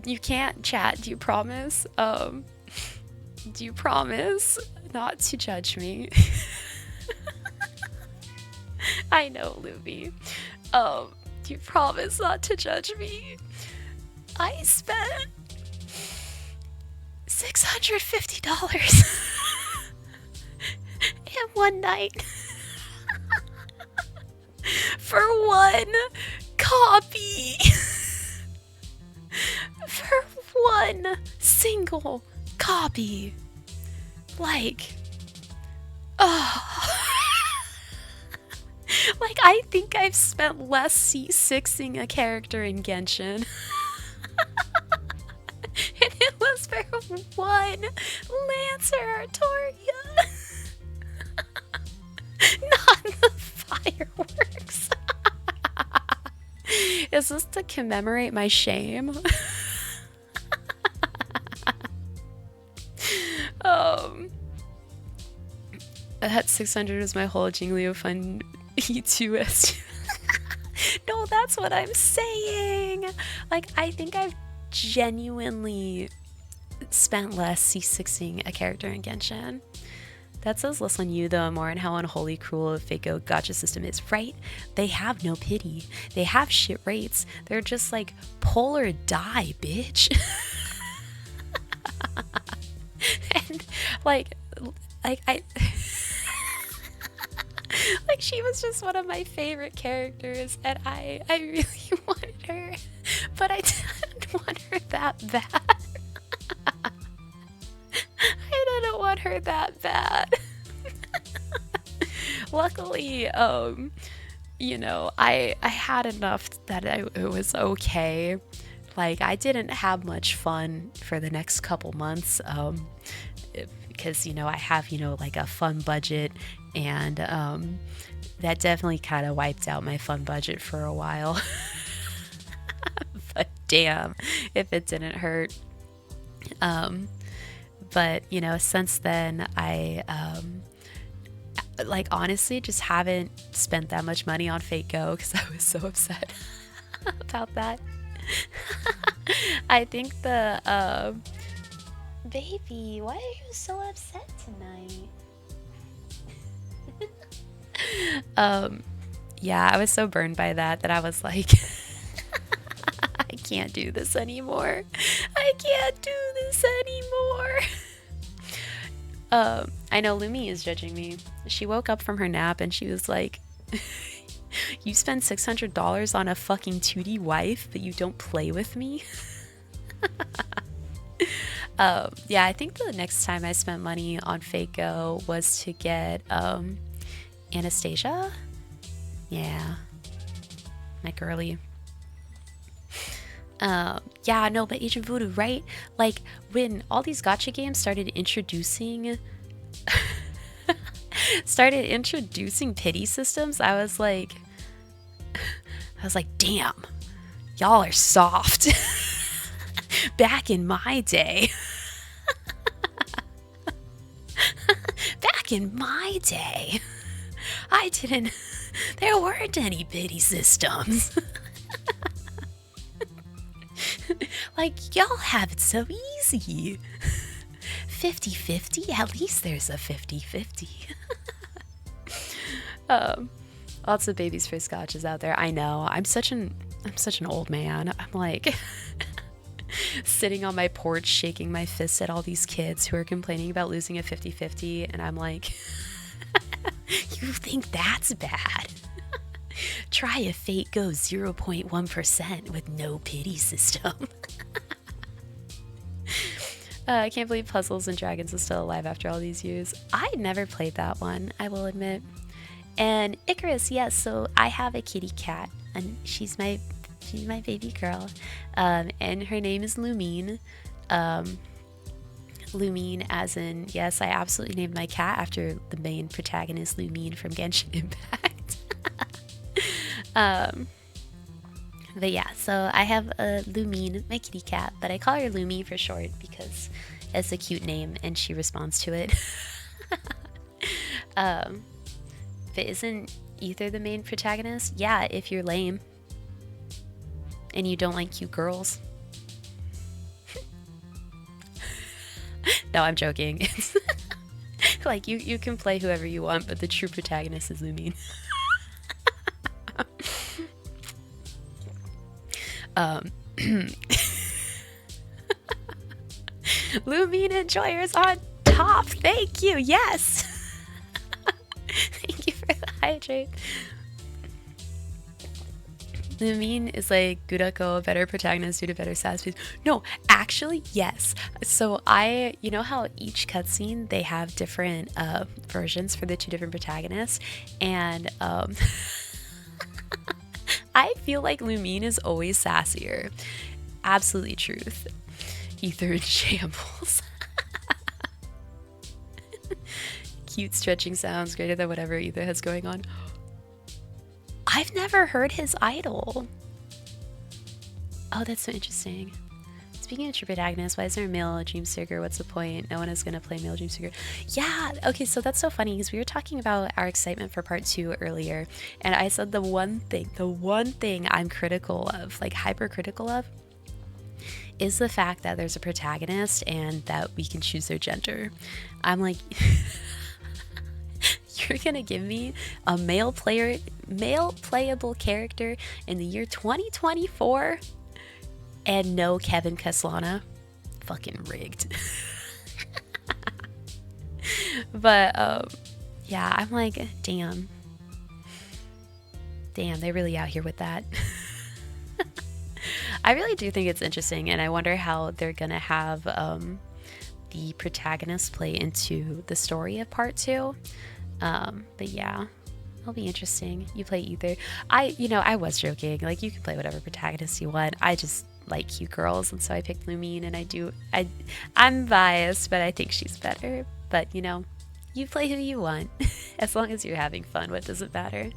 You can't chat. Do you promise? Do you promise not to judge me? I know, Luby. Do you promise not to judge me? I spent $650 in one night for one copy. For one single copy. Like, like, I think I've spent less C6ing a character in Genshin. And it was for one Lancer Artoria. Not the fireworks. Is this to commemorate my shame? That 600 was my whole Jinglio Fun E2S. No, that's what I'm saying. Like, I think I've genuinely spent less C6ing a character in Genshin. That says less on you, though, more on how unholy cruel a Fako gacha system is, right? They have no pity. They have shit rates. They're just like, pull or die, bitch. And, like I... Like, she was just one of my favorite characters, and I really wanted her, but I didn't want her that bad. I didn't want her that bad. Luckily, I had enough that it was okay. Like, I didn't have much fun for the next couple months, because, I have, like a fun budget, and that definitely kind of wiped out my fun budget for a while. But damn, if it didn't hurt. But, since then, I, honestly just haven't spent that much money on Fate Go because I was so upset about that. I think the, baby, why are you so upset tonight? I was so burned by that I was like, I can't do this anymore. I can't do this anymore. I know Lumi is judging me. She woke up from her nap and she was like, you spend $600 on a fucking 2D wife, but you don't play with me? I think the next time I spent money on Fako was to get Anastasia. Yeah, my girly. But Agent Voodoo, right? Like, when all these gacha games started introducing pity systems, I was like, damn, y'all are soft. back in my day, back in my day, I didn't, there weren't any pity systems. Like, y'all have it so easy. 50-50? At least there's a 50-50. Lots of babies for scotches out there. I know. I'm such an old man. I'm like sitting on my porch shaking my fists at all these kids who are complaining about losing a 50-50, and I'm like, you think that's bad? Try if fate goes 0.1% with no pity system. I can't believe Puzzles and Dragons is still alive after all these years. I never played that one, I will admit. And Icarus, yes, so I have a kitty cat, and she's my baby girl, and her name is Lumine. Lumine as in, yes, I absolutely named my cat after the main protagonist, Lumine from Genshin Impact. But yeah, so I have a Lumine, my kitty cat, but I call her Lumi for short because it's a cute name and she responds to it. But isn't Ether the main protagonist? Yeah, if you're lame and you don't like cute girls. No, I'm joking. It's like you can play whoever you want, but the true protagonist is Lumine. Lumine Enjoyers on top. Thank you. Yes. Thank you for the hydrate. Lumine is like Gurako, better protagonist due to better sass piece. No, actually, yes. So you know how each cutscene they have different versions for the two different protagonists, and I feel like Lumine is always sassier. Absolutely truth. Ether in shambles. Cute stretching sounds greater than whatever Ether has going on. I've never heard his idol. Oh, that's so interesting. Speaking of true protagonist, why is there a male dream seeker? What's the point? No one is gonna play male dream seeker. Yeah, okay, so that's so funny because we were talking about our excitement for part 2 earlier, and I said the one thing I'm critical of, like hypercritical of, is the fact that there's a protagonist and that we can choose their gender. I'm like, you're gonna give me a male playable character in the year 2024 and no Kevin Caslana? Fucking rigged. But yeah, I'm like, damn, they're really out here with that. I really do think it's interesting, and I wonder how they're gonna have the protagonist play into the story of part 2. But yeah, it'll be interesting. You play Ether. I was joking. Like, you can play whatever protagonist you want. I just like cute girls, and so I picked Lumine, and I'm biased, but I think she's better. But you play who you want. As long as you're having fun, what does it matter?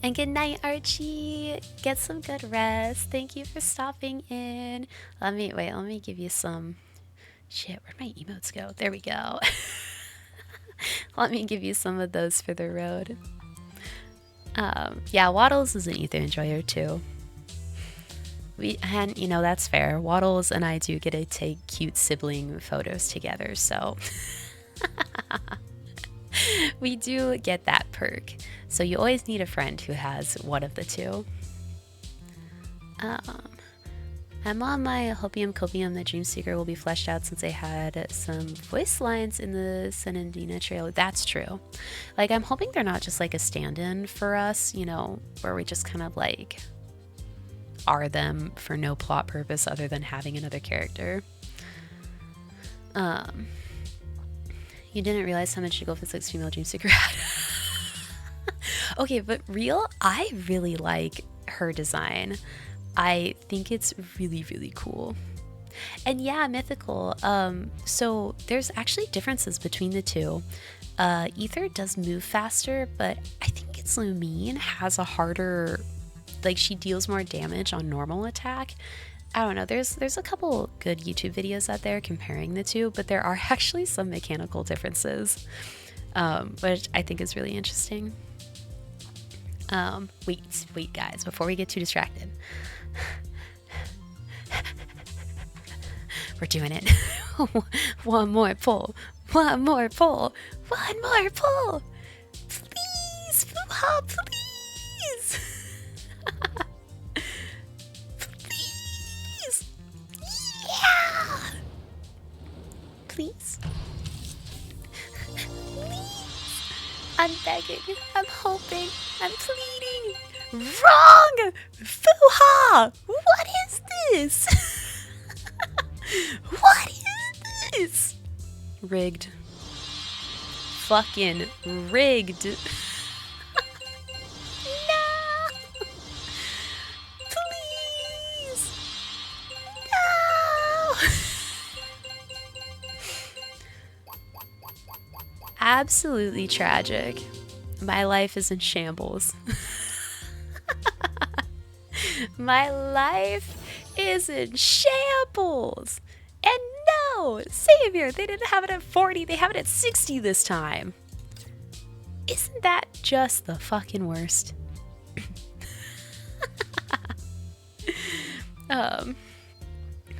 And good night, Archie. Get some good rest. Thank you for stopping in. Let me give you some. Shit, where'd my emotes go? There we go. Let me give you some of those for the road. Yeah, Waddles is an Ether enjoyer too. That's fair. Waddles and I do get to take cute sibling photos together, so we do get that perk. So you always need a friend who has one of the two. I'm on my Hopium Copium. The Dreamseeker will be fleshed out since I had some voice lines in the Senandina trailer. That's true. Like, I'm hoping they're not just like a stand-in for us, where we just kind of like are them for no plot purpose other than having another character. You didn't realize how much Jiggle Physics female Dreamseeker had. Okay, but I really like her design. I think it's really, really cool. And yeah, mythical. So there's actually differences between the two. Ether does move faster, but I think it's Lumine has a harder like she deals more damage on normal attack. I don't know. There's a couple good YouTube videos out there comparing the two, but there are actually some mechanical differences, which I think is really interesting. Wait, guys, before we get too distracted. We're doing it. One more pull. One more pull. One more pull. Please, Fuha, please. Please. Yeah. Please. Please. I'm begging. I'm hoping. I'm pleading. Wrong! Fuha! What is this? What is this? Rigged. Fucking rigged. No! Please! No! Absolutely tragic. My life is in shambles. My life is in shambles. And no, Savior, they didn't have it at 40, they have it at 60 this time. Isn't that just the fucking worst?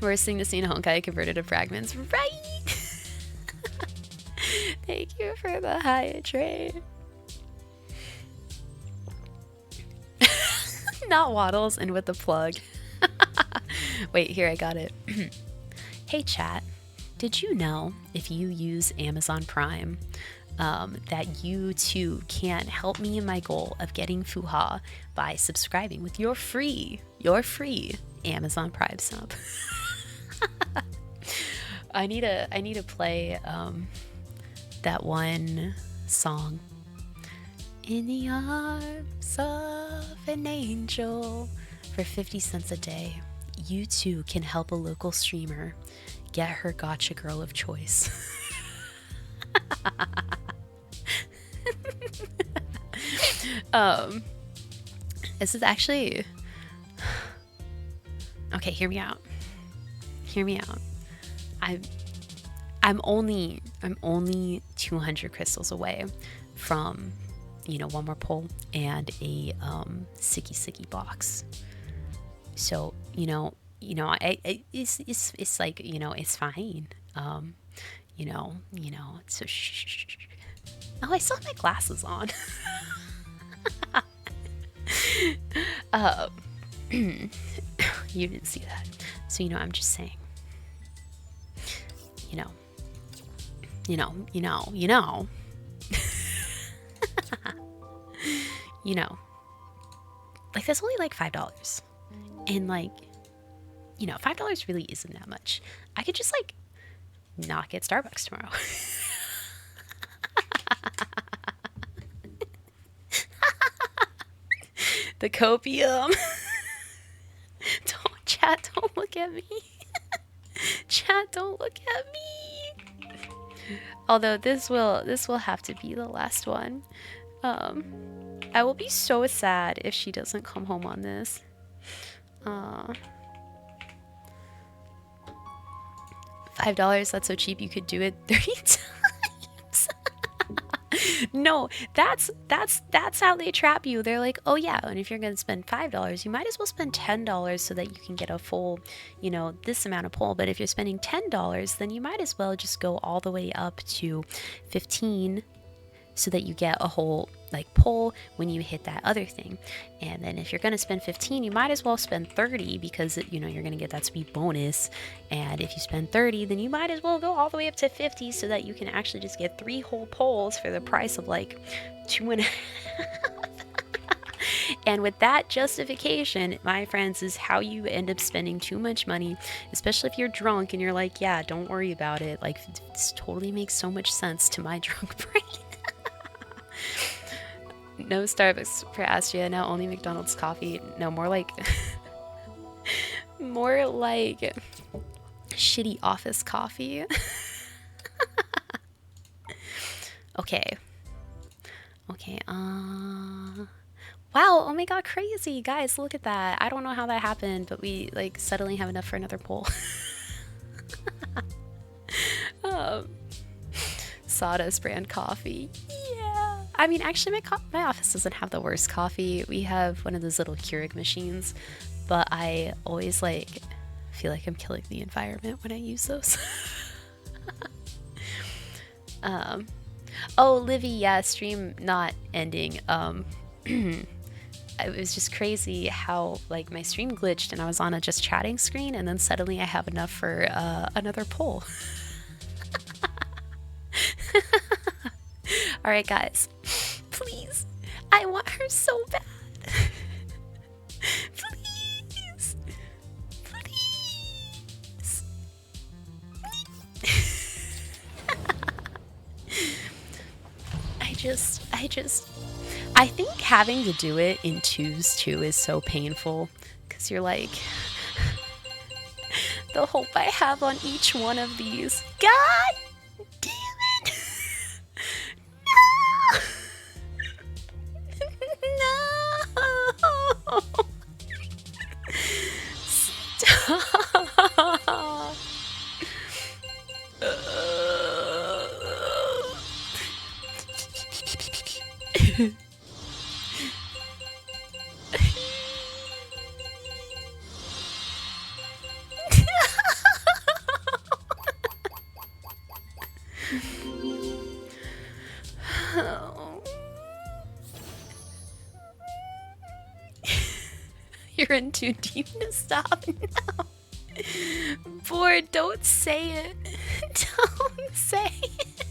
Worst thing to see in Honkai converted to fragments, right? Thank you for the HI3. Not waddles and with the plug. Wait, here, I got it. Hey chat, did you know if you use Amazon Prime that you too can help me in my goal of getting Fuha by subscribing with your free Amazon Prime sub? I need to play that one song. In the arms of an angel for 50 cents a day. You too can help a local streamer get her gotcha girl of choice. This is actually okay. Hear me out. Hear me out. I'm only 200 crystals away from, you know, one more pull and a sicky box. So it's like, you know, it's fine. So shh. Oh, I still have my glasses on. You didn't see that. So, I'm just saying, like that's only like $5. And like, $5 really isn't that much. I could just like not get Starbucks tomorrow. The copium. Don't look at me. Chat, don't look at me. Although this will have to be the last one. I will be so sad if she doesn't come home on this. $5, that's so cheap you could do it 3 times. No, that's how they trap you. They're like, oh yeah, and if you're gonna spend $5, you might as well spend $10 so that you can get a full, this amount of pull. But if you're spending $10, then you might as well just go all the way up to 15 so that you get a whole like pull when you hit that other thing. And then if you're gonna spend 15, you might as well spend 30 because you're gonna get that sweet bonus. And if you spend 30, then you might as well go all the way up to 50 so that you can actually just get 3 whole pulls for the price of like 2.5. And with that justification, my friends, is how you end up spending too much money, especially if you're drunk and you're like, yeah, don't worry about it. Like, this totally makes so much sense to my drunk brain. No Starbucks for Astria, now only McDonald's coffee. No, more like shitty office coffee. Okay, Wow, oh my god, crazy. Guys, look at that. I don't know how that happened, but we like suddenly have enough for another poll. um, Sawdust brand coffee. Yeah. I mean, actually, my office doesn't have the worst coffee. We have one of those little Keurig machines, but I always like feel like I'm killing the environment when I use those. Oh, Livy, yeah, stream not ending. It was just crazy how like my stream glitched and I was on a just chatting screen, and then suddenly I have enough for another poll. All right, guys, please, I want her so bad. Please, please. I think having to do it in twos too is so painful, because you're like, the hope I have on each one of these. God damn it! No! No! Stop! You're in too deep to stop now. Bored, don't say it. Don't say it.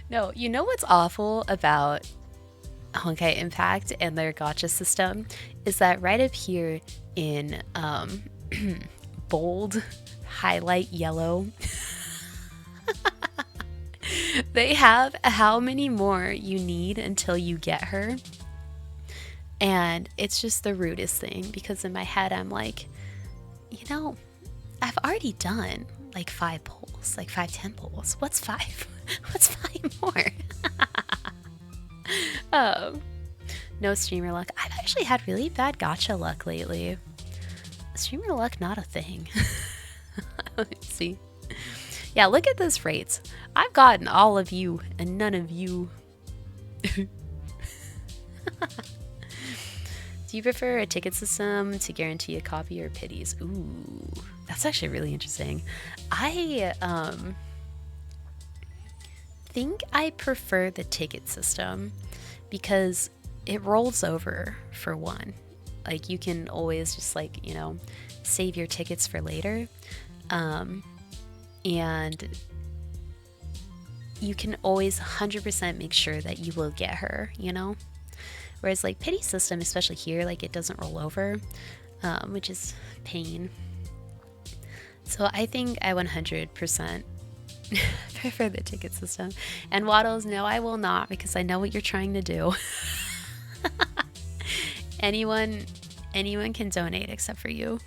No, you know what's awful about Honkai Impact and their gacha system is that right up here in bold highlight yellow, they have how many more you need until you get her. And it's just the rudest thing, because in my head I'm like, you know, I've already done like 5 polls, like 10 polls. What's 5? What's 5 more? No streamer luck. I've actually had really bad gacha luck lately. Streamer luck, not a thing. Let's see. Yeah, look at those rates. I've gotten all of you and none of you. Do you prefer a ticket system to guarantee a copy or pities? Ooh, that's actually really interesting. I think I prefer the ticket system because it rolls over, for one. Like, you can always just, like, you know, save your tickets for later. And you can always 100% make sure that you will get her, you know? Whereas, like, pity system, especially here, like, it doesn't roll over, which is pain. So I think I 100% prefer the ticket system. And Waddles, no, I will not, because I know what you're trying to do. Anyone can donate except for you.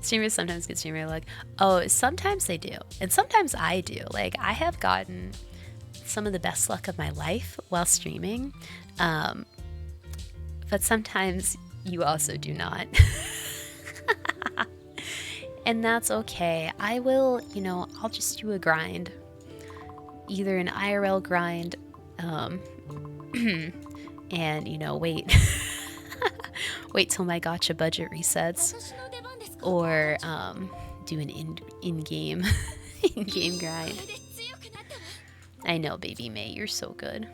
Streamers sometimes get streamer luck. Oh, sometimes they do. And sometimes I do. Like, I have gotten some of the best luck of my life while streaming. But sometimes you also do not. And that's okay. I will, you know, I'll just do a grind. Either an IRL grind, and, you know, wait till my gacha budget resets, or do an in-game in-game grind. I know, baby May, you're so good.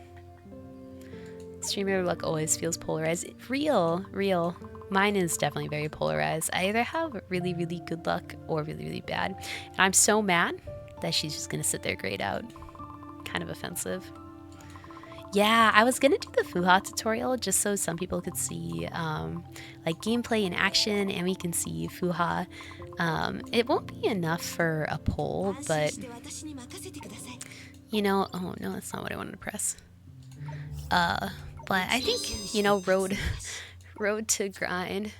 Streamer luck always feels polarized. Real. Mine is definitely very polarized. I either have really, really good luck or really, really bad. And I'm so mad that she's just gonna sit there grayed out. Kind of offensive. Yeah, I was gonna do the Fuha tutorial just so some people could see like gameplay in action, and we can see Fuha. It won't be enough for a poll, but you know, oh no, that's not what I wanted to press. But I think, you know, road to grind.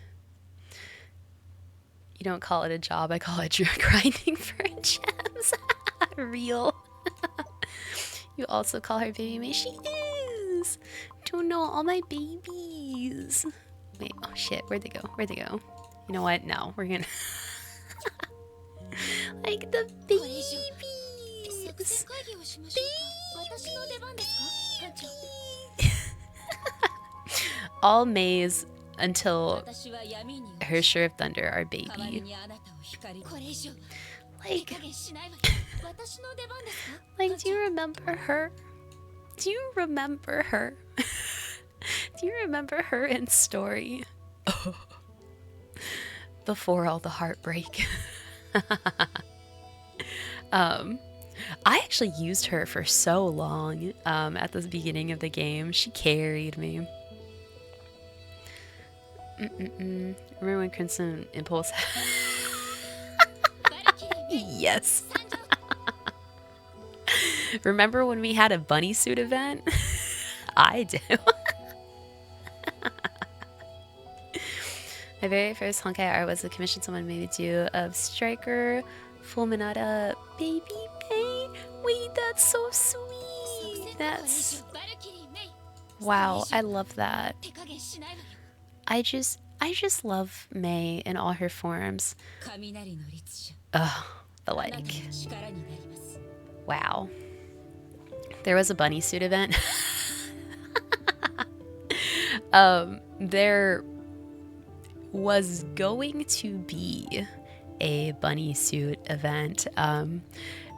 You don't call it a job, I call it grinding for gems. Real. You also call her baby May. She is. Don't know all my babies. Wait, oh shit, where'd they go? Where'd they go? You know what? No, we're gonna like the babies. All Mays until her Share of Thunder are baby. Like, do you remember her? Do you remember her? Do you remember her in Story? Before all the heartbreak. I actually used her for so long at the beginning of the game. She carried me. Remember when Crimson Impulse? Yes. Remember when we had a bunny suit event? I do. My very first Honkai art was a commission someone made me do of Striker, Fulminata, Baby May. Wait, that's so sweet. That's... Wow, I love that. I just love May in all her forms. Ugh, the like. Wow. There was a bunny suit event. There was going to be a bunny suit event.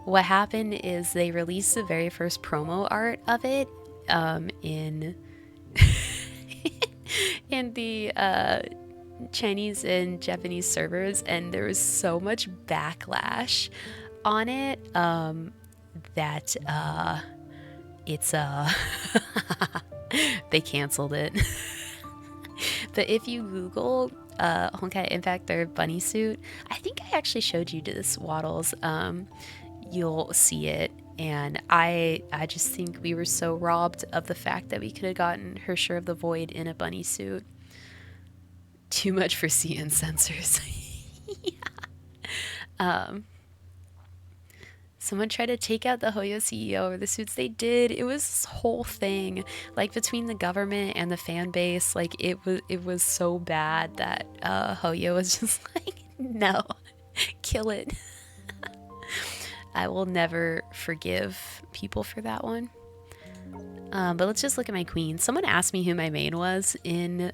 What happened is they released the very first promo art of it in in the Chinese and Japanese servers, and there was so much backlash on it that it's they canceled it. But if you Google Honkai Impact or bunny suit, I think I actually showed you this, Waddles. You'll see it, and I just think we were so robbed of the fact that we could have gotten her Share of the Void in a bunny suit. Too much for CN censors. Yeah. Someone tried to take out the Hoyo CEO or the suits. They did. It was this whole thing, like between the government and the fan base. Like it was so bad that Hoyo was just like, no, kill it. I will never forgive people for that one. But let's just look at my queen. Someone asked me who my main was in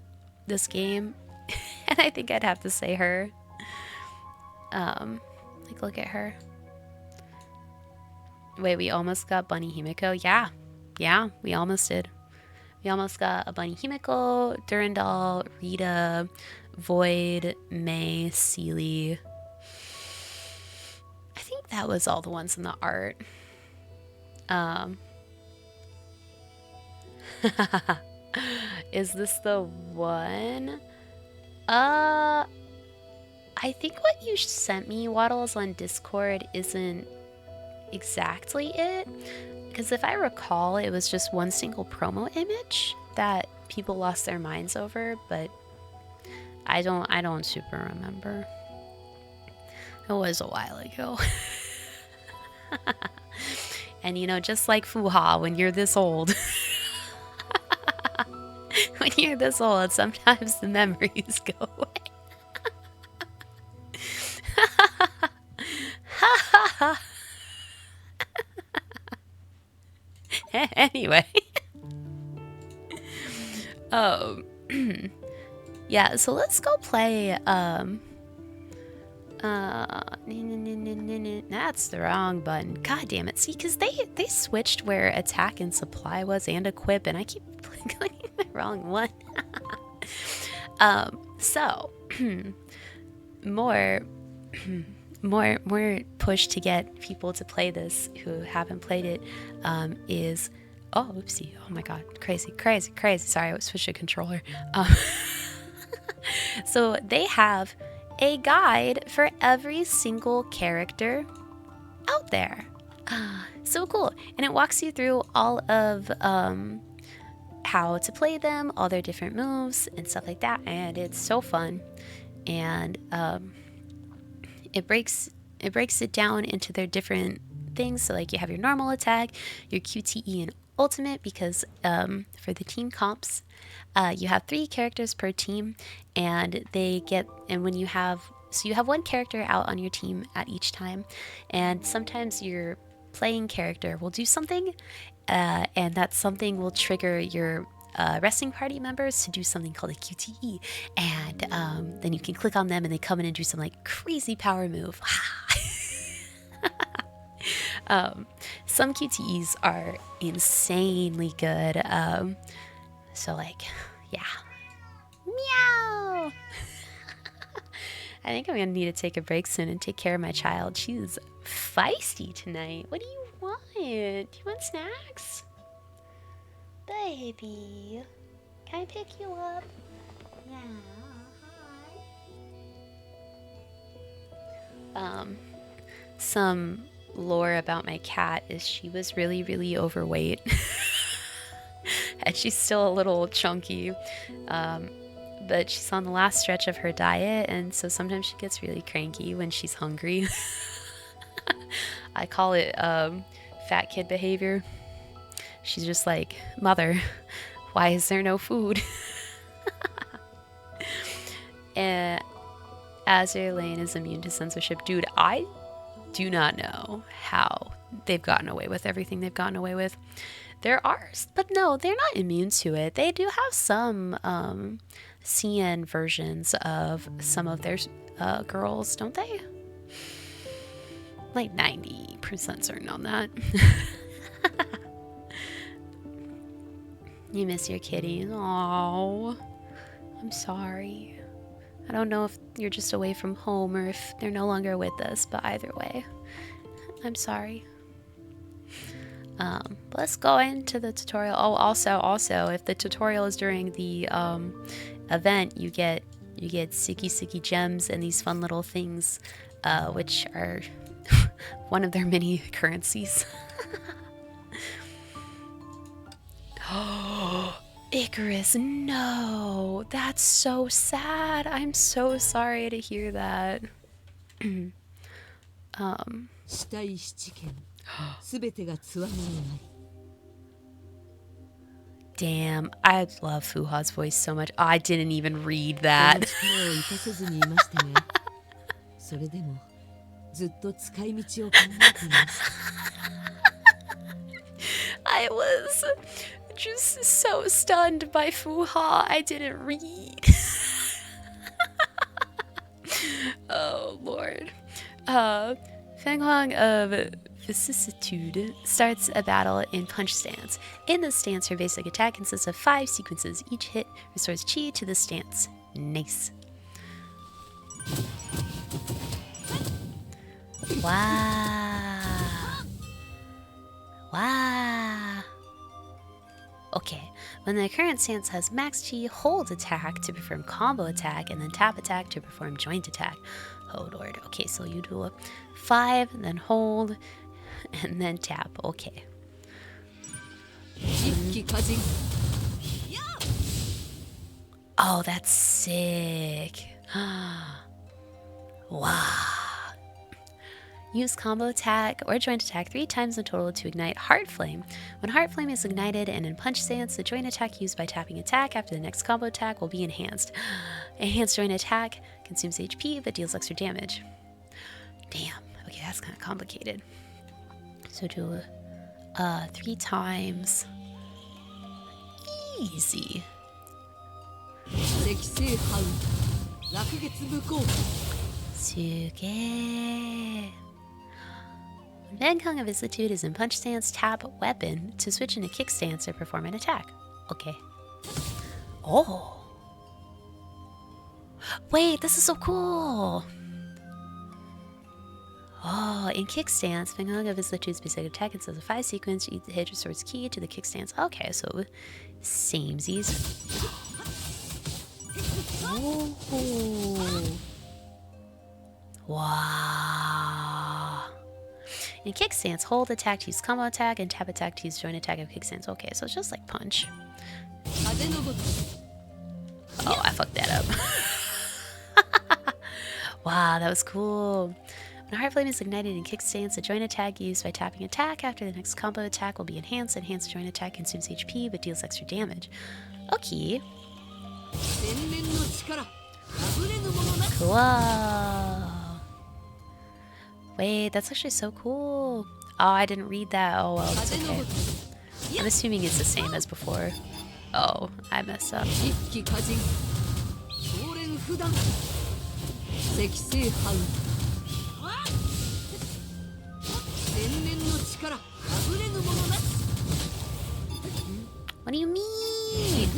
this game, and I think I'd have to say her. Like, look at her. Wait, we almost got Bunny Himiko? Yeah, we almost did. We almost got a Bunny Himiko, Durandal, Rita, Void, May, Seely. I think that was all the ones in the art. Is this the one? I think what you sent me, Waddles, on Discord isn't exactly it, because if I recall, it was just one single promo image that people lost their minds over, but I don't super remember. It was a while ago. And you know, just like Fuha, when you're this old, when you're this old, sometimes the memories go away. Anyway. Yeah, so let's go play that's the wrong button. God damn it. See, because they switched where attack and supply was and equip, and I keep clicking the wrong one. So more push to get people to play this who haven't played it is, oh, oopsie, oh my god, crazy. Sorry, I switched a controller. So they have a guide for every single character out there. So cool. And it walks you through all of how to play them, all their different moves and stuff like that, and it's so fun. And it breaks it down into their different things. So like you have your normal attack, your QTE, and ultimate, because for the team comps, you have 3 characters per team, and when you have one character out on your team at each time, and sometimes your playing character will do something, and that something will trigger your resting party members to do something called a QTE, and then you can click on them and they come in and do some like crazy power move. Some QTEs are insanely good. So like, yeah. Meow! I think I'm gonna need to take a break soon and take care of my child. She's feisty tonight. What do you want? Do you want snacks? Baby, can I pick you up? Yeah, hi. Some lore about my cat is she was really, really overweight. And she's still a little chunky. But she's on the last stretch of her diet, and so sometimes she gets really cranky when she's hungry. I call it fat kid behavior. She's just like, Mother, why is there no food? And Azure Lane is immune to censorship. Dude, I do not know how they've gotten away with everything they've gotten away with. But no, they're not immune to it. They do have some CN versions of some of their girls, don't they? Like 90% certain on that. You miss your kitties. Oh, I'm sorry. I don't know if you're just away from home or if they're no longer with us, but either way, I'm sorry. Let's go into the tutorial. Oh, also, if the tutorial is during the event, you get Siki gems and these fun little things, which are one of their many currencies. Oh, Icarus, no, that's so sad. I'm so sorry to hear that. Damn, I love Fuha's voice so much. I didn't even read that. I was just so stunned by Fuha. I didn't read. Oh, Lord. Feng of Vicissitude starts a battle in Punch Stance. In this stance, her basic attack consists of 5 sequences. Each hit restores chi to the stance. Nice. Wow. Wow. Okay, when the current stance has max chi, hold attack to perform combo attack, and then tap attack to perform joint attack. Oh Lord. Okay, so you do a 5, and then hold, and then tap. Okay. Oh, that's sick. Wow. Use combo attack or joint attack 3 times in total to ignite Heart Flame. When Heart Flame is ignited and in punch stance, the joint attack used by tapping attack after the next combo attack will be enhanced. Enhanced joint attack consumes HP but deals extra damage. Damn. Okay, that's kind of complicated. So do 3 times. Easy. Suge. When Feng of Vicissitude is in punch stance, tap weapon to switch into kick stance or perform an attack. Okay. Oh. Wait, this is so cool. Oh, in kick stance, Feng of Vicissitude's basic attack consists of 5 sequence. Each hit restores ki to the kick stance. Okay, so samesies. Oh. Wow. In kick stance, hold attack to use combo attack and tap attack to use joint attack of kick stance. Okay, so it's just like punch. Oh, I fucked that up. Wow, that was cool. When a heart flame is ignited in kickstands, a joint attack used by tapping attack after the next combo attack will be enhanced. Enhanced joint attack consumes HP but deals extra damage. Okay. Cool. Wait, that's actually so cool. Oh, I didn't read that. Oh well, it's okay. I'm assuming it's the same as before. Oh, I messed up. What do you mean?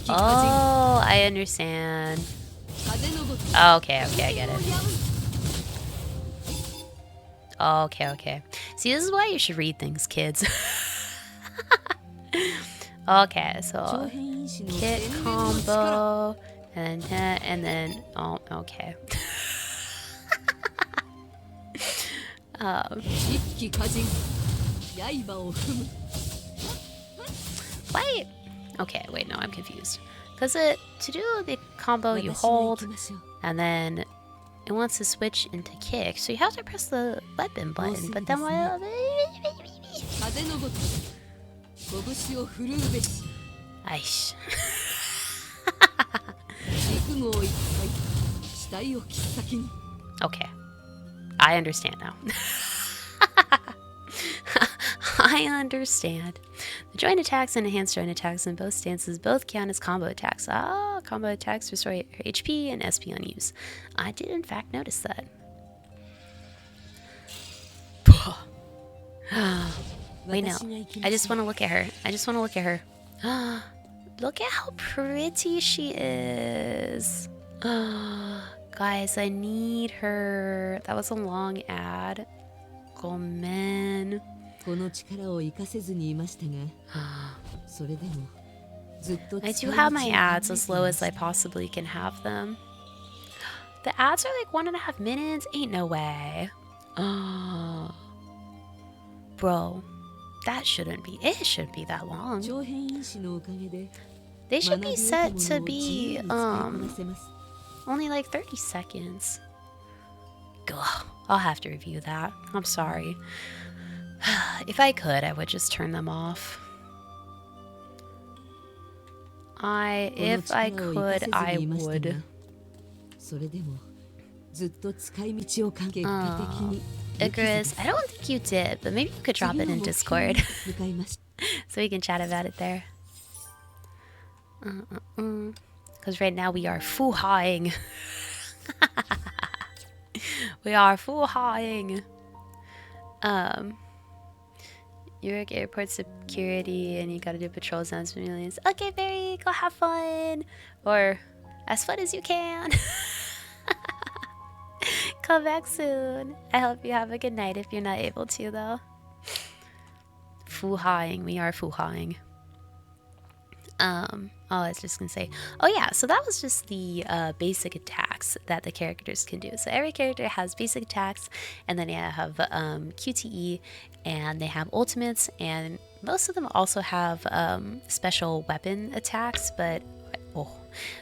Oh, I understand. Oh, okay, I get it. Oh, okay. See, this is why you should read things, kids. Okay, so kit combo, and then oh, okay. Wait. Okay, wait, no, I'm confused. Because to do the combo, you hold, and then it wants to switch into kick, so you have to press the weapon button. But then why? Aish. Okay, I understand now. I understand. The joint attacks and enhanced joint attacks in both stances both count as combo attacks. Ah, combo attacks restore HP and SP on use. I did in fact notice that. Wait, no. I just want to look at her. Look at how pretty she is. Guys, I need her. That was a long ad. Oh, man. I do have my ads as low as I possibly can have them. The ads are like 1.5 minutes. Ain't no way. Bro, that shouldn't be. It shouldn't be that long. They should be set to be only like 30 seconds. Ugh, I'll have to review that. I'm sorry. If I could, I would just turn them off. If I could, I would. Icarus, I don't think you did, but maybe you could drop it in Discord. So we can chat about it there. Because right now we are foo-haing. We are foo-haing. You work airport security and you gotta do patrols on millions. Okay, Barry, go have fun. Or as fun as you can. Come back soon. I hope you have a good night if you're not able to, though. Foo-haing. We are foo-haing. I was just gonna say, oh yeah, so that was just the basic attacks that the characters can do. So every character has basic attacks, and then you have QTE, and they have ultimates, and most of them also have special weapon attacks, but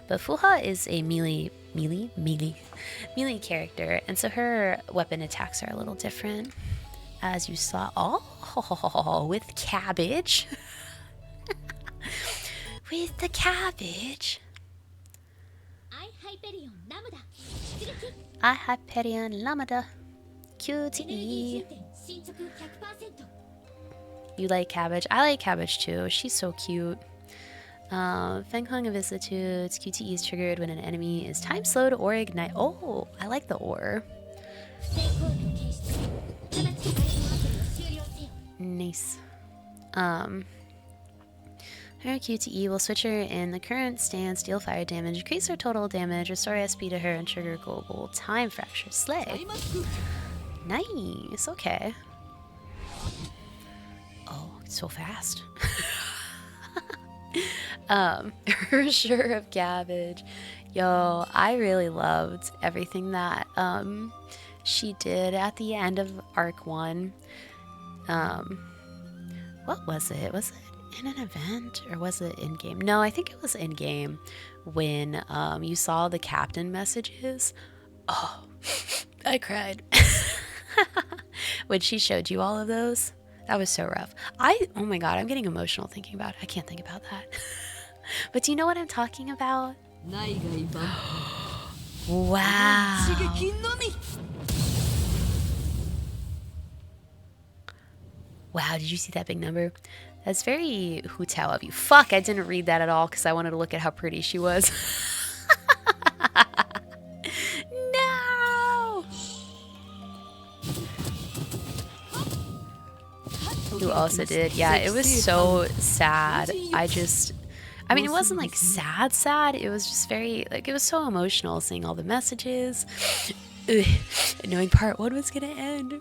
Fuha is a melee character, and so her weapon attacks are a little different, as you saw. Oh, with cabbage. With the cabbage. I Hyperion Lambda. QTE. You like cabbage? I like cabbage too. She's so cute. Feng Hung of Vicissitudes. QTE is triggered when an enemy is time slowed or ignite. Oh, I like the ore. Nice. Her QTE will switch her in the current stance, deal fire damage, increase her total damage, restore SP to her, and trigger global time fracture. Slay. Nice. Okay. Oh, so fast. Her shirt of cabbage. Yo, I really loved everything that she did at the end of Arc 1. What was it? Was it in an event or was it in game? No, I think it was in game, when you saw the captain messages. Oh, I cried. When she showed you all of those, that was so rough. Oh my god, I'm getting emotional thinking about it. I can't think about that. But do you know what I'm talking about? Wow. Wow, did you see that big number? That's very Hu Tao of you. Fuck, I didn't read that at all because I wanted to look at how pretty she was. No! You also did. Yeah, it was so sad. I mean, it wasn't like sad. It was just very, like, it was so emotional seeing all the messages. Ugh. Knowing part one was gonna end.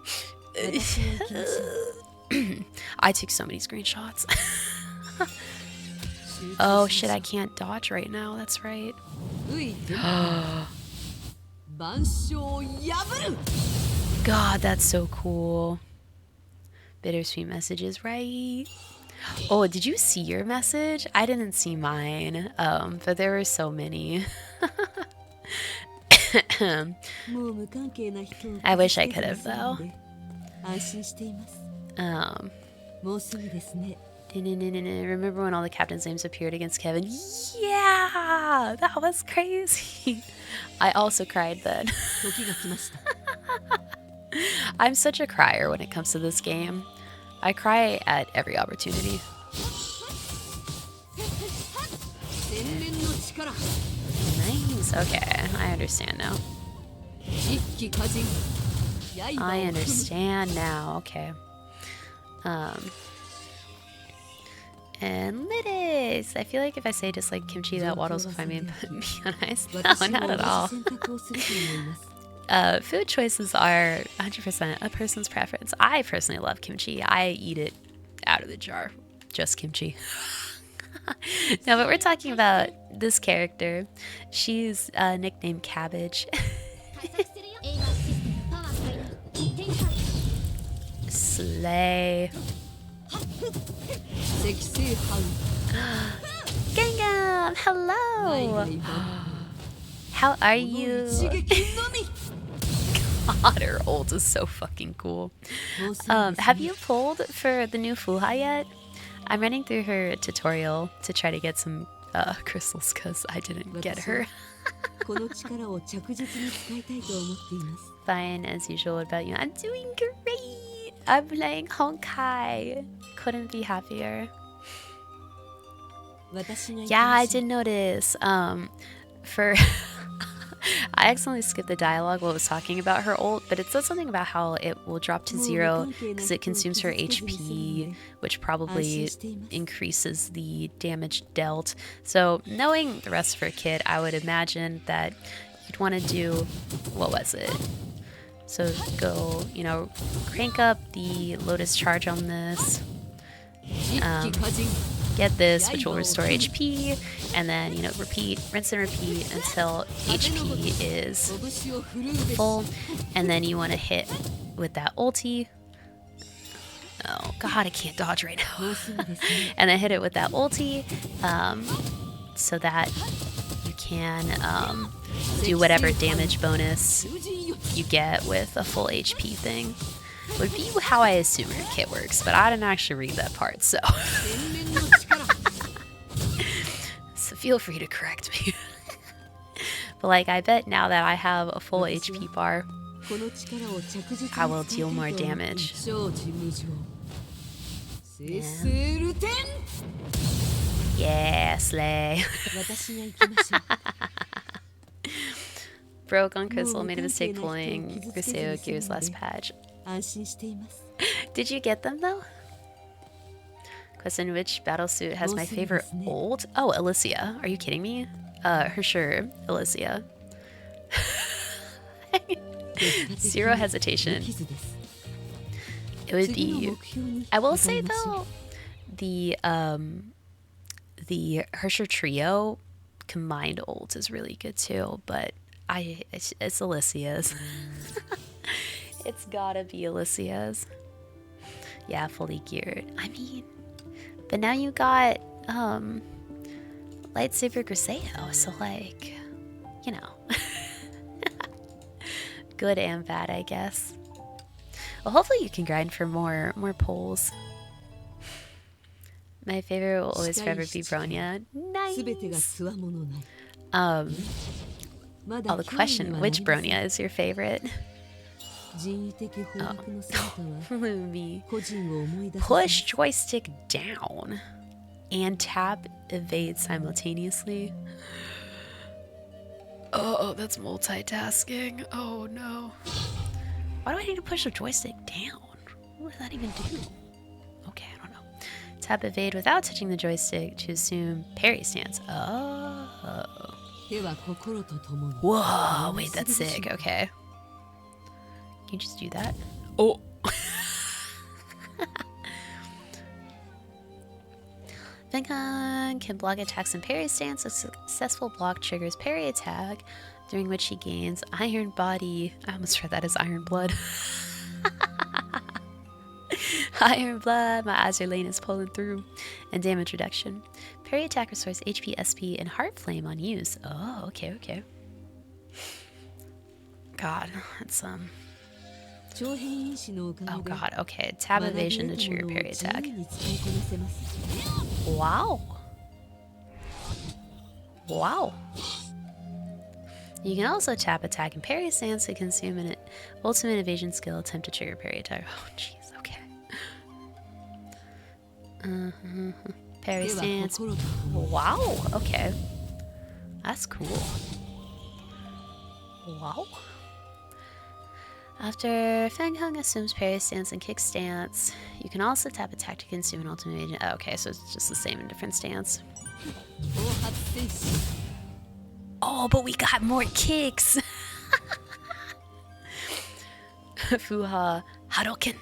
I took so many screenshots. Oh shit, I can't dodge right now. That's right. God, that's so cool. Bittersweet messages, right? Oh, did you see your message? I didn't see mine, but there were so many. I wish I could have, though. Remember when all the captains' names appeared against Kevin? Yeah! That was crazy. I also cried then. I'm such a crier when it comes to this game. I cry at every opportunity. Nice. Okay, I understand now. I understand now. Okay. And Lidis! I feel like if I say just like kimchi, that Waddles will find me and put me on ice. No, not at all. Food choices are 100% a person's preference. I personally love kimchi. I eat it out of the jar. Just kimchi. No, but we're talking about this character. She's nicknamed Cabbage. Slay. Gangnam, hello. How are you? God, her ult is so fucking cool. Have you pulled for the new Fuha yet? I'm running through her tutorial to try to get some crystals because I didn't get her. Fine, as usual. What about you? I'm doing great. I'm playing Honkai. Couldn't be happier. Yeah, I did notice. For I accidentally skipped the dialogue while it was talking about her ult, but it said something about how it will drop to 0 because it consumes her HP, which probably increases the damage dealt. So knowing the rest of her kit, I would imagine that you'd want to do, what was it? So go, you know, crank up the Lotus Charge on this. Get this, which will restore HP, and then, you know, repeat, rinse and repeat until HP is full, and then you want to hit with that ulti. Oh god, I can't dodge right now. And then hit it with that ulti, so that you can do whatever damage bonus you get with a full HP thing. Would be how I assume your kit works, but I didn't actually read that part, so so feel free to correct me. But like, I bet now that I have a full HP bar, I will deal more damage. Yeah, slay. Broke on Crystal, made a mistake pulling Griseo Gears last patch. Did you get them though? Question: which battlesuit has my favorite ult? Oh, Alicia. Are you kidding me? For sure, Alicia. Zero hesitation. It would be. I will say though, the Hersher Trio combined ult is really good too, but it's Alicia's. It's gotta be Alicia's. Yeah, fully geared. I mean, but now you got lightsaber Griseo, so like, you know, good and bad, I guess. Well, hopefully you can grind for more polls. My favorite will always forever be Bronya. Nice. Oh, the question, which Bronya is your favorite? Oh. Me. Push joystick down and tap evade simultaneously. Oh, that's multitasking. Oh no. Why do I need to push the joystick down? What does that even do? Okay, I don't know. Tap evade without touching the joystick to assume parry stance. Oh. Whoa, wait, that's sick. Okay. Can you just do that? Oh. Venkan can block attacks and parry stance. A successful block triggers parry attack, during which he gains Iron Body. I almost read that as Iron Blood. Iron Blood, my eyes are lane is pulling through. And damage reduction. Parry attack restores HP, SP, and Heart Flame on use. Oh, okay, okay. God, that's oh god, okay. Tab evasion to trigger parry attack. Wow. Wow. You can also tap attack and parry stance to consume an ultimate evasion skill attempt to trigger parry attack. Oh jeez, okay. Parry stance. Wow, okay. That's cool. Wow. After Feng Hung assumes parry stance and kick stance, you can also tap attack to consume an ultimate agent. Oh, okay, so it's just the same in different stance. Oh, but we got more kicks! Fuha Hadoken.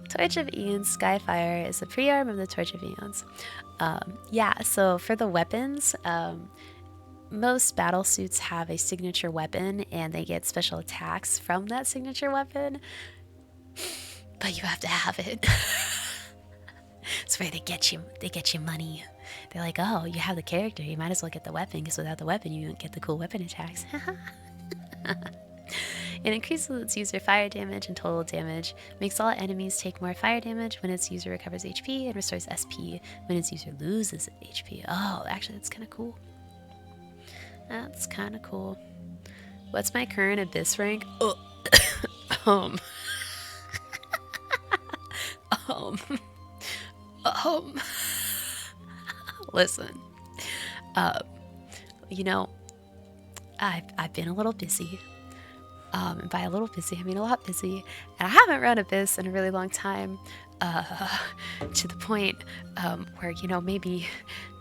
Torch of Eons Skyfire is a pre-arm of the Torch of Eons. Yeah, so for the weapons, most battle suits have a signature weapon and they get special attacks from that signature weapon, but you have to have it. It's where they get you money. They're like, oh, you have the character, you might as well get the weapon, because without the weapon you don't get the cool weapon attacks. It increases its user fire damage and total damage, makes all enemies take more fire damage when its user recovers HP, and restores SP when its user loses HP. Oh, actually that's kind of cool. That's kind of cool. What's my current abyss rank? Listen, you know, I've been a little busy. And by a little busy, I mean a lot busy. And I haven't run Abyss in a really long time, to the point where, you know, maybe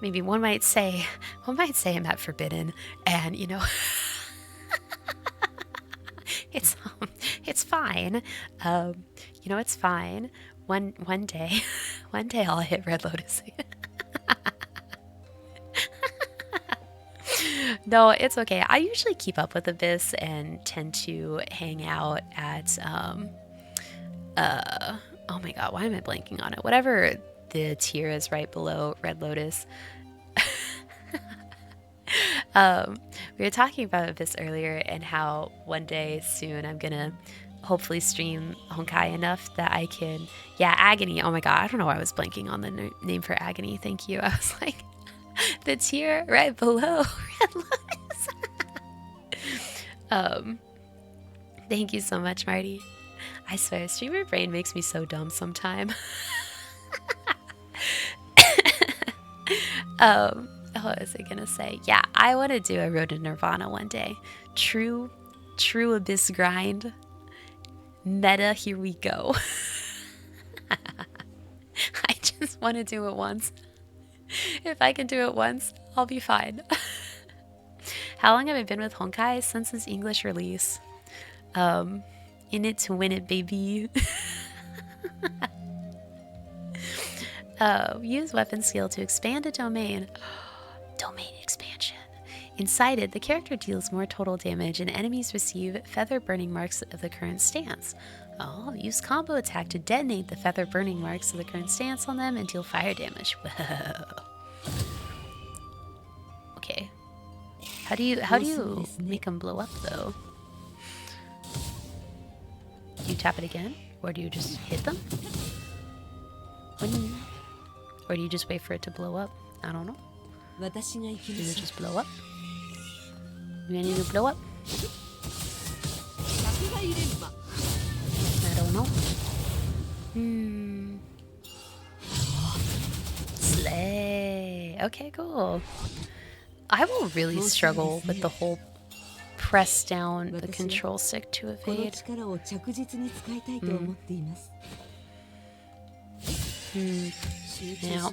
one might say I'm at Forbidden, and you know, it's fine. You know, it's fine. One day I'll hit Red Lotus. No, it's okay. I usually keep up with Abyss and tend to hang out at oh my god, why am I blanking on it? Whatever the tier is right below Red Lotus. We were talking about Abyss earlier and how one day soon I'm gonna hopefully stream Honkai enough that I can, yeah, Agony. Oh my god, I don't know why I was blanking on the name for Agony. Thank you. I was like, the tier right below Red Lotus. Thank you so much, Marty. I swear, streamer brain makes me so dumb sometime. What was I gonna say? Yeah, I want to do a Road to Nirvana one day. True Abyss grind. Meta, here we go. I just want to do it once. If I can do it once, I'll be fine. How long have I been with Honkai? Since its English release. In it to win it, baby. Use weapon skill to expand a domain. Domain expansion. Inside it, the character deals more total damage and enemies receive feather burning marks of the current stance. Oh, use combo attack to detonate the feather burning marks of the current stance on them and deal fire damage. Whoa. okay. How do you make them blow up though? Do you tap it again, or do you just hit them? Or do you just wait for it to blow up? I don't know. Do you just blow up? You need to blow up? I don't know. Slay. Okay, cool. I will really struggle with the whole press down the control stick to evade. Now,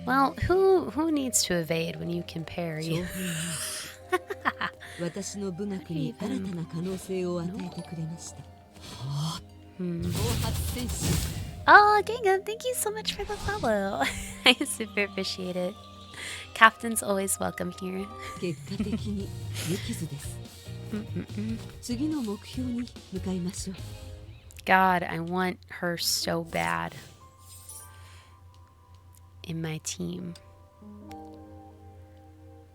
well, who needs to evade when you can parry? Oh, Gingham, thank you so much for the follow. I super appreciate it. Captain's always welcome here. God, I want her so bad in my team.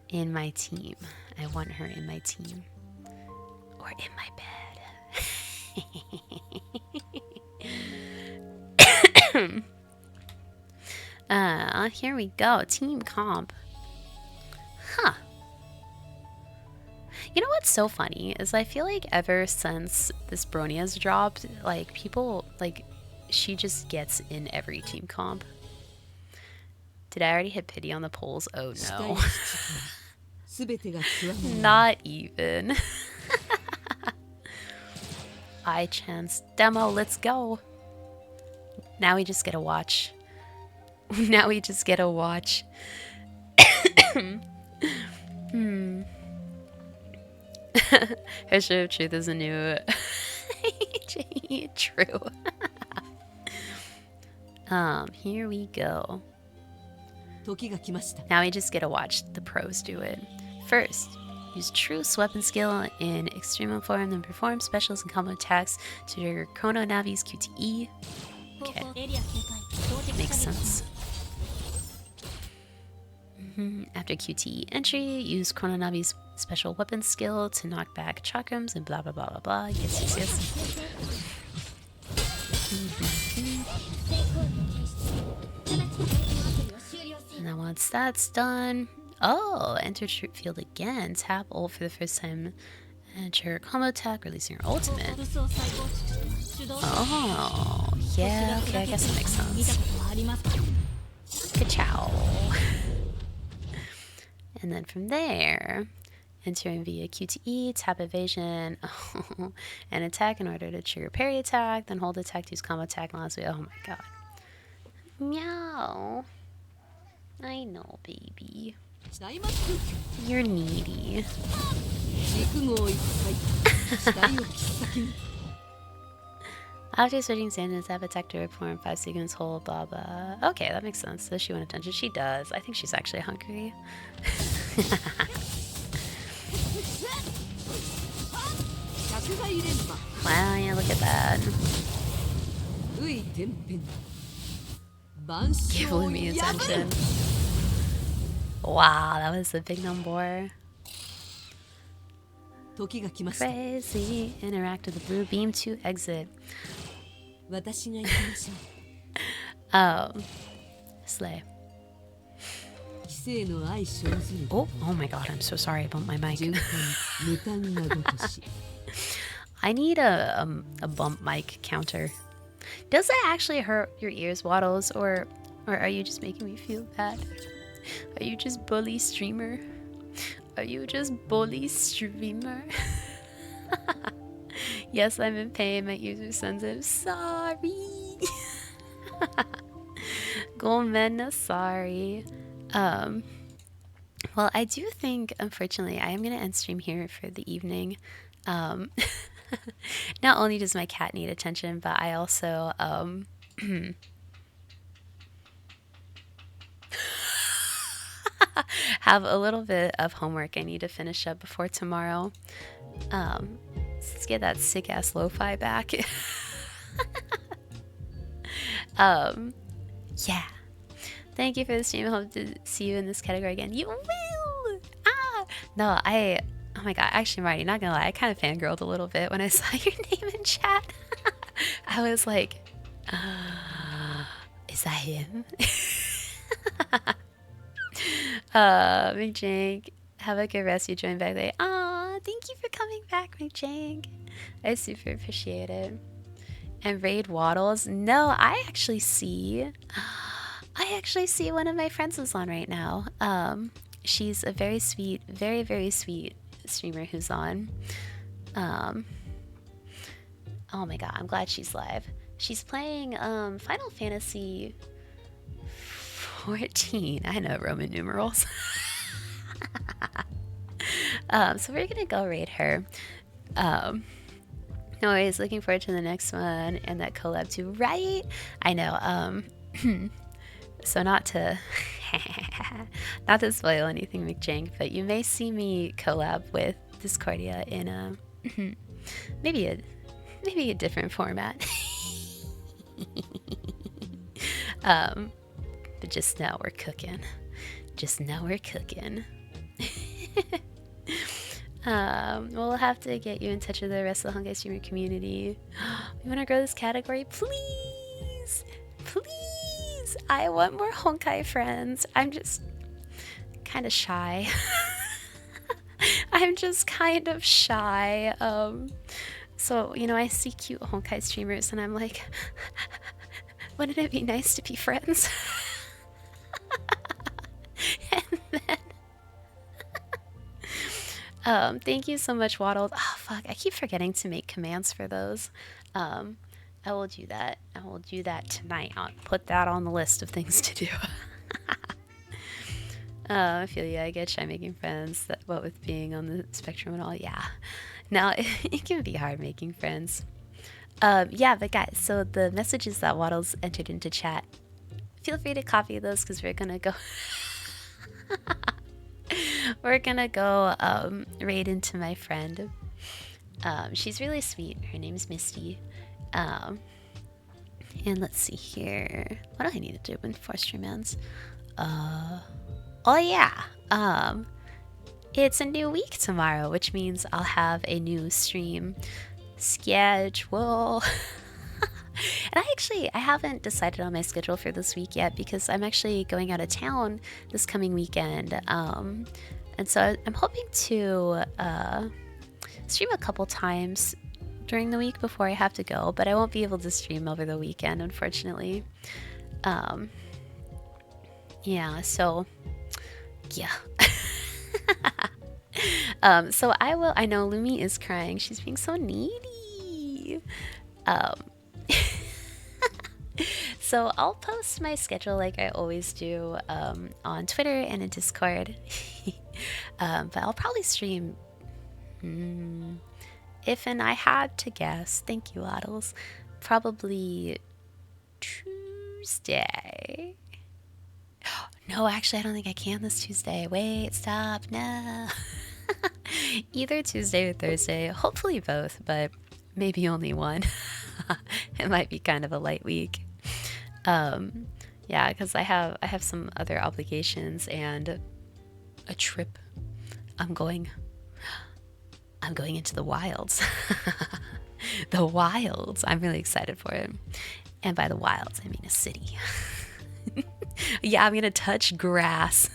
In my team. I want her in my team. Or in my bed. Here we go. Team comp. Huh. You know what's so funny is I feel like ever since this Bronia's dropped, like people, like she just gets in every team comp. Did I already hit pity on the polls? Oh no. Not even. I chance demo, let's go. Now we just get to watch. Now we just get to watch. History of Truth is a new true. Here we go. Now we just get to watch the pros do it. First, use true weapon skill in extreme form, then perform specials and combo attacks to trigger Chrono Navi's QTE. Okay. Makes sense. After QTE entry, use Chrono Navi's special weapon skill to knock back chakrams and blah blah blah blah blah. Yes, yes, yes. And then once that's done, oh, enter troop field again. Tap ult for the first time and trigger combo attack, releasing your ultimate. Oh, yeah, okay, I guess that makes sense. Ka-chow. And then from there, entering via QTE, tap evasion, and attack in order to trigger parry attack, then hold attack to use combo attack and last way. Oh my god. Meow. I know, baby. You're needy. After switching standards, tap attack to perform 5 seconds hold, blah blah. Okay, that makes sense. Does she want attention? She does. I think she's actually hungry. Wow, yeah, look at that. Give me attention. Wow, that was a big number. Crazy. Interact with the blue beam to exit. Oh. Slay. Oh my god, I'm so sorry I bumped my mic. I need a bump mic counter. Does that actually hurt your ears, Waddles, or are you just making me feel bad? Are you just bully streamer? Are you just bully streamer? Yes, I'm in pain. My ears are sensitive. Sorry. Gomena, sorry. Well, I do think, unfortunately, I am going to end stream here for the evening. Not only does my cat need attention, but I also have a little bit of homework I need to finish up before tomorrow. Let's get that sick ass lo-fi back. Yeah. Thank you for the stream. I hope to see you in this category again. You will! No, oh my god, actually, Marty, not gonna lie, I kind of fangirled a little bit when I saw your name in chat. I was like, is that him? McJank, have a good rest. You joined back late. Aw, thank you for coming back, McJank. I super appreciate it. And Raid Waddles. No, I actually see one of my friends is on right now. She's a very sweet, very, very sweet streamer who's on. Oh my god, I'm glad she's live. She's playing Final Fantasy 14. I know Roman numerals. So we're gonna go raid her. No worries, looking forward to the next one and that collab too, right? I know. So not to not to spoil anything, McJank, but you may see me collab with Discordia in a maybe a different format. But just know we're cooking. Just know we're cooking. We'll have to get you in touch with the rest of the Honkai streamer community. We want to grow this category, please, please. I want more Honkai friends. I'm just kind of shy. I'm just kind of shy. So you know, I see cute Honkai streamers, and I'm like, wouldn't it be nice to be friends? And then, thank you so much, Waddled. Oh fuck, I keep forgetting to make commands for those. I will do that. I will do that tonight. I'll put that on the list of things to do. I feel I get shy making friends. What with being on the spectrum and all, yeah. Now it can be hard making friends. Yeah, but guys, so the messages that Waddles entered into chat, feel free to copy those because we're gonna go. We're gonna go raid into my friend. She's really sweet. Her name's Misty. And let's see here. What do I need to do in Force Remains? Oh yeah. It's a new week tomorrow, which means I'll have a new stream schedule. And I haven't decided on my schedule for this week yet because I'm actually going out of town this coming weekend. And so I'm hoping to stream a couple times during the week before I have to go, but I won't be able to stream over the weekend, unfortunately. Yeah, so yeah. So I know Lumi is crying. She's being so needy. So I'll post my schedule like I always do on Twitter and in Discord. But I'll probably stream, if and I had to guess, thank you, Addles, probably Tuesday. No, actually, I don't think I can this Tuesday. Wait, stop, no. Either Tuesday or Thursday, hopefully both, but maybe only one. It might be kind of a light week. Yeah, because I have some other obligations and a trip. I'm going into the wilds. The wilds. I'm really excited for it. And by the wilds, I mean a city. Yeah, I'm gonna touch grass.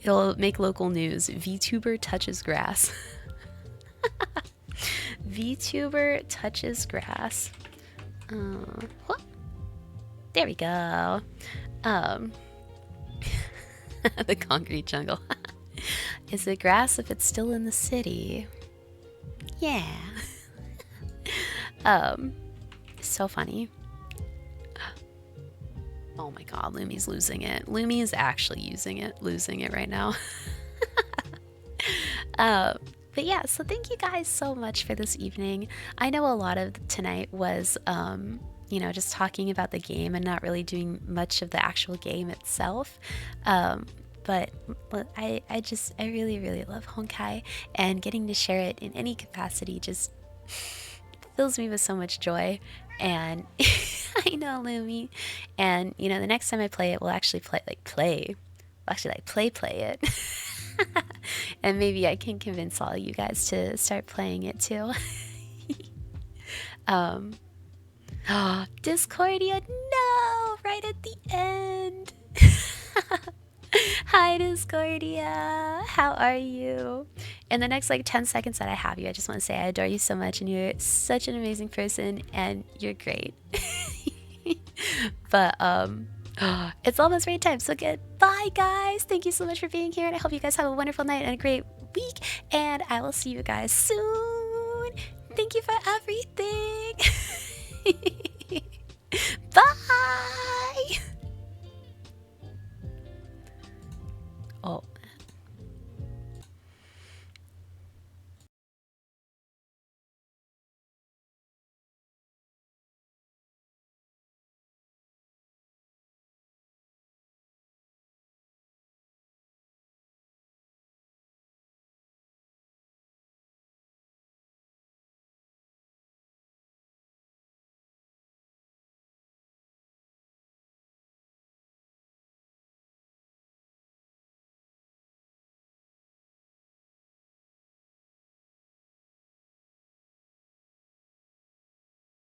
It'll make local news. VTuber touches grass. VTuber touches grass. What? There we go. The concrete jungle. Is it grass if it's still in the city? Yeah. So funny. Oh my god, Lumi's losing it. Lumi is actually losing it right now. But yeah, so thank you guys so much for this evening. I know a lot of tonight was, you know, just talking about the game and not really doing much of the actual game itself. But I really, really love Honkai, and getting to share it in any capacity just fills me with so much joy. And I know, Lumi. And, you know, the next time I play it, we'll actually play. actually like play it. And maybe I can convince all you guys to start playing it too. um, oh, Discordia, no! Right at the end. Hi, Discordia. How are you? In the next like 10 seconds that I have you, I just want to say I adore you so much, and you're such an amazing person, and you're great. But it's almost raid time, so goodbye, guys. Thank you so much for being here, and I hope you guys have a wonderful night and a great week. And I will see you guys soon. Thank you for everything. Bye.